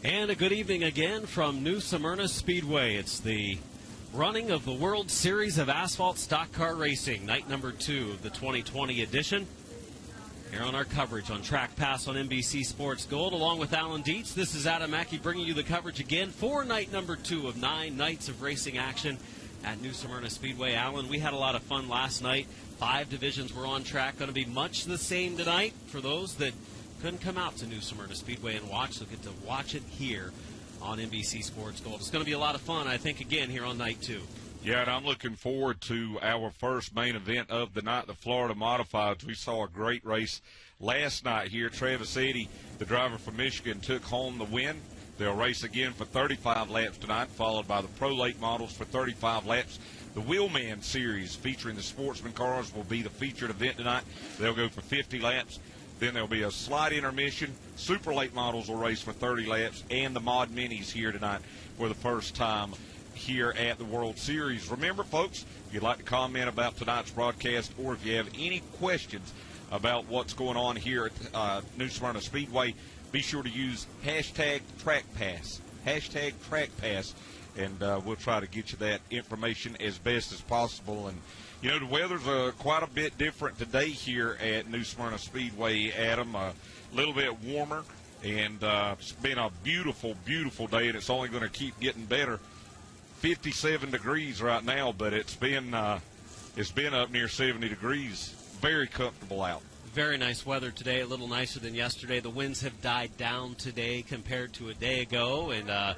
And a good evening again from New Smyrna Speedway. It's the running of the World Series of Asphalt Stock Car Racing, night number 2 of the 2020 edition. Here on our coverage on trackpass on NBC Sports Gold, along with Alan Dietz. This is Adam Mackey bringing you the coverage again for night number 2 of 9 nights of racing action at New Smyrna Speedway. Alan, we had a lot of fun last night. 5 divisions were on track. Going to be much the same tonight for those that couldn't come out to New Smyrna Speedway and watch. They'll get to watch it here on NBC Sports Gold. It's going to be a lot of fun, I think, again, here on night 2. Yeah, and I'm looking forward to our first main event of the night, the Florida Modifieds. We saw a great race last night here. Travis Eddy, the driver from Michigan, took home the win. They'll race again for 35 laps tonight, followed by the Pro Late models for 35 laps. The Wheelman Series featuring the Sportsman cars will be the featured event tonight. They'll go for 50 laps. Then there'll be a slight intermission. Super Late models will race for 30 laps, and the Mod Minis here tonight for the first time here at the World Series. Remember, folks, if you'd like to comment about tonight's broadcast or if you have any questions about what's going on here at New Smyrna Speedway, be sure to use hashtag trackpass, and we'll try to get you that information as best as possible. And you know, the weather's quite a bit different today here at New Smyrna Speedway, Adam. A little bit warmer, and it's been a beautiful, beautiful day, and it's only going to keep getting better. 57 degrees right now, but it's been up near 70 degrees. Very comfortable out. Very nice weather today, a little nicer than yesterday. The winds have died down today compared to a day ago, and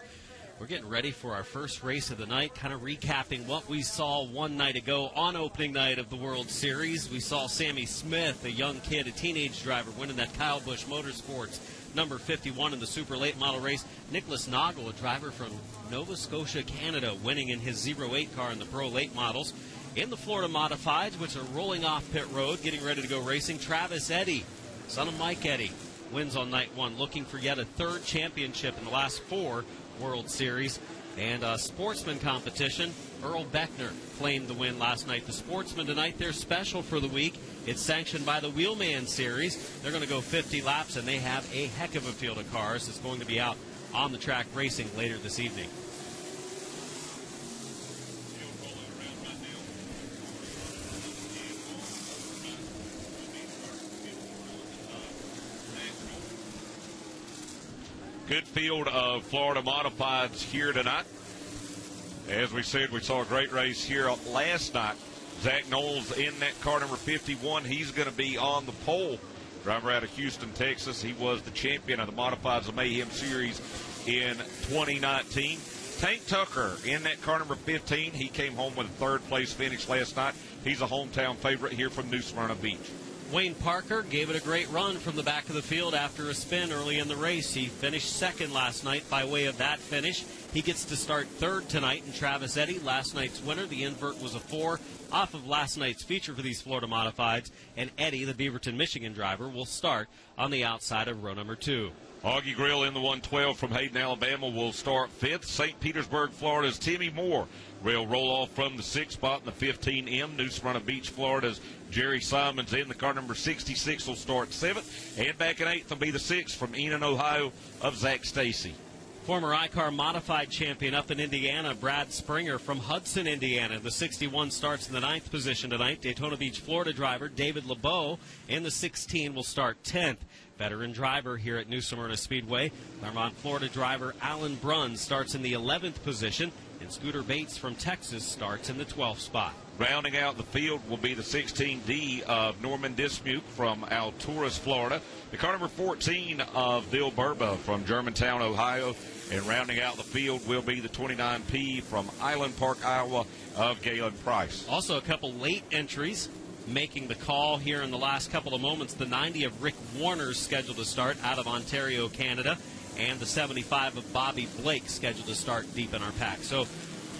we're getting ready for our first race of the night, kind of recapping what we saw one night ago on opening night of the World Series. We saw Sammy Smith, a young kid, a teenage driver, winning that Kyle Busch Motorsports number 51 in the super late model race. Nicholas Noggle, a driver from Nova Scotia, Canada, winning in his 08 car in the pro late models. In the Florida Modifieds, which are rolling off pit road, getting ready to go racing, Travis Eddy, son of Mike Eddy, wins on night 1, looking for yet a 3rd championship in the last 4 World Series. And Sportsman competition, Earl Beckner claimed the win last night. The Sportsman tonight, they're special for the week. It's sanctioned by the Wheelman Series. They're going to go 50 laps, and they have a heck of a field of cars that's going to be out on the track racing later this evening. Good field of Florida Modifieds here tonight. As we said, we saw a great race here last night. Zach Knowles in that car number 51. He's going to be on the pole. Driver out of Houston, Texas. He was the champion of the Modifieds of Mayhem Series in 2019. Tank Tucker in that car number 15. He came home with a 3rd place finish last night. He's a hometown favorite here from New Smyrna Beach. Wayne Parker gave it a great run from the back of the field after a spin early in the race. He finished 2nd last night by way of that finish. He gets to start 3rd tonight. And Travis Eddy, last night's winner, the invert was a 4 off of last night's feature for these Florida Modifieds. And Eddy, the Beaverton, Michigan driver, will start on the outside of row number 2. Augie Grill in the 112 from Hayden, Alabama will start 5th. St. Petersburg, Florida's Timmy Moore will roll off from the 6th spot in the 15M. New Smyrna Beach, Florida's Jerry Simons in the car number 66 will start 7th. And back in 8th will be the 6th from Enon, Ohio of Zach Stacy. Former ICAR Modified champion up in Indiana, Brad Springer from Hudson, Indiana. The 61 starts in the 9th position tonight. Daytona Beach, Florida driver David LeBeau in the 16 will start 10th. Veteran driver here at New Smyrna Speedway, Claremont, Florida driver Alan Brunn starts in the 11th position. And Scooter Bates from Texas starts in the 12th spot. Rounding out the field will be the 16D of Norman Dismuke from Alturas, Florida. The car number 14 of Bill Burba from Germantown, Ohio. And rounding out the field will be the 29P from Island Park, Iowa of Galen Price. Also a couple late entries making the call here in the last couple of moments. The 90 of Rick Warner's scheduled to start out of Ontario, Canada. And the 75 of Bobby Blake scheduled to start deep in our pack. So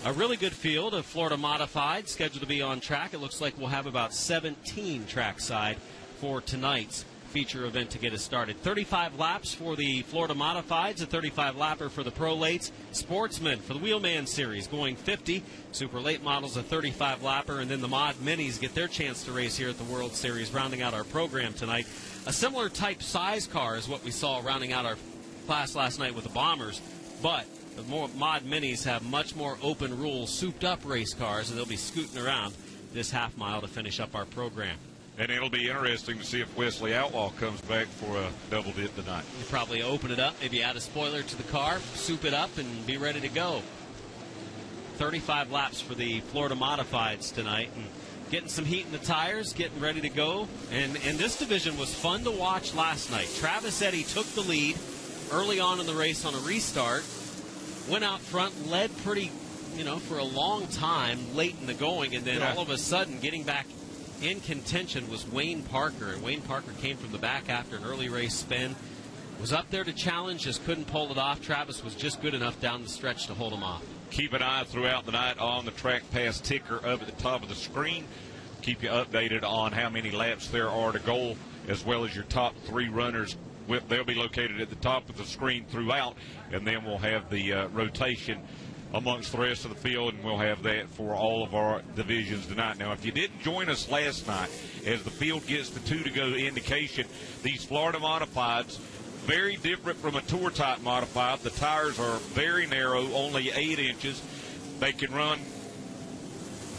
a really good field of Florida Modified scheduled to be on track. It looks like we'll have about 17 trackside for tonight's feature event to get us started. 35 laps for the Florida Modifieds, a 35-lapper for the Pro Lates. Sportsman for the Wheelman Series going 50. Super Late Models, a 35-lapper. And then the Mod Minis get their chance to race here at the World Series, rounding out our program tonight. A similar type size car is what we saw rounding out our class last night with the Bombers, but the Mod Minis have much more open rules, souped-up race cars, and they'll be scooting around this half mile to finish up our program. And it'll be interesting to see if Wesley Outlaw comes back for a double dip tonight. You probably open it up, maybe add a spoiler to the car, soup it up, and be ready to go. 35 laps for the Florida Modifieds tonight, and getting some heat in the tires, getting ready to go. And this division was fun to watch last night. Travis Eddy took the lead early on in the race on a restart, went out front, led pretty, for a long time late in the going, and then all of a sudden getting back in contention was Wayne Parker. And Wayne Parker came from the back after an early race spin. Was up there to challenge, just couldn't pull it off. Travis was just good enough down the stretch to hold him off. Keep an eye throughout the night on the trackpass ticker up at the top of the screen. Keep you updated on how many laps there are to go, as well as your top 3 runners. They'll be located at the top of the screen throughout, and then we'll have the rotation amongst the rest of the field, and we'll have that for all of our divisions tonight. Now, if you didn't join us last night, as the field gets the 2 to go indication, these Florida Modifieds, very different from a tour-type modified. The tires are very narrow, only 8 inches. They can run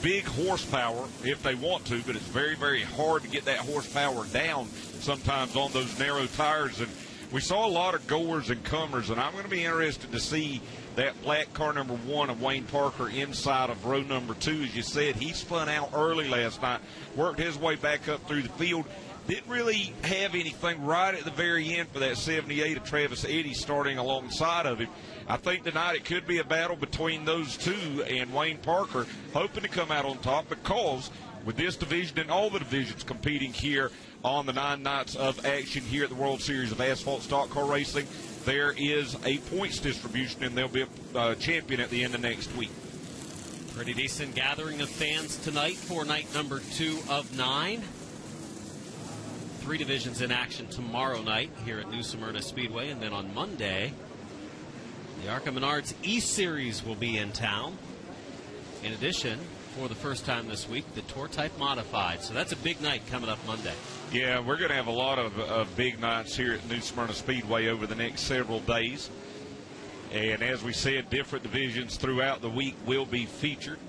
big horsepower if they want to, but it's very, very hard to get that horsepower down sometimes on those narrow tires. And we saw a lot of goers and comers, and I'm going to be interested to see that black car number 1 of Wayne Parker inside of row number 2. As you said, he spun out early last night, worked his way back up through the field. Didn't really have anything right at the very end for that 78 of Travis Eddy starting alongside of him. I think tonight it could be a battle between those two and Wayne Parker, hoping to come out on top, because with this division and all the divisions competing here on the 9 nights of action here at the World Series of Asphalt Stock Car Racing, there is a points distribution, and there'll be a champion at the end of next week. Pretty decent gathering of fans tonight for night number 2 of 9. 3 divisions in action tomorrow night here at New Smyrna Speedway, and then on Monday, the ARCA Menards E-Series will be in town. In addition, for the first time this week, the Tour Type Modified. So that's a big night coming up Monday. Yeah, we're going to have a lot of big nights here at New Smyrna Speedway over the next several days. And as we said, different divisions throughout the week will be featured.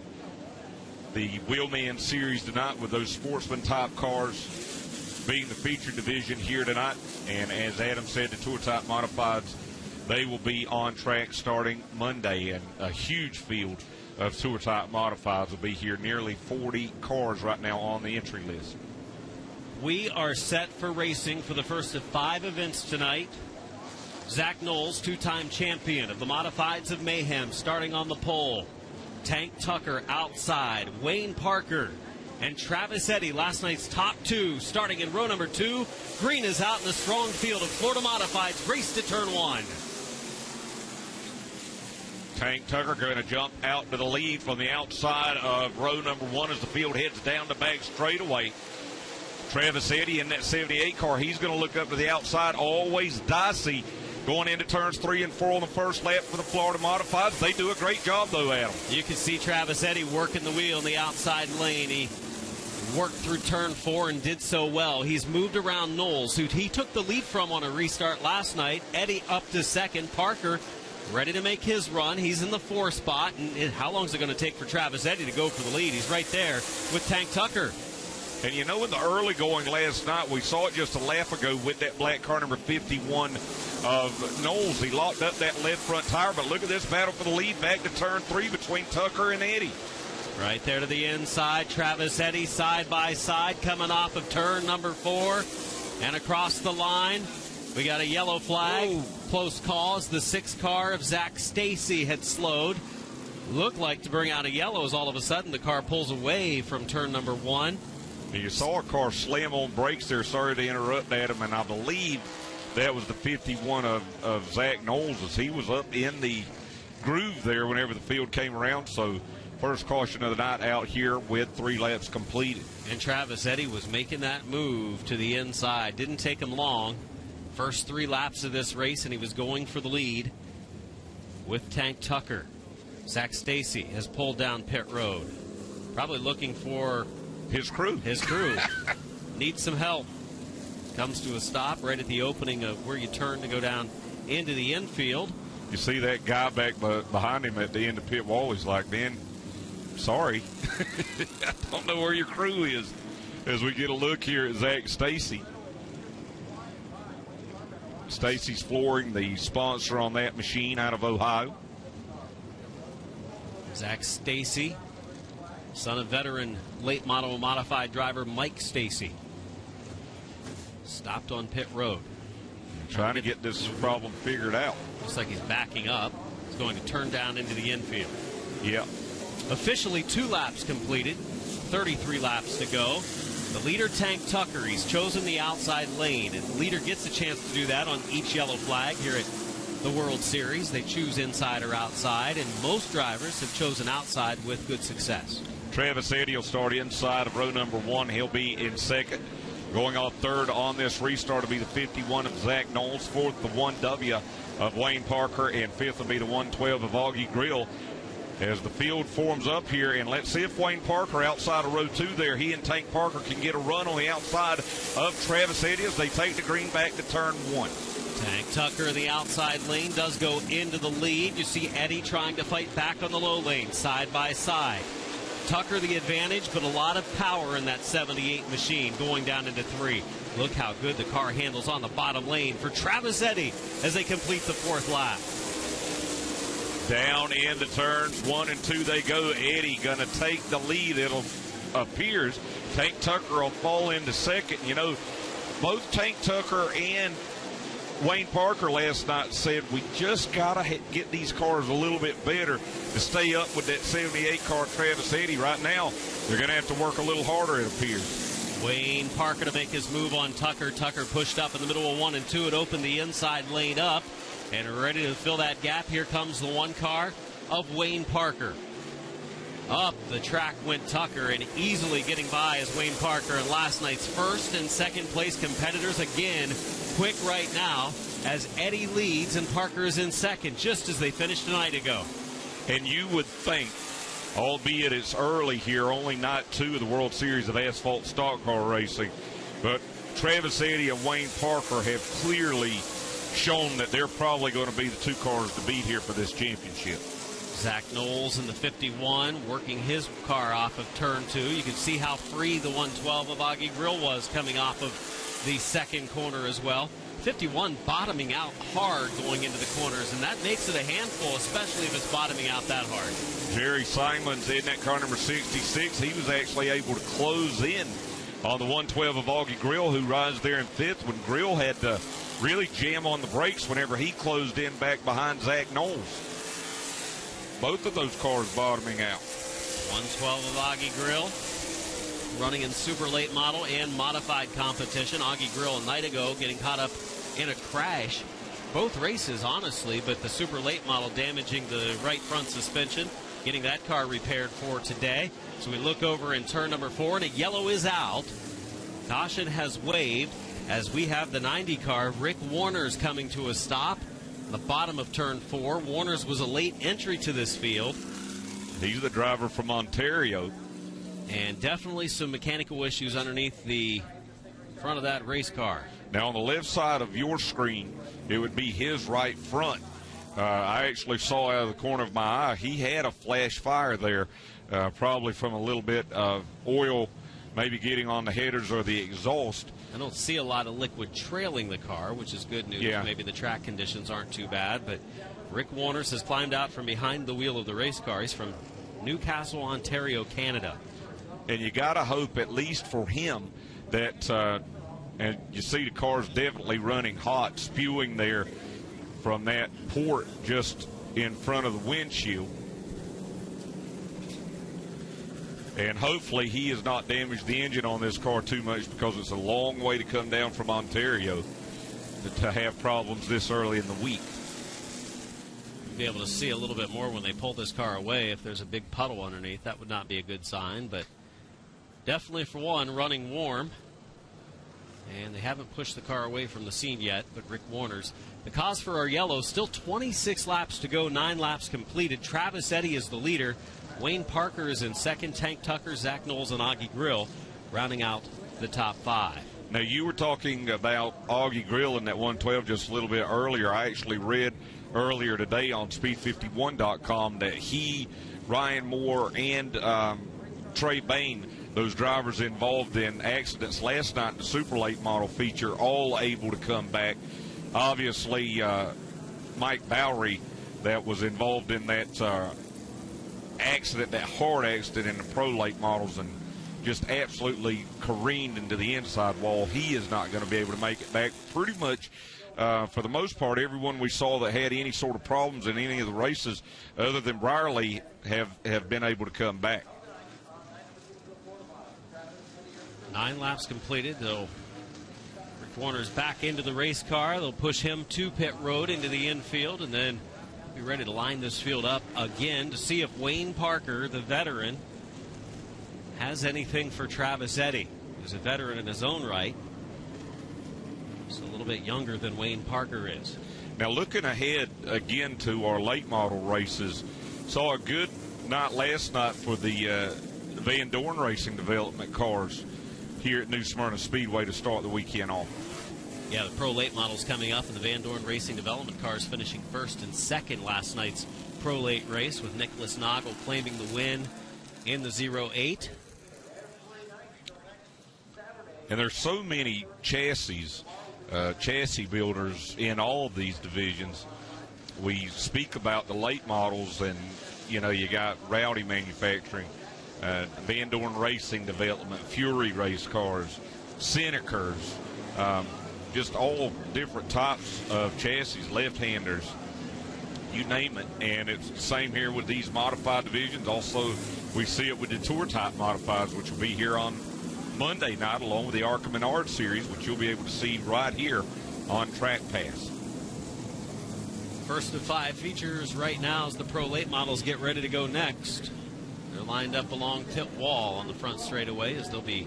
The Wheelman Series tonight with those Sportsman type cars being the featured division here tonight. And as Adam said, the Tour Type Modifieds, they will be on track starting Monday. And a huge field of Tour Type Modifieds will be here. Nearly 40 cars right now on the entry list. We are set for racing for the first of 5 events tonight. Zach Knowles, 2-time champion of the Modifieds of Mayhem, starting on the pole. Tank Tucker outside. Wayne Parker and Travis Eddy, last night's top 2, starting in row number 2. Green is out in the strong field of Florida Modifieds. Race to turn 1. Tank Tucker going to jump out to the lead from the outside of row number 1 as the field heads down the back straightaway. Travis Eddy in that 78 car, he's going to look up to the outside, always dicey, going into turns 3 and 4 on the first lap for the Florida Modifieds. They do a great job, though, Adam. You can see Travis Eddy working the wheel in the outside lane. He worked through turn 4 and did so well. He's moved around Knowles, who he took the lead from on a restart last night. Eddy up to second. Parker ready to make his run. He's in the 4 spot. And how long is it going to take for Travis Eddy to go for the lead? He's right there with Tank Tucker. And you know, in the early going last night, we saw it just a lap ago with that black car number 51 of Knowles. He locked up that left front tire, but look at this battle for the lead back to turn 3 between Tucker and Eddy. Right there to the inside, Travis Eddy side by side coming off of turn number 4 and across the line. We got a yellow flag. Whoa. Close call as the 6 car of Zach Stacy had slowed. Looked like to bring out a yellow as all of a sudden the car pulls away from turn number 1. You saw a car slam on brakes there. Sorry to interrupt, Adam, and I believe that was the 51 of Zach Knowles as he was up in the groove there whenever the field came around. So first caution of the night out here with 3 laps completed. And Travis Eddy was making that move to the inside. Didn't take him long. First 3 laps of this race, and he was going for the lead with Tank Tucker. Zach Stacy has pulled down pit road. Probably looking for his crew. Needs some help. Comes to a stop right at the opening of where you turn to go down into the infield. You see that guy back behind him at the end of pit wall. He's like, man, sorry. I don't know where your crew is. As we get a look here at Zach Stacy. Stacy's Flooring, the sponsor on that machine out of Ohio. Zach Stacy, son of veteran late model modified driver Mike Stacy. Stopped on pit road. Trying to get this problem figured out. Looks like he's backing up. He's going to turn down into the infield. Yep. Officially 2 laps completed, 33 laps to go. The leader, Tank Tucker, he's chosen the outside lane, and the leader gets a chance to do that on each yellow flag here at the World Series. They choose inside or outside, and most drivers have chosen outside with good success. Travis Eddy will start inside of row number 1. He'll be in second. Going off third on this restart will be the 51 of Zach Knowles, fourth the 1W of Wayne Parker, and fifth will be the 112 of Augie Grill. As the field forms up here, and let's see if Wayne Parker outside of row 2 there, he and Tank Parker can get a run on the outside of Travis Eddy as they take the green back to turn 1. Tank Tucker in the outside lane does go into the lead. You see Eddy trying to fight back on the low lane, side by side. Tucker the advantage, but a lot of power in that 78 machine going down into 3. Look how good the car handles on the bottom lane for Travis Eddy as they complete the 4th lap. Down into turns 1 and 2 they go. Eddy going to take the lead. It appears Tank Tucker will fall into second. You know, both Tank Tucker and Wayne Parker last night said we just got to get these cars a little bit better to stay up with that 78 car Travis Eddy. Right now, they're going to have to work a little harder, it appears. Wayne Parker to make his move on Tucker. Tucker pushed up in the middle of 1 and 2. It opened the inside lane up. And ready to fill that gap, here comes the 1 car of Wayne Parker. Up the track went Tucker, and easily getting by is Wayne Parker. And last night's first and second place competitors again quick right now as Eddy leads and Parker is in second, just as they finished a night ago. And you would think, albeit it's early here, only night 2 of the World Series of Asphalt stock car racing, but Travis Eddy and Wayne Parker have clearly shown that they're probably going to be the 2 cars to beat here for this championship. Zach Knowles in the 51 working his car off of turn 2. You can see how free the 112 of Augie Grill was coming off of the second corner as well. 51 bottoming out hard going into the corners, and that makes it a handful, especially if it's bottoming out that hard. Jerry Simons in that car number 66. He was actually able to close in on the 112 of Augie Grill, who rides there in 5th when Grill had to really jam on the brakes whenever he closed in back behind Zach Knowles. Both of those cars bottoming out. 112 of Augie Grill running in super late model and modified competition. Augie Grill a night ago getting caught up in a crash. Both races, honestly, but the super late model damaging the right front suspension. Getting that car repaired for today. So we look over in turn number 4, and a yellow is out. Caution has waved as we have the 90 car. Rick Warner's coming to a stop. The bottom of turn 4. Warner's was a late entry to this field. He's the driver from Ontario. And definitely some mechanical issues underneath the front of that race car. Now, on the left side of your screen, it would be his right front. I actually saw out of the corner of my eye, he had a flash fire there, probably from a little bit of oil maybe getting on the headers or the exhaust. I don't see a lot of liquid trailing the car, which is good news. Yeah. Maybe the track conditions aren't too bad, but Rick Warners has climbed out from behind the wheel of the race car. He's from Newcastle, Ontario, Canada. And you got to hope, at least for him, that, and you see the car's definitely running hot, spewing there from that port just in front of the windshield. And hopefully he has not damaged the engine on this car too much, because it's a long way to come down from Ontario to have problems this early in the week. You'll be able to see a little bit more when they pull this car away. If there's a big puddle underneath, that would not be a good sign. But definitely, for one, running warm. And they haven't pushed the car away from the scene yet, but Rick Warner's. The cause for our yellow, still 26 laps to go, 9 laps completed. Travis Eddy is the leader. Wayne Parker is in second. Tank Tucker, Zach Knowles, and Augie Grill rounding out the top 5. Now, you were talking about Augie Grill in that 112 just a little bit earlier. I actually read earlier today on speed51.com that he, Ryan Moore, and Trey Bain, those drivers involved in accidents last night in the Super Late Model feature, all able to come back. Obviously, Mike Bowery, that was involved in that accident, that hard accident in the Pro Late Models, and just absolutely careened into the inside wall. He is not going to be able to make it back. Pretty much, for the most part, everyone we saw that had any sort of problems in any of the races other than Brierley have been able to come back. 9 laps completed. Rick Warner's back into the race car. They'll push him to pit road into the infield, and then be ready to line this field up again to see if Wayne Parker, the veteran, has anything for Travis Eddy, who's a veteran in his own right. He's a little bit younger than Wayne Parker is. Now, looking ahead again to our late model races, saw a good night last night for the Van Dorn Racing Development cars here at New Smyrna Speedway to start the weekend off. Yeah, the Pro Late Models coming up, and the Van Dorn Racing Development cars finishing first and second last night's Pro Late race, with Nicholas Noggle claiming the win in the 08. And there's so many chassis builders in all of these divisions. We speak about the late models, and, you know, you got Rowdy Manufacturing, Van Dorn Racing Development, Fury Race Cars, Senecers, just all different types of chassis, left-handers, you name it. And it's the same here with these modified divisions. Also, we see it with the Tour-type modifieds, which will be here on Monday night, along with the Arca Menard Series, which you'll be able to see right here on trackpass. First of 5 features right now as the Pro Late Models get ready to go next. They're lined up along pit wall on the front straightaway as they'll be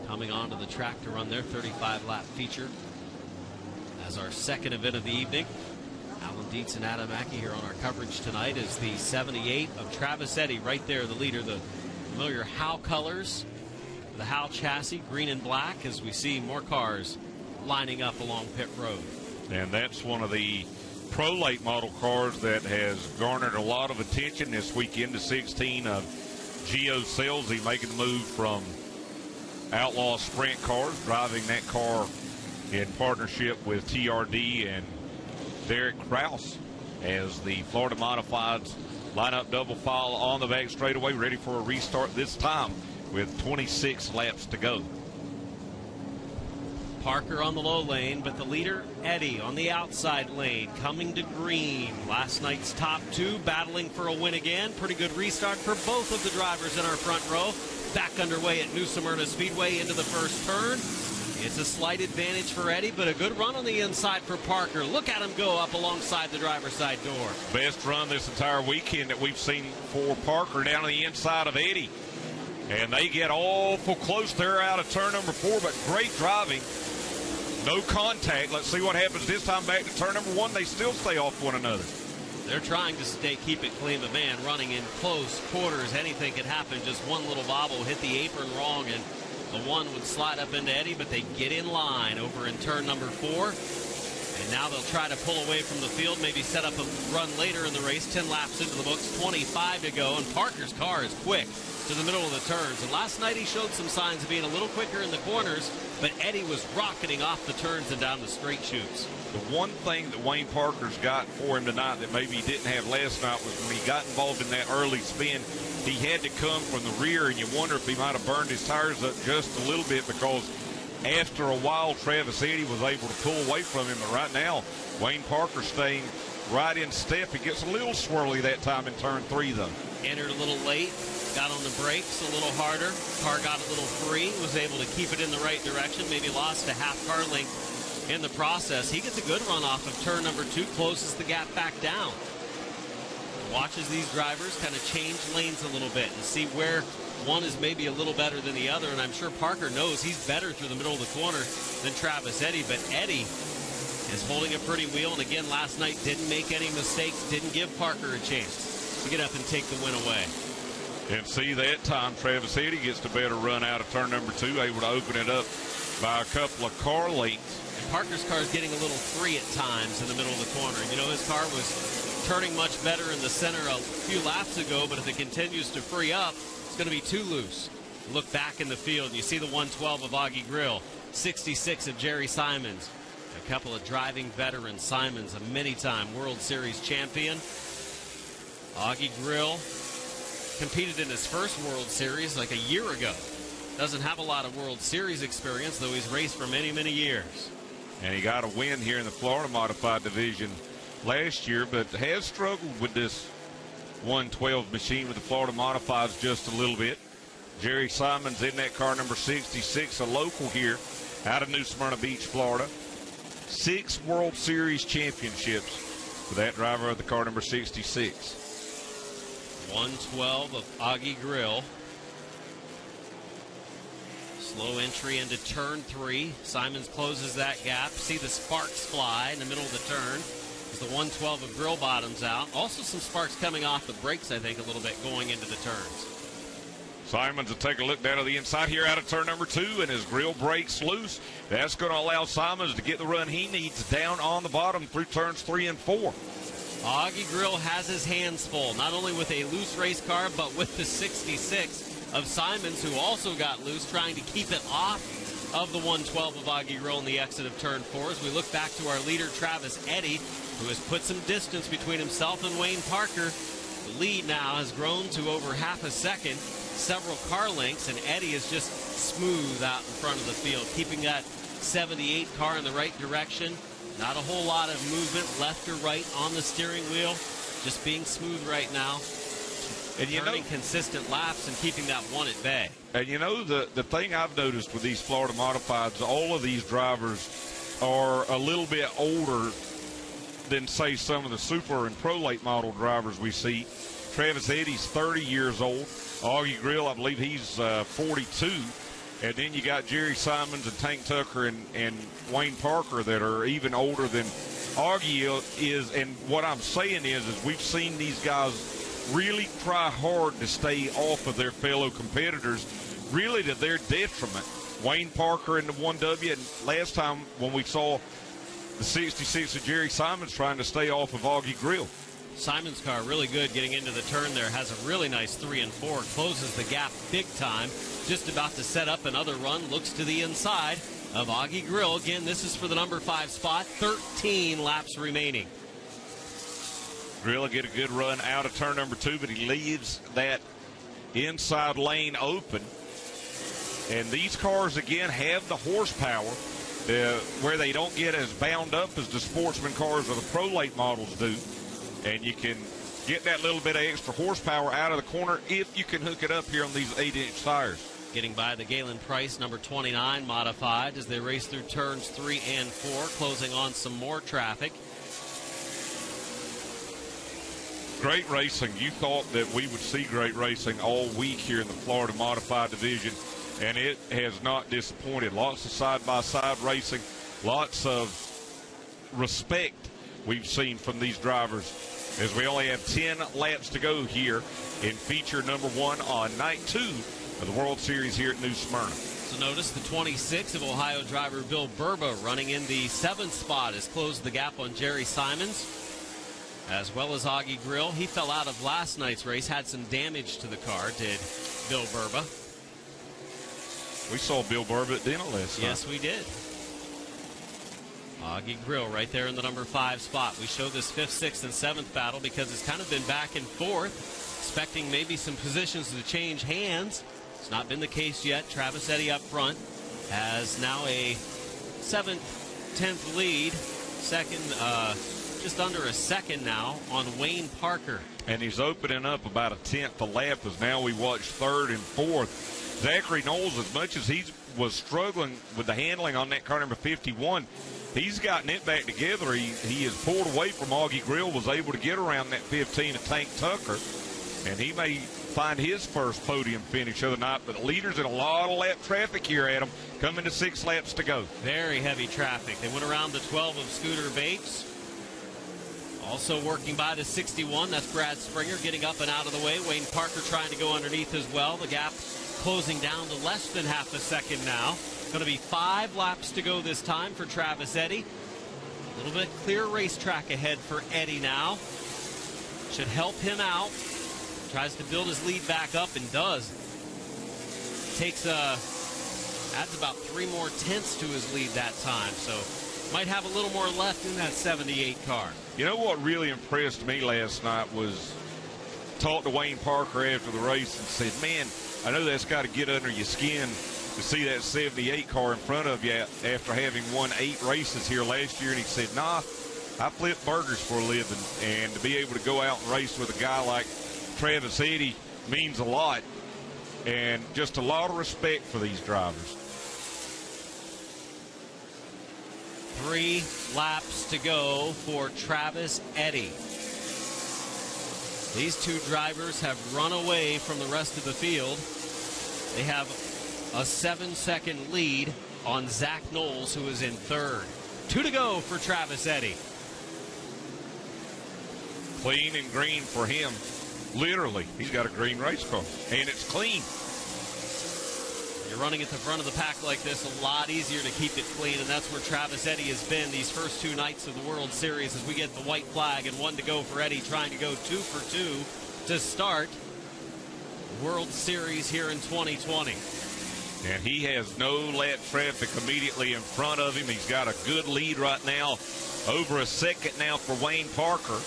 coming onto the track to run their 35-lap feature as our second event of the evening. Alan Dietz and Adam Mackey here on our coverage tonight is the 78 of Travis Eddy, right there, the leader, the familiar Howe colors. The Howe chassis, green and black, as we see more cars lining up along pit road. And that's one of the Pro Late Model cars that has garnered a lot of attention this weekend. The 16 of Gio Selzy making the move from Outlaw Sprint Cars, driving that car in partnership with TRD and Derek Krause as the Florida Modifieds line up double file on the back straightaway, ready for a restart this time with 26 laps to go. Parker on the low lane, but the leader, Eddy, on the outside lane, coming to green. Last night's top 2 battling for a win again. Pretty good restart for both of the drivers in our front row. Back underway at New Smyrna Speedway into the first turn. It's a slight advantage for Eddy, but a good run on the inside for Parker. Look at him go up alongside the driver's side door. Best run this entire weekend that we've seen for Parker down on the inside of Eddy. And they get awful close there out of turn number 4, but great driving. No contact. Let's see what happens this time back to turn number 1. They still stay off one another. They're trying to keep it clean, but man, running in close quarters, anything could happen. Just one little bobble, hit the apron wrong, and the one would slide up into Eddy, but they get in line over in turn number 4. And now they'll try to pull away from the field, maybe set up a run later in the race. 10 laps into the books, 25 to go, and Parker's car is quick to the middle of the turns. And last night he showed some signs of being a little quicker in the corners, but Eddy was rocketing off the turns and down the straight chutes. The one thing that Wayne Parker's got for him tonight that maybe he didn't have last night was when he got involved in that early spin, he had to come from the rear, and you wonder if he might have burned his tires up just a little bit, because after a while Travis Eddy was able to pull away from him. But right now Wayne Parker staying right in step. He gets a little swirly that time in turn 3 though. Entered a little late, got on the brakes a little harder. Car got a little free, was able to keep it in the right direction, maybe lost a half car length in the process. He gets a good run off of turn number 2, closes the gap back down. Watches these drivers kind of change lanes a little bit and see where one is maybe a little better than the other, and I'm sure Parker knows he's better through the middle of the corner than Travis Eddy, but Eddy is holding a pretty wheel, and again, last night didn't make any mistakes, didn't give Parker a chance to get up and take the win away. And see, that time Travis Eddy gets the better run out of turn number 2, able to open it up by a couple of car lengths. And Parker's car is getting a little free at times in the middle of the corner. You know, his car was turning much better in the center a few laps ago, but if it continues to free up, it's going to be too loose. Look back in the field, and you see the 112 of Augie Grill, 66 of Jerry Simons. A couple of driving veterans. Simons, a many-time World Series champion. Augie Grill competed in his first World Series like a year ago. Doesn't have a lot of World Series experience, though he's raced for many, many years. And he got a win here in the Florida Modified Division last year, but has struggled with this 112 machine with the Florida Modifieds just a little bit. Jerry Simons in that car, number 66, a local here out of New Smyrna Beach, Florida. 6 World Series championships for that driver of the car, number 66. 112 of Augie Grill. Slow entry into turn 3. Simons closes that gap. See the sparks fly in the middle of the turn as the 112 of Grill bottoms out. Also some sparks coming off the brakes, I think, a little bit going into the turns. Simons will take a look down to the inside here out of turn number 2, and his grill breaks loose. That's going to allow Simons to get the run he needs down on the bottom through turns 3 and 4. Augie Grill has his hands full, not only with a loose race car, but with the 66 of Simons, who also got loose, trying to keep it off of the 112 of Augie Grill in the exit of turn 4. As we look back to our leader, Travis Eddy, who has put some distance between himself and Wayne Parker. The lead now has grown to over half a second, several car lengths, and Eddy is just smooth out in front of the field, keeping that 78 car in the right direction. Not a whole lot of movement left or right on the steering wheel, just being smooth right now. And turning consistent laps and keeping that one at bay. And you know, the thing I've noticed with these Florida Modifieds, all of these drivers are a little bit older than, say, some of the super and pro late model drivers we see. Travis Eddy's 30 years old. Augie Grill, I believe he's 42. And then you got Jerry Simons and Tank Tucker and Wayne Parker that are even older than Augie is. And what I'm saying is we've seen these guys really try hard to stay off of their fellow competitors, really to their detriment. Wayne Parker in the 1W, and last time when we saw the 66 of Jerry Simons trying to stay off of Augie Grill. Simon's car really good getting into the turn there, has a really nice 3 and 4, closes the gap big time, just about to set up another run, looks to the inside of Augie Grill. Again, this is for the number 5 spot, 13 laps remaining. Grill will get a good run out of turn number 2, but he leaves that inside lane open. And these cars, again, have the horsepower where they don't get as bound up as the Sportsman cars or the Pro Late models do. And you can get that little bit of extra horsepower out of the corner if you can hook it up here on these 8-inch tires. Getting by the Galen Price, number 29 modified, as they race through turns 3 and 4, closing on some more traffic. Great racing. You thought that we would see great racing all week here in the Florida Modified Division, and it has not disappointed. Lots of side-by-side racing, lots of respect we've seen from these drivers, as we only have 10 laps to go here in feature number 1 on night 2 of the World Series here at New Smyrna. So notice the 26 of Ohio driver Bill Burba running in the 7th spot has closed the gap on Jerry Simons, as well as Augie Grill. He fell out of last night's race, had some damage to the car, did Bill Burba. We saw Bill Burba at dinner last night. Yes, we did. Augie Grill right there in the number 5 spot. We show this 5th, 6th, and 7th battle because it's kind of been back and forth, expecting maybe some positions to change hands. It's not been the case yet. Travis Eddy up front has now a 7th, 10th lead. Second, just under a second now on Wayne Parker. And he's opening up about a 10th a lap as now we watch 3rd and 4th. Zachary Knowles, as much as he was struggling with the handling on that car number 51, he's gotten it back together. He has pulled away from Augie Grill, was able to get around that 15 of Tank Tucker, and he may find his first podium finish of the night. But the leaders in a lot of lap traffic here, Adam, coming to 6 laps to go. Very heavy traffic. They went around the 12 of Scooter Bates. Also working by the 61, that's Brad Springer getting up and out of the way. Wayne Parker trying to go underneath as well. The gap closing down to less than half a second now. Going to be 5 laps to go this time for Travis Eddy. A little bit clear racetrack ahead for Eddy now. Should help him out. Tries to build his lead back up and does. Adds about 3 more tenths to his lead that time. So might have a little more left in that 78 car. You know what really impressed me last night was talked to Wayne Parker after the race and said, man, I know that's got to get under your skin to see that 78 car in front of you after having won 8 races here last year. And he said, nah, I flip burgers for a living, and to be able to go out and race with a guy like Travis Eddy means a lot, and just a lot of respect for these drivers. 3 laps to go for Travis Eddy. These 2 drivers have run away from the rest of the field. They have a 7-second lead on Zach Knowles, who is in 3rd. 2 to go for Travis Eddy. Clean and green for him. Literally, he's got a green race car, and it's clean. You're running at the front of the pack like this, a lot easier to keep it clean, and that's where Travis Eddy has been these first 2 nights of the World Series as we get the white flag and 1 to go for Eddy, trying to go 2 for 2 to start World Series here in 2020. And he has no lap traffic immediately in front of him. He's got a good lead right now, over a second now for Wayne Parker.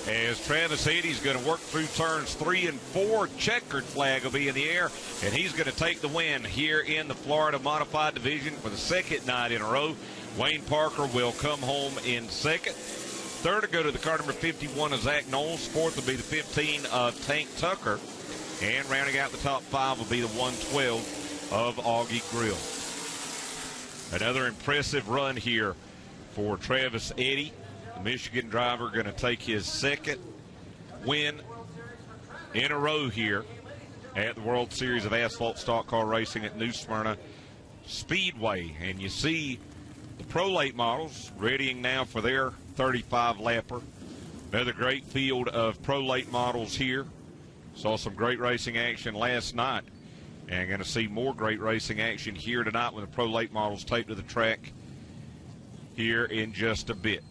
As Travis Eddy's going to work through turns 3 and 4, checkered flag will be in the air, and he's going to take the win here in the Florida Modified Division for the 2nd night in a row. Wayne Parker will come home in 2nd. 3rd to go to the car number 51 of Zach Knowles. 4th will be the 15 of Tank Tucker. And rounding out the top 5 will be the 112 of Augie Grill. Another impressive run here for Travis Eddy. Michigan driver going to take his 2nd win in a row here at the World Series of Asphalt Stock Car Racing at New Smyrna Speedway. And you see the Pro Late models readying now for their 35-lapper. Another great field of Pro Late models here. Saw some great racing action last night, and going to see more great racing action here tonight when the Pro Late models take to the track here in just a bit.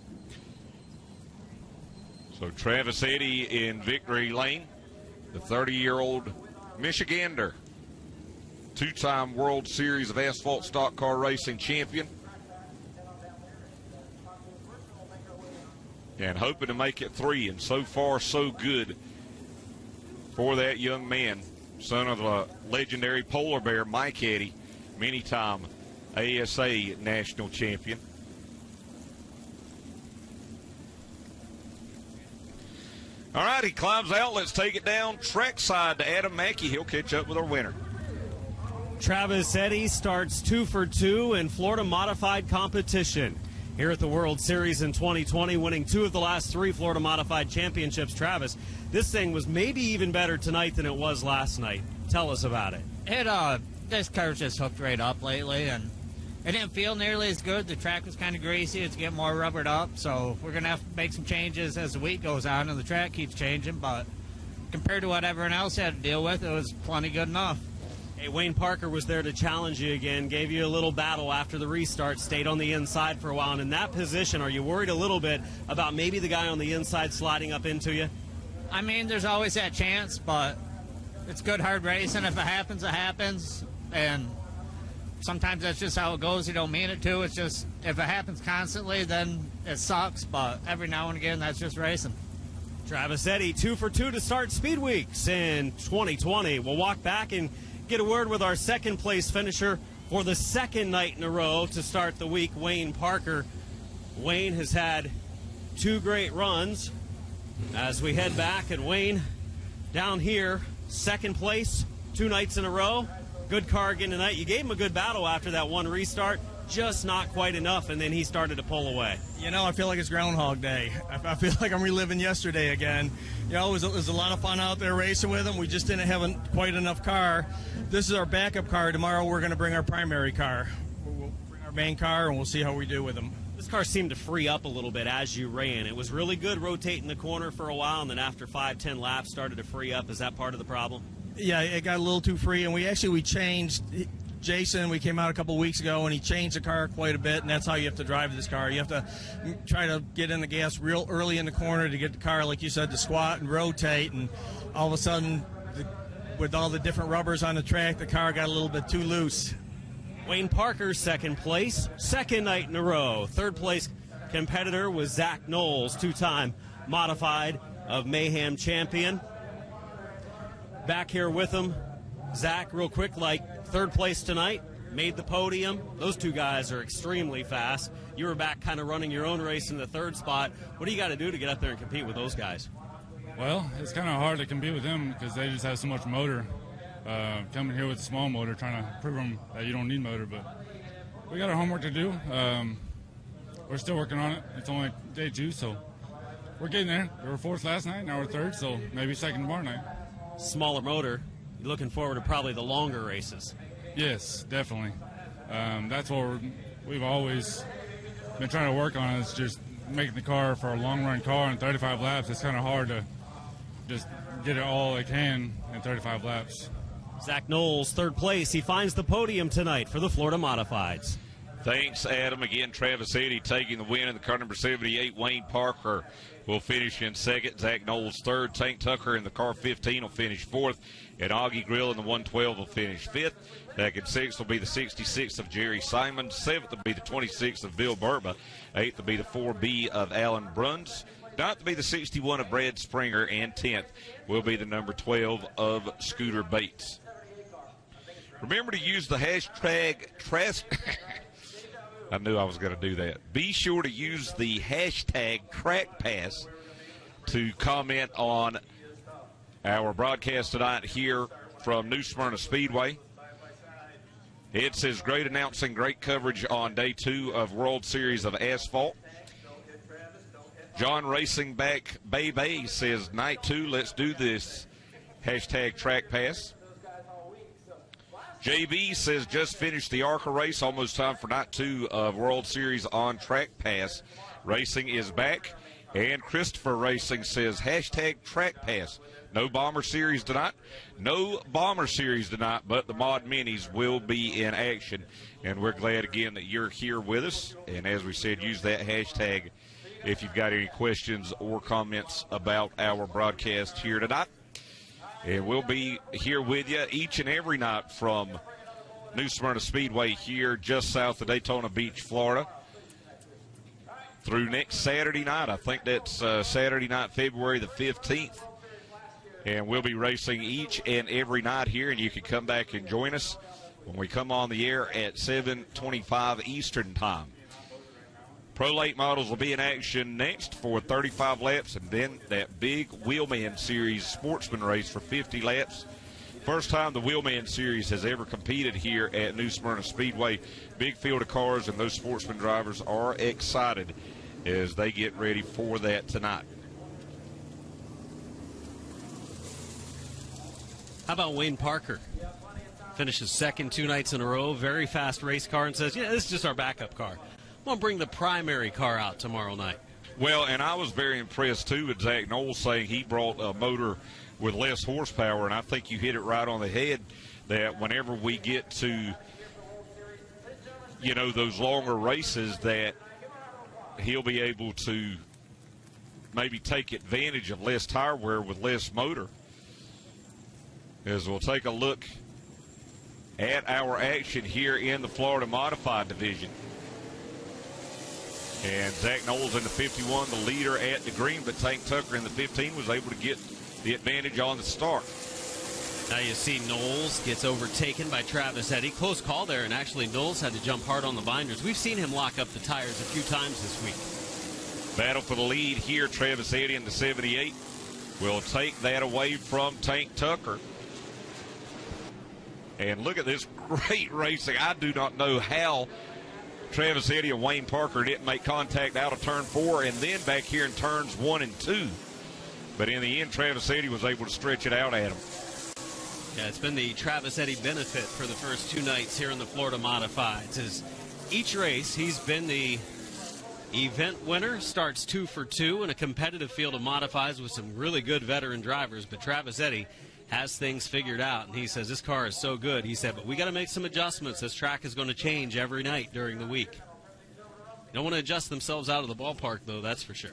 So Travis Eddy in victory lane, the 30-year-old Michigander, 2-time World Series of Asphalt Stock Car Racing champion, and hoping to make it 3, and so far so good for that young man, son of the legendary polar bear Mike Eddy, many-time ASA national champion. All right, he climbs out. Let's take it down trackside to Adam Mackey. He'll catch up with our winner. Travis Eddy starts 2 for 2 in Florida Modified competition here at the World Series in 2020, winning 2 of the last 3 Florida Modified championships. Travis, this thing was maybe even better tonight than it was last night. Tell us about it. This car's just hooked right up lately, and it didn't feel nearly as good. The track was kind of greasy. It's getting more rubbered up, so we're going to have to make some changes as the week goes on, and the track keeps changing. But compared to what everyone else had to deal with, it was plenty good enough. Hey, Wayne Parker was there to challenge you again, gave you a little battle after the restart, stayed on the inside for a while. And in that position, are you worried a little bit about maybe the guy on the inside sliding up into you? I mean, there's always that chance, but it's good hard racing. If it happens, it happens. And sometimes that's just how it goes. You don't mean it to. It's just, if it happens constantly, then it sucks. But every now and again, that's just racing. Travis Eddy, 2 for 2 to start Speed Weeks in 2020. We'll walk back and get a word with our second place finisher for the 2nd night in a row to start the week, Wayne Parker. Wayne has had 2 great runs as we head back, and Wayne down here, 2nd place, 2 nights in a row. Good car again tonight. You gave him a good battle after that one restart, just not quite enough, and then he started to pull away. You know, I feel like it's Groundhog Day. I feel like I'm reliving yesterday again. You know, it was a lot of fun out there racing with him. We just didn't have quite enough car. This is our backup car. Tomorrow we're going to bring our primary car. We'll bring our main car, and we'll see how we do with him. This car seemed to free up a little bit as you ran. It was really good rotating the corner for a while, and then after 5-10 laps started to free up. Is that part of the problem? Yeah, it got a little too free, and we changed. Jason, we came out a couple weeks ago, and he changed the car quite a bit, and that's how you have to drive this car. You have to try to get in the gas real early in the corner to get the car, like you said, to squat and rotate, and all of a sudden, with all the different rubbers on the track, the car got a little bit too loose. Wayne Parker, second place, second night in a row. Third place competitor was Zach Knowles, two-time modified of Mayhem champion. Back here with him, Zach, real quick, like third place tonight, made the podium. Those two guys are extremely fast. You were back kind of running your own race in the third spot. What do you got to do to get up there and compete with those guys? Well, it's kind of hard to compete with them because they just have so much motor. Coming here with a small motor, trying to prove them that you don't need motor, but we got our homework to do. We're still working on it. It's only day 2, so we're getting there. We were fourth last night, now we're third, so maybe second tomorrow night. Smaller motor. You're looking forward to probably the longer races. Yes, definitely. That's what we've always been trying to work on, is just making the car for a long-run car in 35 laps. It's kind of hard to just get it all it can in 35 laps. Zach Knowles, third place. He finds the podium tonight for the Florida Modifieds. Thanks, Adam. Again, Travis Eddy taking the win in the car number 78. Wayne Parker will finish in second. Zach Knowles third. Tank Tucker in the car 15 will finish fourth. And Augie Grill in the 112 will finish fifth. Back in sixth will be the 66 of Jerry Simon. Seventh will be the 26 of Bill Burba. Eighth will be the 4B of Alan Bruns. Ninth will be the 61 of Brad Springer. And 10th will be the number 12 of Scooter Bates. Remember to use the hashtag I knew I was going to do that. Be sure to use the hashtag trackpass to comment on our broadcast tonight here from New Smyrna Speedway. It says, great announcing, great coverage on day 2 of World Series of Asphalt. John Racing Back Bay says, night 2, let's do this. Hashtag trackpass. JB says, just finished the ARCA race, almost time for night 2 of World Series on Track Pass. Racing is back. And Christopher Racing says, hashtag Track Pass. No Bomber Series tonight. No Bomber Series tonight, but the Mod Minis will be in action. And we're glad, again, that you're here with us. And as we said, use that hashtag if you've got any questions or comments about our broadcast here tonight. And we'll be here with you each and every night from New Smyrna Speedway here just south of Daytona Beach, Florida, through next Saturday night. I think that's Saturday night, February the 15th. And we'll be racing each and every night here, and you can come back and join us when we come on the air at 7:25 Eastern Time. Pro Late models will be in action next for 35 laps, and then that big Wheelman Series Sportsman race for 50 laps. First time the Wheelman Series has ever competed here at New Smyrna Speedway. Big field of cars, and those Sportsman drivers are excited as they get ready for that tonight. How about Wayne Parker? Finishes second 2 nights in a row, very fast race car, and says, yeah, this is just our backup car. I'm going to bring the primary car out tomorrow night. Well, and I was very impressed, too, with Zach Knowles saying he brought a motor with less horsepower, and I think you hit it right on the head that whenever we get to, you know, those longer races, that he'll be able to maybe take advantage of less tire wear with less motor. As we'll take a look at our action here in the Florida Modified Division. And Zach Knowles in the 51, the leader at the green, but Tank Tucker in the 15 was able to get the advantage on the start. Now you see Knowles gets overtaken by Travis Eddy. Close call there, and actually Knowles had to jump hard on the binders. We've seen him lock up the tires a few times this week. Battle for the lead here. Travis Eddy in the 78 will take that away from Tank Tucker. And look at this great racing. I do not know how Travis Eddy and Wayne Parker didn't make contact out of turn 4 and then back here in turns 1 and 2. But in the end, Travis Eddy was able to stretch it out at him. Yeah, it's been the Travis Eddy benefit for the first 2 nights here in the Florida Modifieds. As each race, he's been the event winner, starts 2 for 2 in a competitive field of modifieds with some really good veteran drivers. But Travis Eddy has things figured out, and he says this car is so good. He said, but we got to make some adjustments. This track is going to change every night during the week. Don't want to adjust themselves out of the ballpark, though, that's for sure.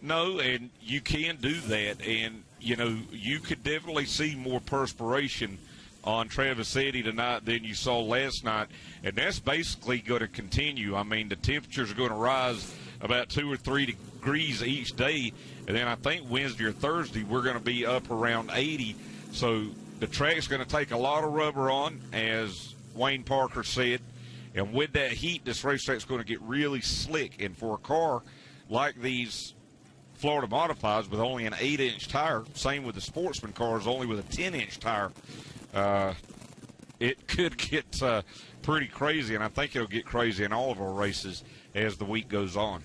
No, and you can do that, and, you know, you could definitely see more perspiration on Traverse City tonight than you saw last night, and that's basically going to continue. I mean, the temperatures are going to rise about 2 or 3 degrees each day, and then I think Wednesday or Thursday we're going to be up around 80. So the track's going to take a lot of rubber on, as Wayne Parker said, and with that heat, this racetrack's going to get really slick. And for a car like these Florida Modifieds with only an 8-inch tire, same with the Sportsman cars, only with a 10-inch tire, it could get pretty crazy, and I think it'll get crazy in all of our races as the week goes on.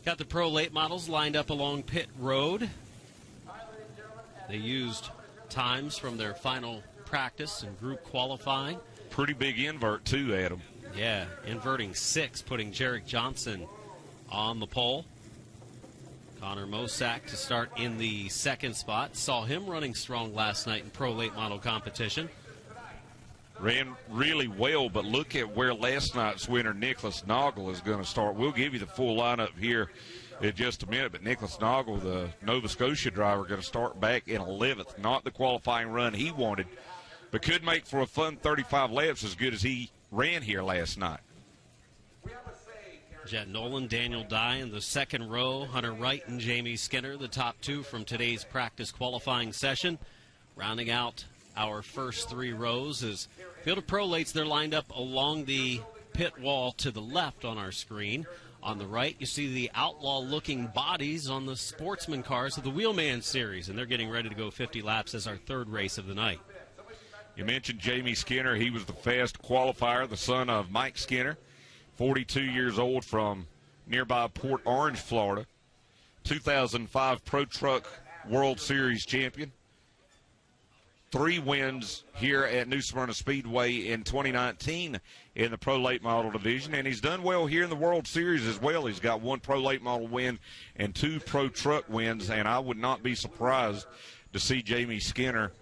Got the Pro Late models lined up along pit road. They used times from their final practice and group qualifying. Pretty big invert, too, Adam. Yeah, inverting 6, putting Jarek Johnson on the pole. Connor Mosack to start in the second spot. Saw him running strong last night in Pro Late Model competition. Ran really well, but look at where last night's winner, Nicholas Noggle, is going to start. We'll give you the full lineup here in just a minute, but Nicholas Noggle, the Nova Scotia driver, going to start back in 11th. Not the qualifying run he wanted, but could make for a fun 35 laps as good as he ran here last night. Jet Nolan, Daniel Dye in the second row, Hunter Wright and Jamie Skinner, the top 2 from today's practice qualifying session. Rounding out our first 3 rows is Field of Pro Lates. They're lined up along the pit wall to the left on our screen. On the right, you see the outlaw-looking bodies on the Sportsman cars of the Wheelman Series, and they're getting ready to go 50 laps as our third race of the night. You mentioned Jamie Skinner. He was the fast qualifier, the son of Mike Skinner, 42 years old, from nearby Port Orange, Florida. 2005 Pro Truck World Series champion. 3 wins here at New Smyrna Speedway in 2019 in the Pro Late Model division, and he's done well here in the World Series as well. He's got 1 Pro Late Model win and 2 Pro Truck wins, and I would not be surprised to see Jamie Skinner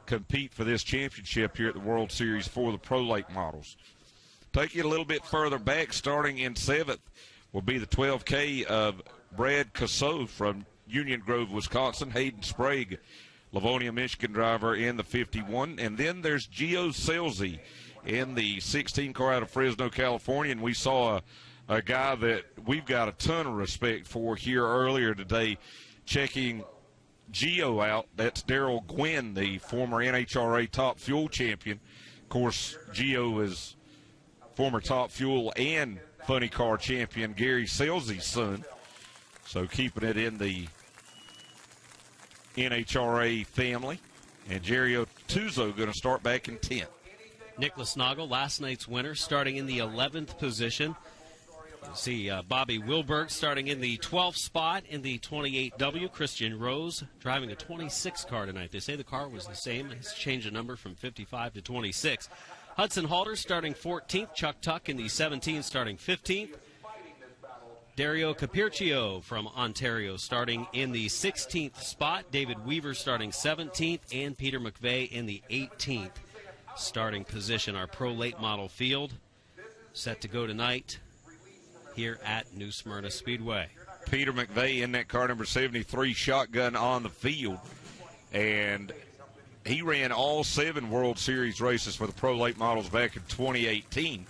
compete for this championship here at the World Series for the Pro Late Models. Take it a little bit further back, starting in 7th will be the 12K of Brad Casso from Union Grove, Wisconsin. Hayden Sprague, Livonia, Michigan driver, in the 51. And then there's Gio Selzy in the 16 car out of Fresno, California. And we saw a guy that we've got a ton of respect for here earlier today, checking Gio out. That's Darrell Gwynn, the former NHRA Top Fuel champion. Of course, Gio is former Top Fuel and Funny Car champion Gary Selzy's son. So keeping it in the NHRA family. And Jerry Otuzzo going to start back in 10th. Nicholas Noggle, last night's winner, starting in the 11th position. You see Bobby Wilberg starting in the 12th spot in the 28W. Christian Rose driving a 26 car tonight. They say the car was the same. He's changed the number from 55 to 26. Hudson Halter starting 14th. Chuck Tuck in the 17 starting 15th. Dario Capircio from Ontario starting in the 16th spot. David Weaver starting 17th. And Peter McVeigh in the 18th starting position. Our Pro Late Model field set to go tonight here at New Smyrna Speedway. Peter McVeigh in that car number 73, shotgun on the field. And he ran all 7 World Series races for the Pro Late Models back in 2018.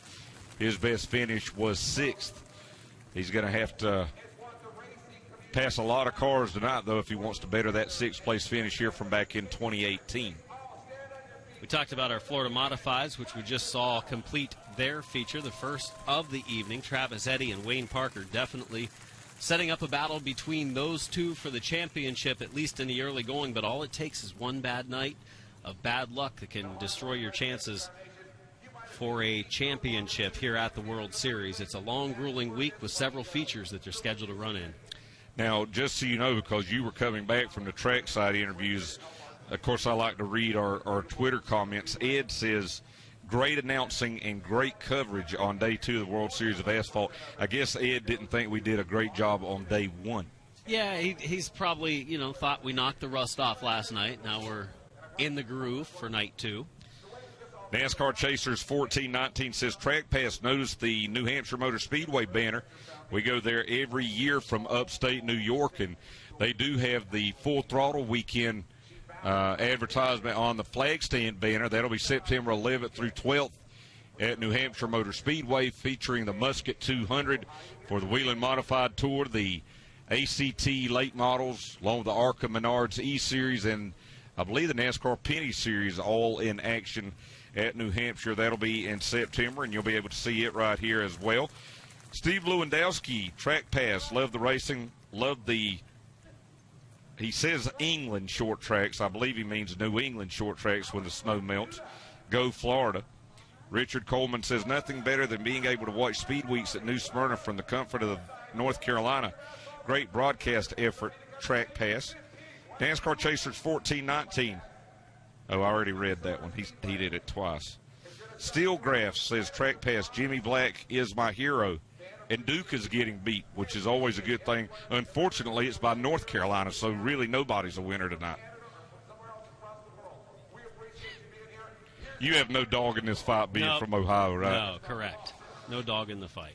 His best finish was 6th. He's going to have to pass a lot of cars tonight, though, if he wants to better that 6th place finish here from back in 2018. We talked about our Florida Modifieds, which we just saw complete their feature, the first of the evening. Travis Eddy and Wayne Parker definitely setting up a battle between those two for the championship, at least in the early going. But all it takes is one bad night of bad luck that can destroy your chances for a championship here at the World Series. It's a long, grueling week with several features that they're scheduled to run in. Now, just so you know, because you were coming back from the trackside interviews, of course, I like to read our Twitter comments. Ed says, great announcing and great coverage on day 2 of the World Series of Asphalt. I guess Ed didn't think we did a great job on day 1. Yeah, he's probably, thought we knocked the rust off last night. Now we're in the groove for night 2. NASCAR Chasers 1419 says, Track Pass noticed the New Hampshire Motor Speedway banner. We go there every year from upstate New York, and they do have the Full Throttle Weekend advertisement on the flag stand banner. That'll be September 11th through 12th at New Hampshire Motor Speedway, featuring the Musket 200 for the Whelen Modified Tour, the ACT late models, along with the ARCA Menards E-Series, and I believe the NASCAR Penny Series, all in action at New Hampshire. That'll be in September, and you'll be able to see it right here as well. Steve Lewandowski, Track Pass, love the racing, love the, he says England short tracks. I believe he means New England short tracks when the snow melts. Go Florida. Richard Coleman says, nothing better than being able to watch Speed Weeks at New Smyrna from the comfort of North Carolina. Great broadcast effort, Track Pass. NASCAR Chasers 1419. Oh, I already read that one. He did it twice. Steel Graph says, Track Pass, Jimmy Black is my hero. And Duke is getting beat, which is always a good thing. Unfortunately, it's by North Carolina, so really nobody's a winner tonight. You have no dog in this fight being from Ohio, right? No, correct. No dog in the fight.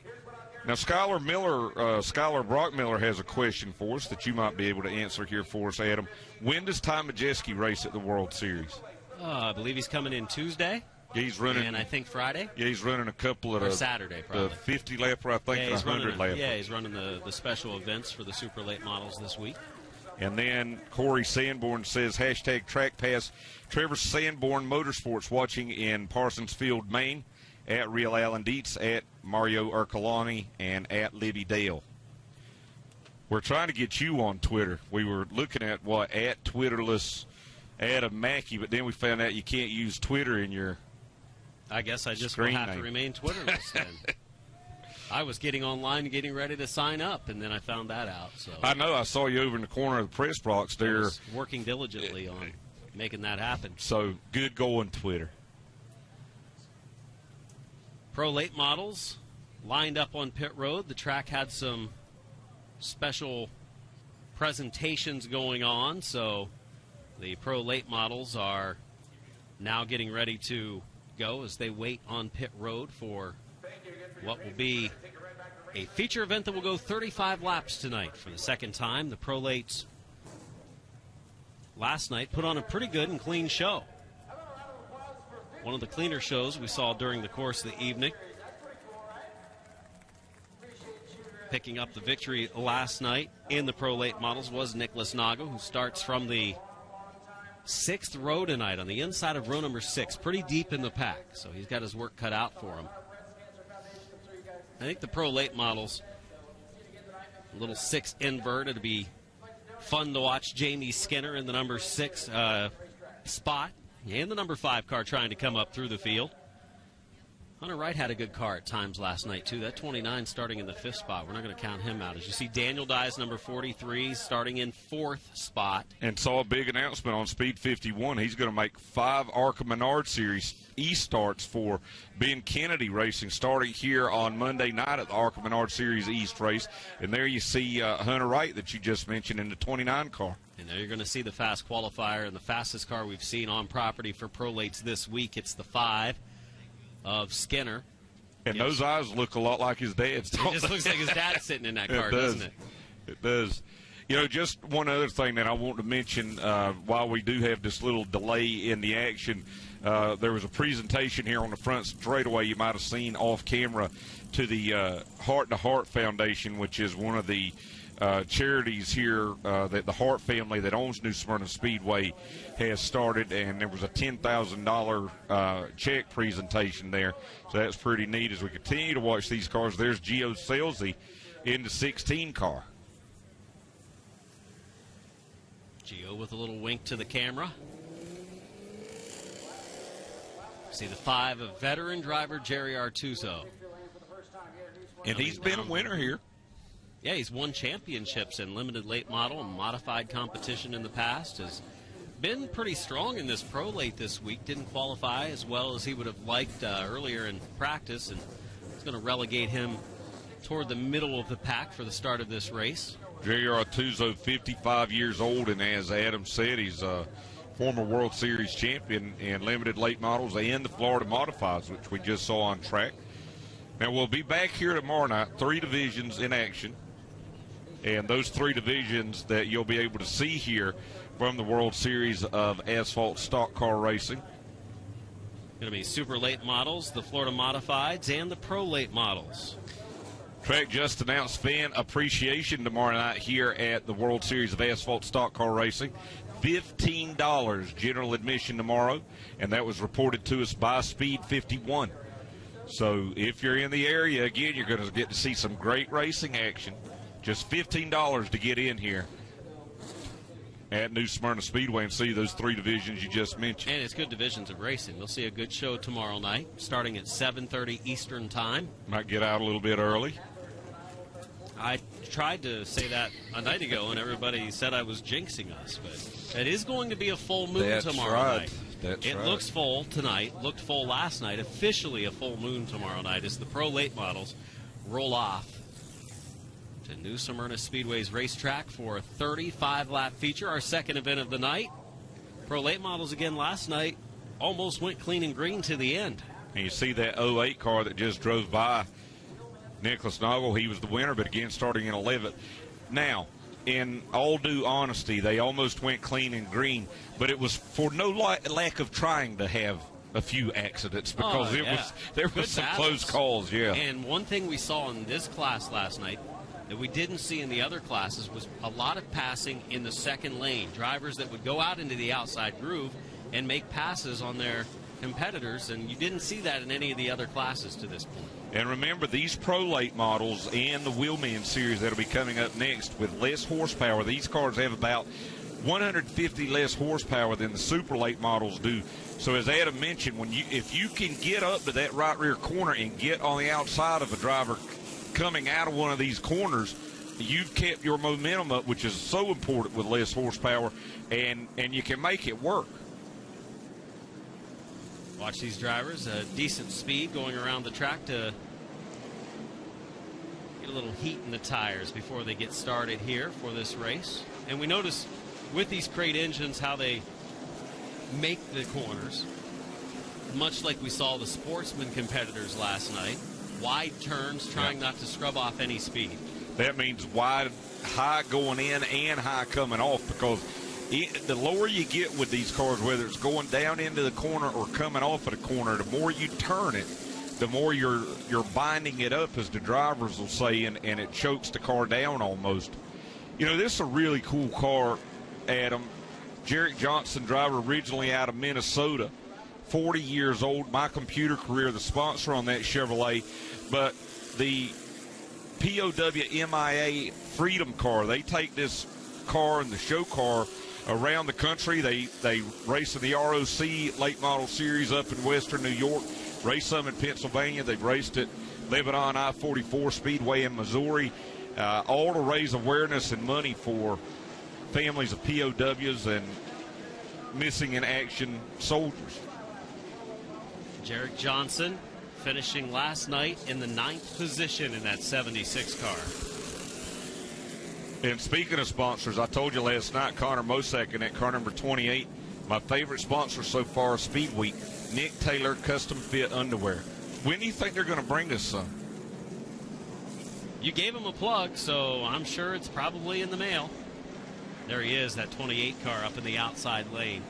Now, Skylar Brockmiller has a question for us that you might be able to answer here for us, Adam. When does Ty Majeski race at the World Series? I believe he's coming in Tuesday. Yeah, he's running. And I think Friday. Yeah, he's running a couple of Saturday, probably. The 50 lapper, I think, and 100 lapper. Yeah, he's running the special events for the super late models this week. And then Corey Sanborn says, hashtag Track Pass. Trevor Sanborn Motorsports watching in Parsonsfield, Maine, at Real Alan Dietz, at Mario Ercolani, and at Libby Dale. We're trying to get you on Twitter. We were looking at at Twitterless Adam Mackey, but then we found out you can't use Twitter in your I guess I just will have to remain Twitterless then. I was getting online and getting ready to sign up, and then I found that out. So I know. I saw you over in the corner of the press box there. I was working diligently on making that happen. So good going, Twitter. Pro late models lined up on pit road. The track had some special presentations going on, so the pro late models are now getting ready to go as they wait on pit road for what will be a feature event that will go 35 laps tonight for the second time. The pro lates last night put on a pretty good and clean show. One of the cleaner shows we saw during the course of the evening. Picking up the victory last night in the pro late models was Nicholas Nago, who starts from the 6th row tonight on the inside of row number 6, pretty deep in the pack, so he's got his work cut out for him. I think the pro late models, a little 6 invert, it'll be fun to watch Jamie Skinner in the number 6 spot, and the number 5 car trying to come up through the field. Hunter Wright had a good car at times last night, too. That 29 starting in the 5th spot. We're not going to count him out. As you see, Daniel Dye's number 43 starting in 4th spot. And saw a big announcement on Speed 51. He's going to make 5 ARCA Menard Series E-starts for Ben Kennedy Racing starting here on Monday night at the ARCA Menard Series East race. And there you see Hunter Wright that you just mentioned in the 29 car. And there you're going to see the fast qualifier and the fastest car we've seen on property for pro lates this week. It's the 5 of Skinner. And those eyes look a lot like his dad's. It just looks like his dad's sitting in that car, doesn't it? It does. You know, just one other thing that I want to mention while we do have this little delay in the action, there was a presentation here on the front straightaway you might have seen off camera to the Heart to Heart Foundation, which is one of the charities here that the Hart family that owns New Smyrna Speedway has started, and there was a $10,000 check presentation there, so that's pretty neat as we continue to watch these cars. There's Gio Scelzi in the 16 car. Gio with a little wink to the camera. See the 5 of veteran driver Jerry Artuso. And he's been a winner here. Yeah, he's won championships in limited late model and modified competition in the past. Has been pretty strong in this pro late this week. Didn't qualify as well as he would have liked earlier in practice, and it's going to relegate him toward the middle of the pack for the start of this race. J.R. Tuzo, 55 years old, and as Adam said, he's a former World Series champion in limited late models and the Florida Modifieds, which we just saw on track. Now, we'll be back here tomorrow night, 3 divisions in action. And those 3 divisions that you'll be able to see here from the World Series of Asphalt Stock Car Racing. Going to be super late models, the Florida Modifieds, and the pro late models. Track just announced fan appreciation tomorrow night here at the World Series of Asphalt Stock Car Racing. $15 general admission tomorrow, and that was reported to us by Speed 51. So if you're in the area, again, you're going to get to see some great racing action. Just $15 to get in here at New Smyrna Speedway and see those 3 divisions you just mentioned. And it's good divisions of racing. We'll see a good show tomorrow night, starting at 7:30 Eastern Time. Might get out a little bit early. I tried to say that a night ago, and everybody said I was jinxing us, but it is going to be a full moon tomorrow night. It looks full tonight, looked full last night, officially a full moon tomorrow night as the pro late models roll off to New Smyrna Speedway's racetrack for a 35-lap feature, our second event of the night. Pro late models again last night almost went clean and green to the end. And you see that 08 car that just drove by Nicholas Noggle. He was the winner, but again starting in 11th. Now, in all due honesty, they almost went clean and green, but it was for no lack of trying to have a few accidents because there was some close calls. Yeah. And one thing we saw in this class last night that we didn't see in the other classes was a lot of passing in the second lane. Drivers that would go out into the outside groove and make passes on their competitors, and you didn't see that in any of the other classes to this point. And remember, these pro late models and the Wheelman series that will be coming up next with less horsepower, these cars have about 150 less horsepower than the super late models do. So as Adam mentioned, if you can get up to that right rear corner and get on the outside of a driver coming out of one of these corners, you've kept your momentum up, which is so important with less horsepower, and you can make it work. Watch these drivers, a decent speed going around the track to get a little heat in the tires before they get started here for this race. And we notice with these crate engines how they make the corners, much like we saw the Sportsman competitors last night. Wide turns, trying not to scrub off any speed. That means wide, high going in and high coming off, because the lower you get with these cars, whether it's going down into the corner or coming off of the corner, the more you turn it, the more you're binding it up, as the drivers will say, and it chokes the car down almost. You know, this is a really cool car, Adam. Jarek Johnson, driver originally out of Minnesota, 40 years old. My Computer Career, the sponsor on that Chevrolet. But the POW MIA Freedom car, they take this car and the show car around the country. They race in the ROC late model series up in western New York, race some in Pennsylvania. They've raced at Lebanon I-44 Speedway in Missouri, all to raise awareness and money for families of POWs and missing in action soldiers. Jarek Johnson finishing last night in the 9th position in that 76 car. And speaking of sponsors, I told you last night, Connor Mosak in that car number 28, my favorite sponsor so far, Speed Week, Nick Taylor Custom Fit Underwear. When do you think they're going to bring us some? You gave him a plug, so I'm sure it's probably in the mail. There he is, that 28 car up in the outside lane.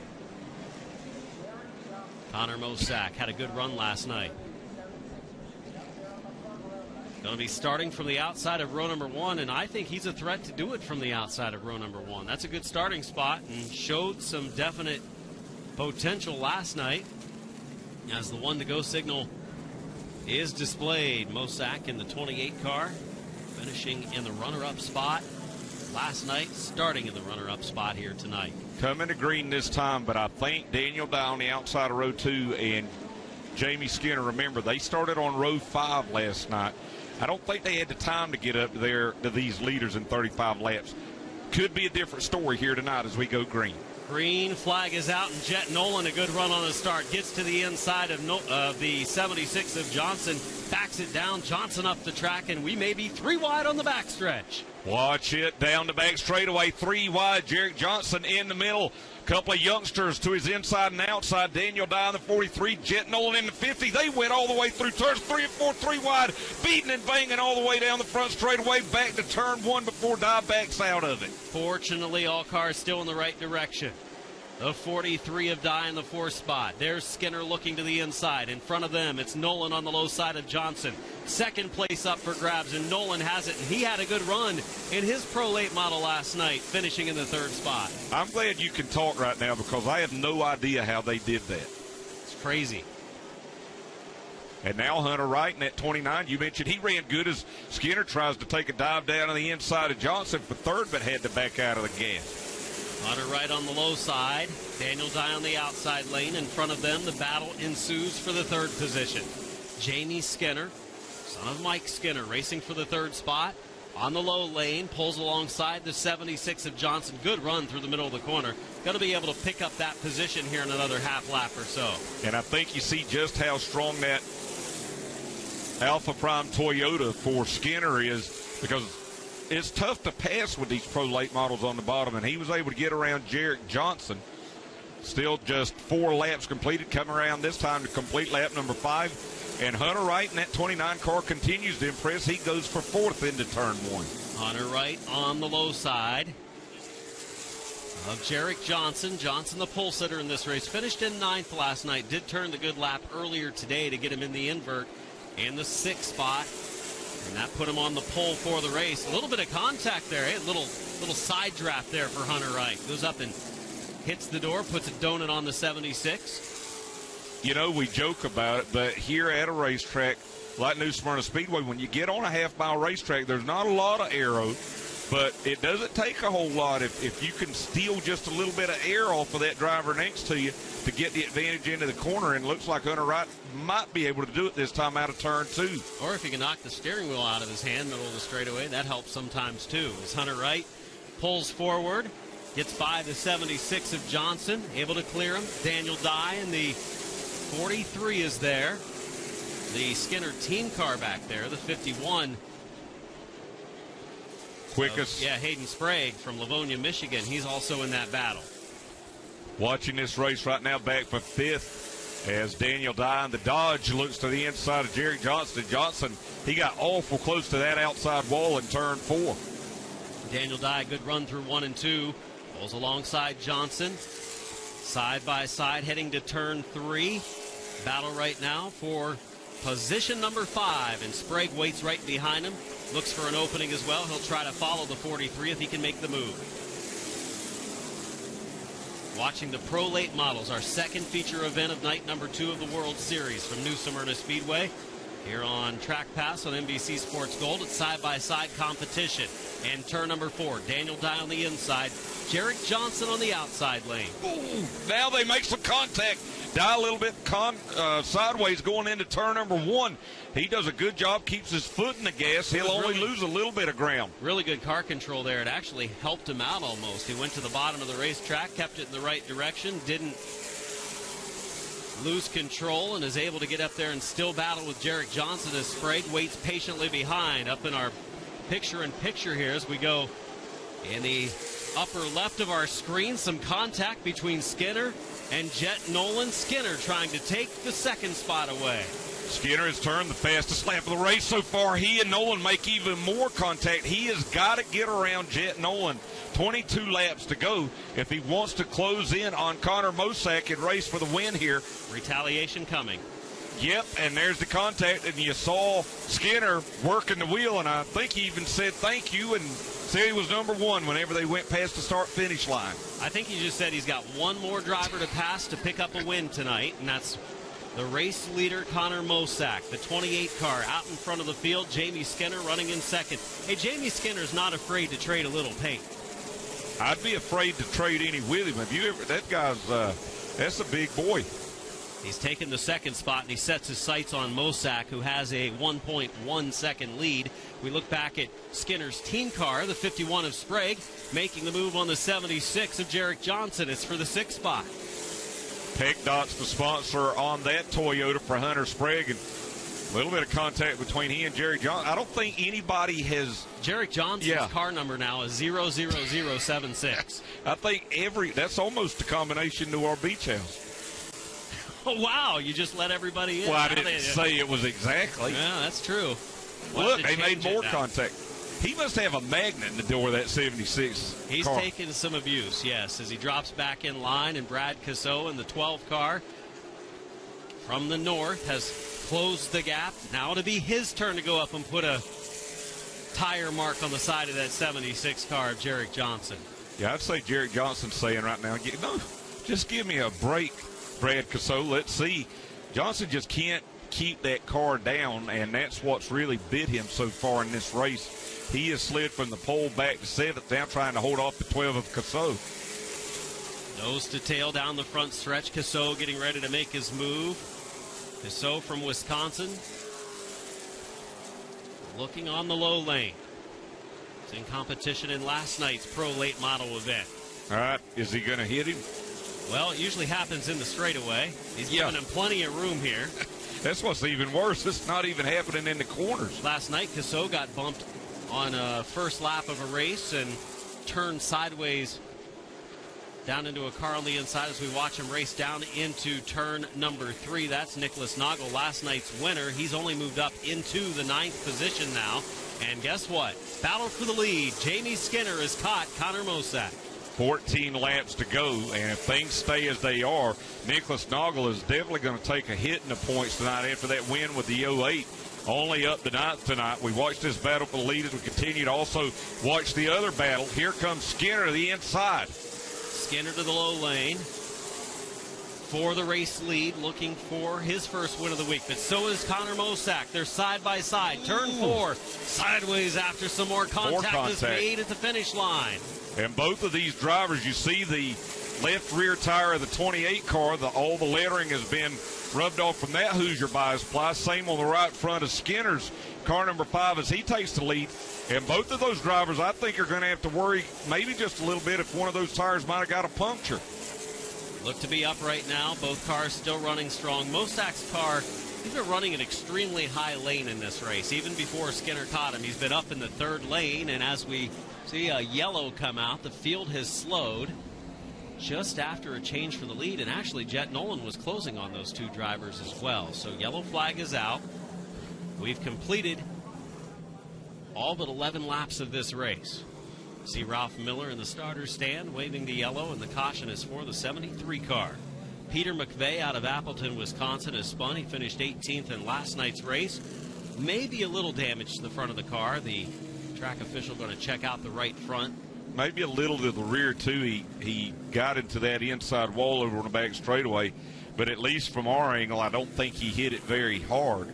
Connor Mosak had a good run last night. Going to be starting from the outside of row number 1, and I think he's a threat to do it from the outside of row number 1. That's a good starting spot and showed some definite potential last night as the 1-to-go signal is displayed. Mosak in the 28 car, finishing in the runner-up spot last night, starting in the runner-up spot here tonight. Coming to green this time, but I think Daniel Dye on the outside of row 2 and Jamie Skinner, remember, they started on row 5 last night. I don't think they had the time to get up there to these leaders in 35 laps. Could be a different story here tonight as we go green. Green flag is out, and Jet Nolan, a good run on the start, gets to the inside of the 76 of Johnson. backs it down. Johnson up the track, and we may be 3 wide on the backstretch. Watch it down the back straightaway, 3 wide. Jarek Johnson in the middle. Couple of youngsters to his inside and outside. Daniel Dye in the 43, Jet Nolan in the 50. They went all the way through turns 3 and 4, 3 wide, beating and banging all the way down the front straightaway, back to turn 1 before Dye backs out of it. Fortunately, all cars still in the right direction. The 43 of Dye in the 4th spot. There's Skinner looking to the inside. In front of them, it's Nolan on the low side of Johnson. Second place up for grabs, and Nolan has it. And he had a good run in his Pro Late model last night, finishing in the 3rd spot. I'm glad you can talk right now because I have no idea how they did that. It's crazy. And now Hunter Wright in that 29. You mentioned he ran good as Skinner tries to take a dive down on the inside of Johnson for 3rd, but had to back out of the gas. Hunter Wright on the low side. Daniel Dye on the outside lane. In front of them, the battle ensues for the 3rd position. Jamie Skinner, son of Mike Skinner, racing for the 3rd spot. On the low lane, pulls alongside the 76 of Johnson. Good run through the middle of the corner. Going to be able to pick up that position here in another half lap or so. And I think you see just how strong that Alpha Prime Toyota for Skinner is, because it's tough to pass with these Pro Late models on the bottom, and he was able to get around Jarek Johnson. Still just 4 laps completed, coming around this time to complete lap number 5. And Hunter Wright in that 29 car continues to impress. He goes for 4th into turn 1. Hunter Wright on the low side of Jarek Johnson. Johnson, the pole sitter in this race, finished in 9th last night. Did turn the good lap earlier today to get him in the invert in the 6th spot. And that put him on the pole for the race. A little bit of contact there, a little side draft there for Hunter Wright. Goes up and hits the door, puts a donut on the 76. You know, we joke about it, but here at a racetrack like New Smyrna Speedway, when you get on a half-mile racetrack, there's not a lot of aero, but it doesn't take a whole lot if you can steal just a little bit of air off of that driver next to you to get the advantage into the corner. And it looks like Hunter Wright might be able to do it this time out of turn 2. Or if you can knock the steering wheel out of his hand, middle of the straightaway, that helps sometimes too. As Hunter Wright pulls forward, gets by the 76 of Johnson, able to clear him. Daniel Dye in the 43 is there. The Skinner team car back there, the 51. Quickest. Hayden Sprague from Livonia, Michigan. He's also in that battle. Watching this race right now, back for 5th as Daniel Dye in the Dodge looks to the inside of Jarek Johnson. Johnson, he got awful close to that outside wall in turn 4. Daniel Dye, good run through 1 and 2. Pulls alongside Johnson. Side by side heading to turn 3. Battle right now for position number 5. And Sprague waits right behind him. Looks for an opening as well. He'll try to follow the 43 if he can make the move. Watching the Pro Late models, our second feature event of night number 2 of the World Series from New Smyrna Speedway. Here on Track Pass on NBC Sports Gold. It's side-by-side competition. And turn number 4, Daniel Dye on the inside, Jarek Johnson on the outside lane. Ooh, now they make some contact. Dye a little bit sideways going into turn number 1. He does a good job, keeps his foot in the gas. He'll only lose a little bit of ground. Really good car control there. It actually helped him out almost. He went to the bottom of the racetrack, kept it in the right direction, didn't lose control, and is able to get up there and still battle with Jarek Johnson as Sprague waits patiently behind. Up in our picture-in-picture here as we go in the upper left of our screen, some contact between Skinner and Jet Nolan. Skinner trying to take the 2nd spot away. Skinner has turned the fastest lap of the race so far. He and Nolan make even more contact. He has got to get around Jet Nolan. 22 laps to go if he wants to close in on Connor Mosack and race for the win here. Retaliation coming. Yep, and there's the contact, and you saw Skinner working the wheel, and I think he even said thank you and said he was number 1 whenever they went past the start-finish line. I think he just said he's got one more driver to pass to pick up a win tonight, and that's the race leader, Connor Mosack, the 28 car out in front of the field. Jamie Skinner running in 2nd. Hey, Jamie Skinner's not afraid to trade a little paint. I'd be afraid to trade any with him. Have you ever? That guy's that's a big boy. He's taken the 2nd spot, and he sets his sights on Mosack, who has a 1.1 second lead. We look back at Skinner's team car, the 51 of Sprague, making the move on the 76 of Jarek Johnson. It's for the 6th spot. PECDOT's the sponsor on that Toyota for Hunter Sprague. And little bit of contact between he and Jerry Johnson. I don't think anybody has. Jerry Johnson's car number now is 00076. I think that's almost a combination to our beach house. Oh, wow. You just let everybody in. Well, I didn't say it was exactly. Yeah, that's true. Look, they made more contact. He must have a magnet in the door of that 76 He's car. taking some abuse, yes, as he drops back in line, and Brad Cassot in the 12 car from the north has closed the gap. Now it'll be his turn to go up and put a tire mark on the side of that 76 car of Jerry Johnson. Yeah, I'd say Jerry Johnson's saying right now, no, just give me a break, Brad Cassot. Let's see. Johnson just can't keep that car down, and that's what's really bit him so far in this race. He has slid from the pole back to 7th, now trying to hold off the 12 of Cassot. Nose to tail down the front stretch. Cassot getting ready to make his move. Cassot from Wisconsin looking on the low lane. He's in competition in last night's Pro Late Model event. All right, is he going to hit him? Well, it usually happens in the straightaway. He's giving him plenty of room here. That's what's even worse. It's not even happening in the corners. Last night, Cassot got bumped on a first lap of a race and turned sideways down into a car on the inside as we watch him race down into turn number 3. That's Nicholas Noggle, last night's winner. He's only moved up into the 9th position now. And guess what? Battle for the lead. Jamie Skinner has caught Connor Mosack. 14 laps to go, and if things stay as they are, Nicholas Noggle is definitely going to take a hit in the points tonight after that win with the 08. Only up to 9th tonight. We watched this battle for the lead as we continue to also watch the other battle. Here comes Skinner to the inside. Skinner to the low lane for the race lead, looking for his first win of the week. But so is Connor Mosack. They're side by side. Turn 4, sideways after some more contact is made at the finish line. And both of these drivers, you see the left rear tire of the 28 car, all the lettering has been rubbed off from that Hoosier Bi-Supply. Same on the right front of Skinner's car number 5 as he takes the lead. And both of those drivers, I think, are going to have to worry maybe just a little bit if one of those tires might have got a puncture. Look to be up right now. Both cars still running strong. Mosack's car, he's been running an extremely high lane in this race. Even before Skinner caught him, he's been up in the 3rd lane. And as we see a yellow come out, the field has slowed just after a change for the lead. And actually, Jet Nolan was closing on those two drivers as well. So yellow flag is out. We've completed all but 11 laps of this race. See Ralph Miller in the starter's stand waving the yellow, and the caution is for the 73 car. Peter McVeigh out of Appleton, Wisconsin has spun. He finished 18th in last night's race. Maybe a little damage to the front of the car. The track official going to check out the right front. Maybe a little to the rear, too. He got into that inside wall over on the back straightaway. But at least from our angle, I don't think he hit it very hard.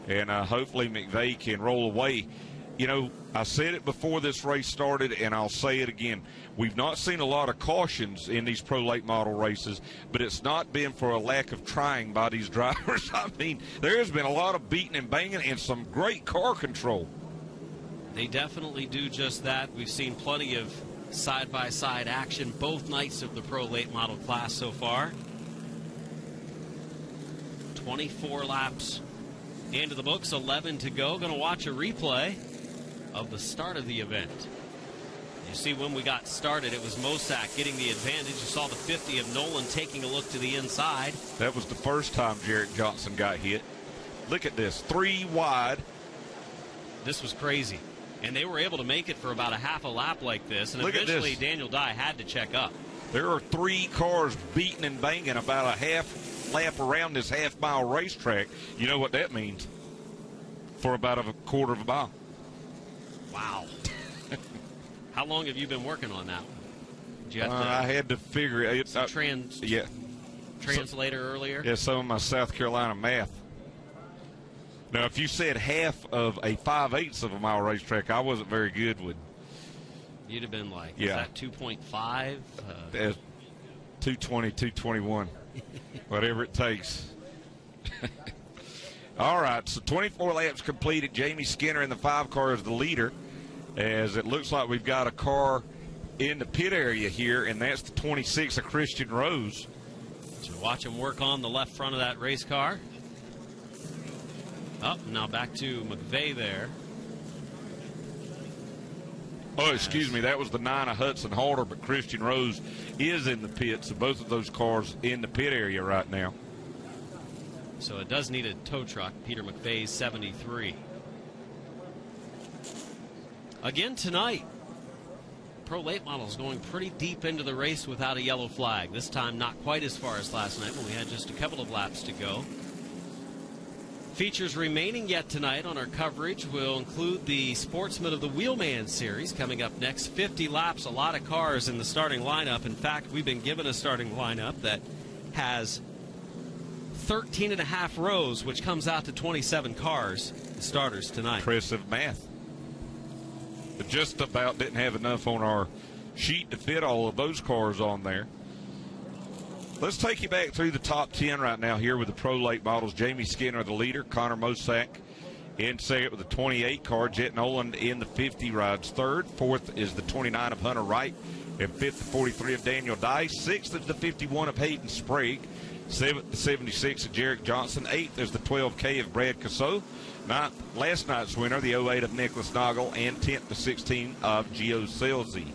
And hopefully McVeigh can roll away. You know, I said it before this race started, and I'll say it again. We've not seen a lot of cautions in these Pro Late Model races, but it's not been for a lack of trying by these drivers. I mean, there has been a lot of beating and banging and some great car control. They definitely do just that. We've seen plenty of side-by-side action both nights of the Pro Late Model class so far. 24 laps into the books, 11 to go. Going to watch a replay of the start of the event. You see when we got started, it was Mosack getting the advantage. You saw the 50 of Nolan taking a look to the inside. That was the first time Jarrett Johnson got hit. Look at this, 3 wide. This was crazy. And they were able to make it for about a half a lap like this. And eventually Daniel Dye had to check up. There are 3 cars beating and banging about a half lap around this half-mile racetrack. You know what that means for about a quarter of a mile. Wow. How long have you been working on that one? Did you have to I had to figure it. Translator earlier? Yeah, some of my South Carolina math. Now, if you said half of a 5/8 of a mile racetrack, I wasn't very good with. You'd have been like, is that 2.5? 220, 221, whatever it takes. All right, so 24 laps completed. Jamie Skinner in the 5 car is the leader, as it looks like we've got a car in the pit area here, and that's the 26 of Christian Rose. So watch him work on the left front of that race car. Up, now back to McVeigh there. Oh, excuse me, that was the 9 of Hudson Halter, but Christian Rose is in the pit, so both of those cars in the pit area right now. So it does need a tow truck. Peter McVeigh's 73. Again tonight, Pro Late Models going pretty deep into the race without a yellow flag. This time not quite as far as last night when we had just a couple of laps to go. Features remaining yet tonight on our coverage will include the Sportsman of the Wheelman Series coming up next. 50 laps, a lot of cars in the starting lineup. In fact, we've been given a starting lineup that has 13 and a half rows, which comes out to 27 cars, the starters tonight. Impressive math. But just about didn't have enough on our sheet to fit all of those cars on there. Let's take you back through the top 10 right now here with the Pro Late Models. Jamie Skinner, the leader. Connor Mosack in second with the 28 car. Jet Nolan in the 50 rides third. Fourth is the 29 of Hunter Wright. And fifth, the 43 of Daniel Dice. Sixth is the 51 of Hayden Sprague. Seventh, the 76 of Jarek Johnson. Eighth is the 12K of Brad Casso. Ninth, last night's winner, the 08 of Nicholas Noggle. And 10th to 16 of Gio Selzy.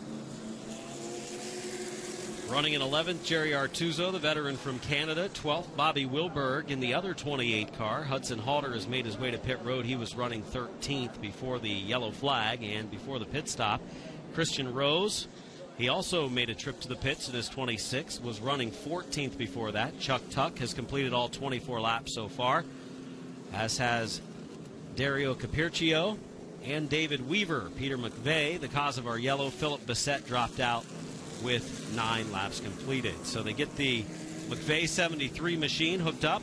Running in 11th, Jerry Artuzo, the veteran from Canada. 12th, Bobby Wilberg in the other 28 car. Hudson Halter has made his way to pit road. He was running 13th before the yellow flag and before the pit stop. Christian Rose, he also made a trip to the pits in his 26, was running 14th before that. Chuck Tuck has completed all 24 laps so far, as has Dario Capircio and David Weaver. Peter McVeigh, the cause of our yellow. Philip Bissett dropped out with 9 laps completed. So they get the McVeigh 73 machine hooked up,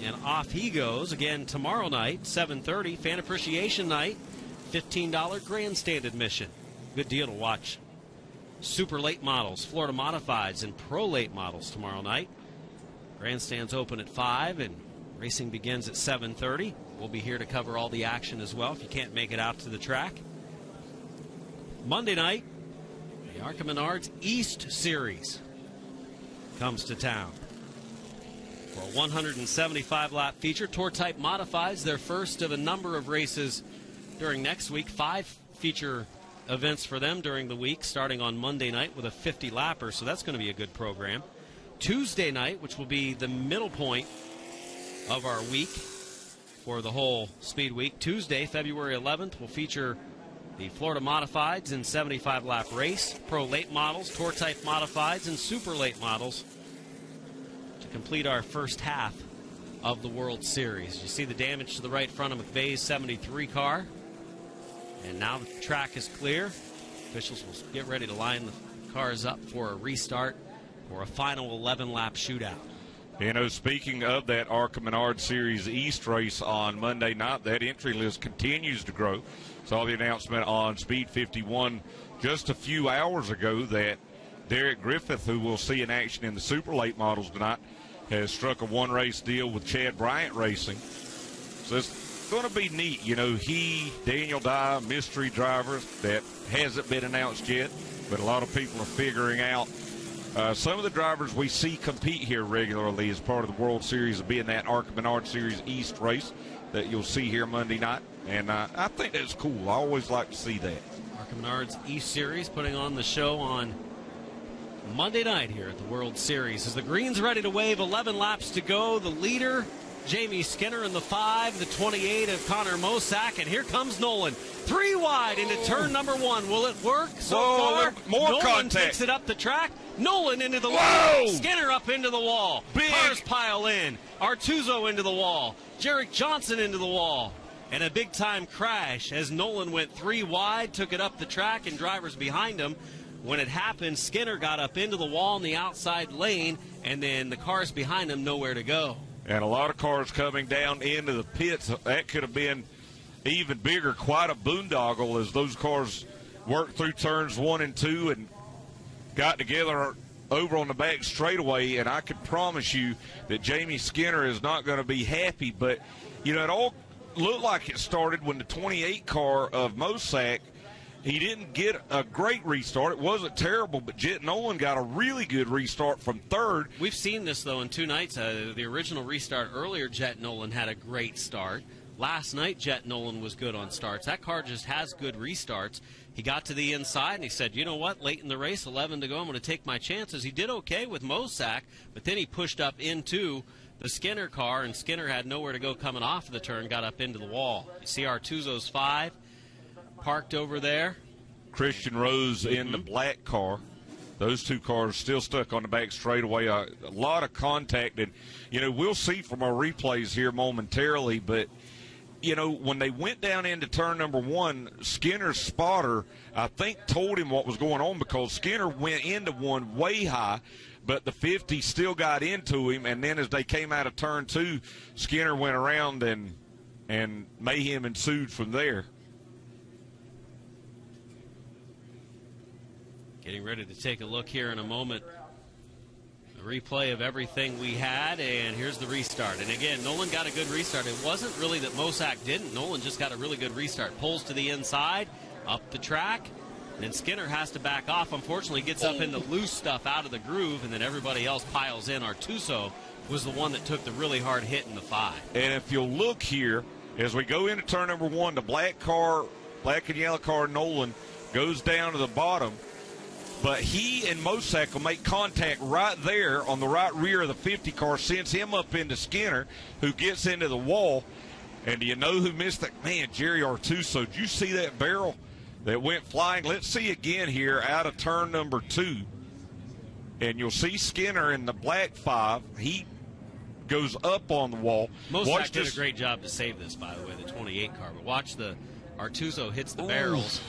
and off he goes again tomorrow night, 7:30, Fan Appreciation Night, $15 grandstand admission. Good deal to watch Super Late Models, Florida Modifieds, and Pro Late Models tomorrow night. Grandstands open at 5, and racing begins at 7:30. We'll be here to cover all the action as well if you can't make it out to the track. Monday night, the ARCA Menards East Series comes to town for a 175-lap feature. Tour Type Modifieds, their first of a number of races during next week. 5 feature events for them during the week, starting on Monday night with a 50-lapper, so that's going to be a good program. Tuesday night, which will be the middle point of our week for the whole Speed Week. Tuesday, February 11th, will feature the Florida Modifieds in 75-lap race, Pro Late Models, Tour Type Modifieds, and Super Late Models to complete our first half of the World Series. You see the damage to the right front of McVeigh's 73 car. And now the track is clear. Officials will get ready to line the cars up for a restart or a final 11-lap shootout. You know, speaking of that ARCA Menard Series East race on Monday night, that entry list continues to grow. Saw the announcement on Speed 51 just a few hours ago that Derek Griffith, who we'll see in action in the Super Late Models tonight, has struck a one-race deal with Chad Bryant Racing. So it's going to be neat. You know, Daniel Dye, mystery drivers that hasn't been announced yet, but a lot of people are figuring out. Some of the drivers we see compete here regularly as part of the World Series will be in that ARCA Menard Series East race that you'll see here Monday night. And I think that's cool. I always like to see that. ARCA Menard's East Series putting on the show on Monday night here at the World Series. As the green's ready to wave, 11 laps to go. The leader, Jamie Skinner in the 5, the 28 of Connor Mosack. And here comes Nolan. 3 wide into turn number 1. Will it work so far? More Nolan contact. takes it up the track. Nolan into the Whoa! wall. Skinner up into the wall. Big. Cars pile in. Artuzo into the wall. Jarek Johnson into the wall. And a big-time crash as Nolan went 3 wide, took it up the track, and drivers behind him. When it happened, Skinner got up into the wall in the outside lane, and then the cars behind him nowhere to go. And a lot of cars coming down into the pits. That could have been even bigger, quite a boondoggle as those cars worked through turns 1 and 2 and got together over on the back straightaway. And I can promise you that Jamie Skinner is not going to be happy. But, you know, it all looked like it started when the 28 car of Mosack, he didn't get a great restart. It wasn't terrible, but Jet Nolan got a really good restart from third. We've seen this, though, in 2 nights. The original restart earlier, Jet Nolan had a great start. last night Jet Nolan was good on starts. That car just has good restarts. He got to the inside, and he said, you know what, late in the race, 11 to go, I'm going to take my chances. He did okay with Mosack, but then he pushed up into the Skinner car, and Skinner had nowhere to go coming off of the turn, got up into the wall. You see Artuzo's 5 parked over there. Christian Rose in the black car. Those two cars still stuck on the back straightaway. A lot of contact. And, you know, we'll see from our replays here momentarily, but, you know, when they went down into turn number 1, Skinner's spotter, I think, told him what was going on because Skinner went into one way high, but the 50 still got into him. And then as they came out of turn 2, Skinner went around and mayhem ensued from there. Getting ready to take a look here in a moment. A replay of everything we had, and here's the restart. And again, Nolan got a good restart. It wasn't really that Mosack didn't. Nolan just got a really good restart. Pulls to the inside, up the track, and then Skinner has to back off. Unfortunately, gets up in the loose stuff out of the groove, and then everybody else piles in. Artuso was the one that took the really hard hit in the 5. And if you'll look here, as we go into turn number 1, the black and yellow car, Nolan, goes down to the bottom. But he and Mosack will make contact right there on the right rear of the 50 car, sends him up into Skinner, who gets into the wall. And do you know who missed that? Man, Jerry Artuso. Did you see that barrel that went flying? Let's see again here out of turn number 2. And you'll see Skinner in the black 5. He goes up on the wall. Mosack did a great job to save this, by the way, the 28 car. But watch the Artuso hits the barrels.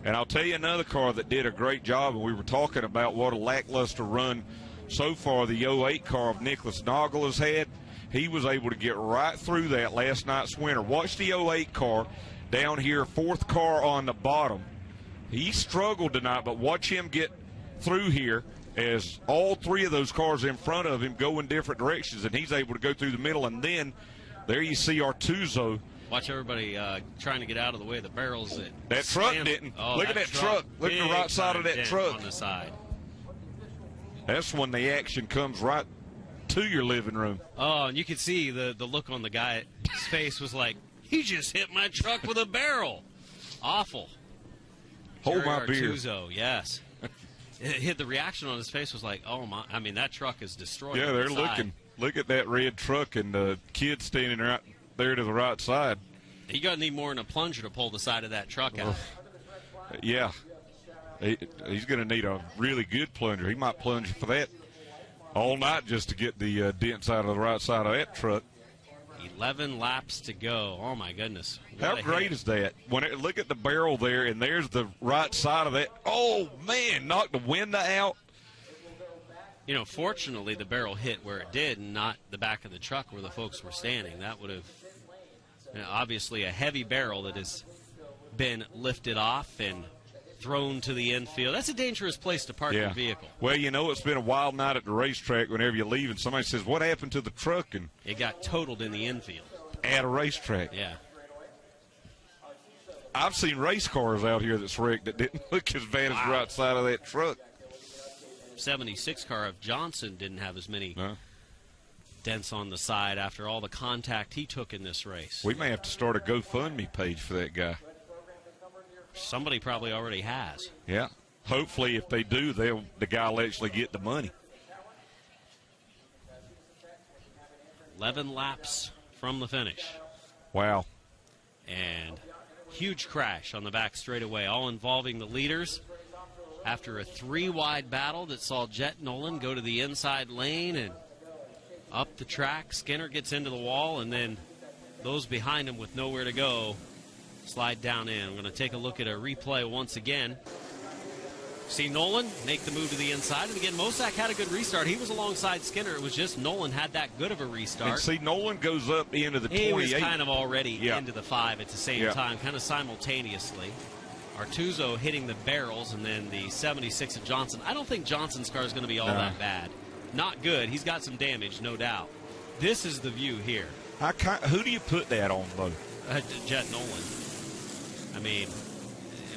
And I'll tell you another car that did a great job, and we were talking about what a lackluster run so far the 08 car of Nicholas Noggle has had. He was able to get right through that last night's winner. Watch the 08 car down here, 4th car on the bottom. He struggled tonight, but watch him get through here as all 3 of those cars in front of him go in different directions, and he's able to go through the middle. And then there you see Artuso. Watch everybody trying to get out of the way of the barrels. That truck didn't. Look at that truck. Look at the right side of that truck. On the side. That's when the action comes right to your living room. Oh, and you could see the look on the guy's face was like, he just hit my truck with a barrel. Awful. Hold my Artuso, beer. Yes. The reaction on his face was like, oh, my. I mean, that truck is destroyed. Yeah, they're looking. Look at that red truck and the kid standing right there to the right side. You got to need more than a plunger to pull the side of that truck out. Yeah. He's going to need a really good plunger. He might plunge for that all night just to get the dents out of the right side of that truck. 11 laps to go. Oh, my goodness. How great is that? Look at the barrel there, and there's the right side of that. Oh, man, knocked the window out. You know, fortunately, the barrel hit where it did and not the back of the truck where the folks were standing. That would have, obviously, a heavy barrel that has been lifted off and thrown to the infield. That's a dangerous place to park your vehicle. Well, you know, it's been a wild night at the racetrack whenever you leave, and somebody says, what happened to the truck? And it got totaled in the infield. At a racetrack. Yeah. I've seen race cars out here that's wrecked that didn't look as bad as the right side of that truck. 76 car of Johnson didn't have as many dents on the side after all the contact he took in this race. We may have to start a GoFundMe page for that guy. Somebody probably already has. Yeah. Hopefully, if they do, the guy will actually get the money. 11 laps from the finish. Wow. And huge crash on the back straightaway, all involving the leaders. After a 3-wide battle that saw Jet Nolan go to the inside lane and up the track, Skinner gets into the wall, and then those behind him with nowhere to go slide down in. I'm going to take a look at a replay once again. See Nolan make the move to the inside, and again, Mosack had a good restart. He was alongside Skinner. It was just Nolan had that good of a restart. And see, Nolan goes up into the 28. He was kind of already into the 5 at the same time, kind of simultaneously. Artuso hitting the barrels, and then the 76 of Johnson. I don't think Johnson's car is going to be all that bad. Not good. He's got some damage, no doubt. This is the view here. Who do you put that on, though? Jet Nolan. I mean,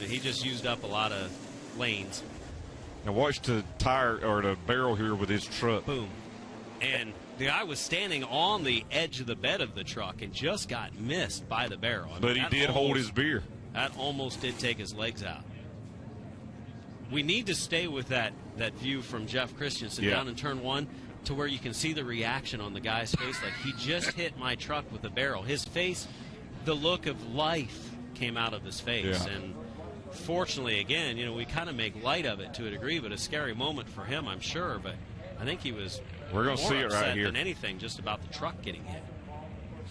he just used up a lot of lanes. Now watch the tire or the barrel here with his truck. Boom. And The guy was standing on the edge of the bed of the truck and just got missed by the barrel. I mean, But he did hold his beer. That almost did take his legs out. We need to stay with that view from Jeff Christensen down in turn 1 to where you can see the reaction on the guy's face. Like, he just hit my truck with a barrel. His face, the look of life came out of his face. Yeah. And fortunately, again, we kind of make light of it to a degree, but a scary moment for him, I'm sure. But I think he was We're going to see it right here than anything just about the truck getting hit.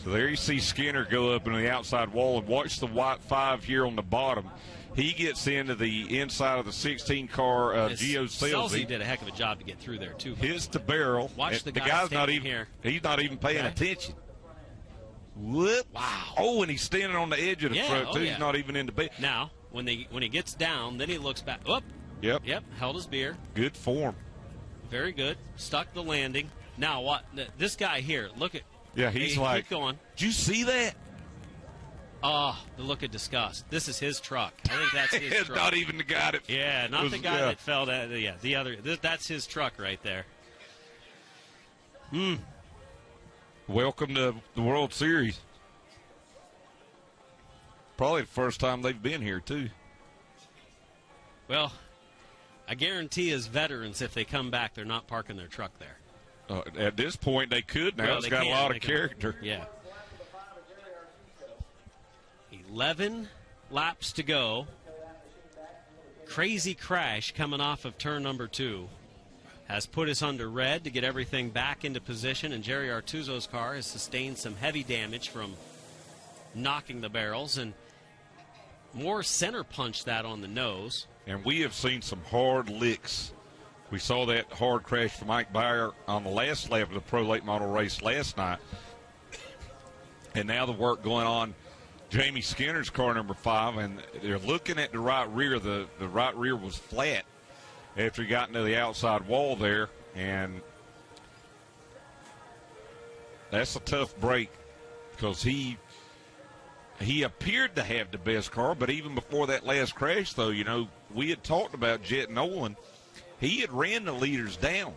So there you see Skinner go up into the outside wall, and watch the white 5 here on the bottom. He gets into the inside of the 16 car. Gio Selzy did a heck of a job to get through there, too. Hits the barrel. Watch the guy guy's not standing even here. He's not even paying attention. Whoop. Wow. Oh, and he's standing on the edge of the truck, too. He's not even in the bed. Now, when he gets down, then he looks back. Oh, Yep. Held his beer. Good form. Very good. Stuck the landing. Now, what? This guy here, look at. Yeah, he's like, keep going. Did you see that? Oh, the look of disgust. This is his truck. I think that's his It's truck. not even the guy that. Yeah, not the guy that fell down. Yeah, the other. That's his truck right there. Welcome to the World Series. Probably the first time they've been here, too. Well, I guarantee as veterans, if they come back, they're not parking their truck there. At this point, they could now. Well, It's got a lot of character. Yeah. 11 laps to go. Crazy crash coming off of turn number 2 has put us under red to get everything back into position, and Jerry Artuzo's car has sustained some heavy damage from knocking the barrels, and Moore center punched that on the nose. And we have seen some hard licks. We saw that hard crash from Mike Byer on the last lap of the Pro Late Model race last night. And now the work going on Jamie Skinner's car, number 5, and they're looking at the right rear. The right rear was flat after he got into the outside wall there, and that's a tough break because he appeared to have the best car, but even before that last crash, though, we had talked about Jet Nolan. He had ran the leaders down.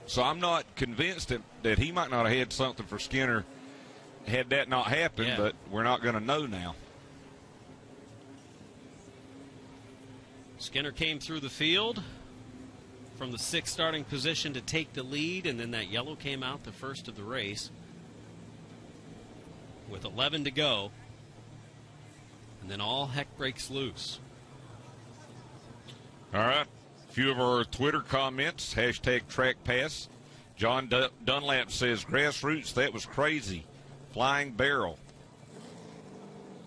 So I'm not convinced that he might not have had something for Skinner had that not happened, but we're not going to know now. Skinner came through the field from the 6th starting position to take the lead, and then that yellow came out the first of the race with 11 to go. And then all heck breaks loose. All right. A few of our Twitter comments. Hashtag trackpass. John Dunlap says, grassroots, that was crazy. Flying barrel.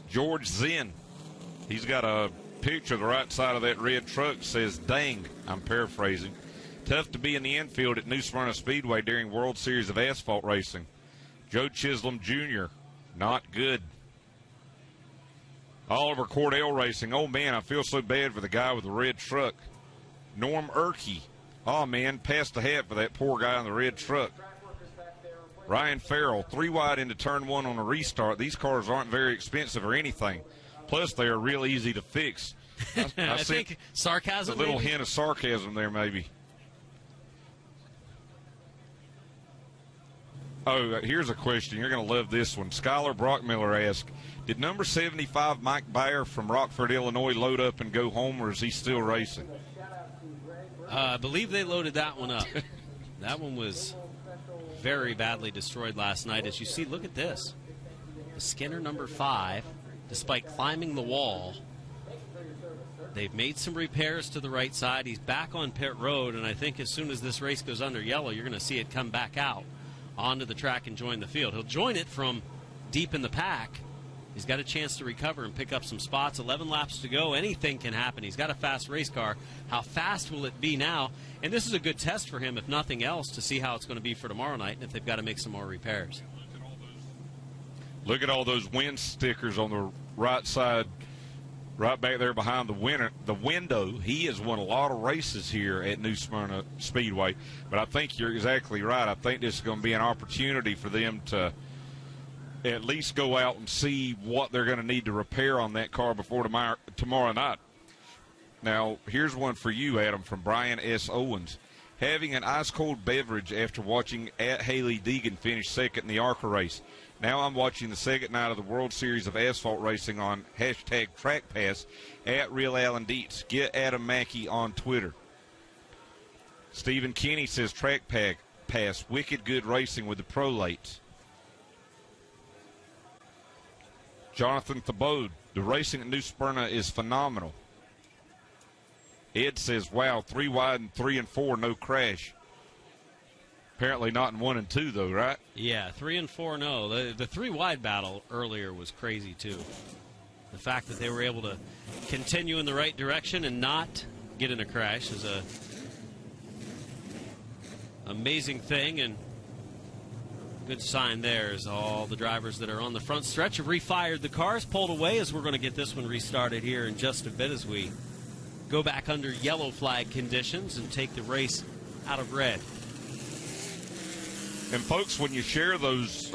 George Zinn, he's got a picture of the right side of that red truck, says, dang, I'm paraphrasing. Tough to be in the infield at New Smyrna Speedway during World Series of Asphalt racing. Joe Chisholm Jr., not good. Oliver Cordell Racing, oh, man, I feel so bad for the guy with the red truck. Norm Erkey, oh, man, passed the hat for that poor guy in the red truck. Ryan Farrell, 3 wide into turn 1 on a restart. These cars aren't very expensive or anything. Plus, they are real easy to fix. I think sarcasm. A little maybe? hint of sarcasm there, maybe. Oh, here's a question. You're going to love this one. Skylar Brockmiller asked, did number 75 Mike Byer from Rockford, Illinois, load up and go home, or is he still racing? I believe they loaded that one up. That one was very badly destroyed last night. As you see, look at this. The Skinner number 5, despite climbing the wall, they've made some repairs to the right side. He's back on pit road, and I think as soon as this race goes under yellow, you're going to see it come back out onto the track and join the field. He'll join it from deep in the pack. He's got a chance to recover and pick up some spots. 11 laps to go. Anything can happen. He's got a fast race car. How fast will it be now? And this is a good test for him, if nothing else, to see how it's going to be for tomorrow night and if they've got to make some more repairs. Look at all those wind stickers on the right side, right back there behind the window. He has won a lot of races here at New Smyrna Speedway. But I think you're exactly right. I think this is going to be an opportunity for them to at least go out and see what they're going to need to repair on that car before tomorrow night. Now, here's one for you, Adam, from Brian S. Owens. having an ice-cold beverage after watching at Haley Deegan finish second in the ARCA race. Now I'm watching the second night of the World Series of Asphalt Racing on hashtag trackpass at Real Alan Dietz. Get Adam Mackey on Twitter. Stephen Kenny says pass, wicked good racing with the prolates. Jonathan Thibaud, the racing at New Smyrna is phenomenal. Ed says, wow, 3 wide and 3 and 4, no crash. Apparently not in 1 and 2, though, right? Yeah, 3 and 4, no. The 3 wide battle earlier was crazy, too. The fact that they were able to continue in the right direction and not get in a crash is a amazing thing, and good sign there as all the drivers that are on the front stretch have refired the cars, pulled away, as we're going to get this one restarted here in just a bit as we go back under yellow flag conditions and take the race out of red. And folks, when you share those,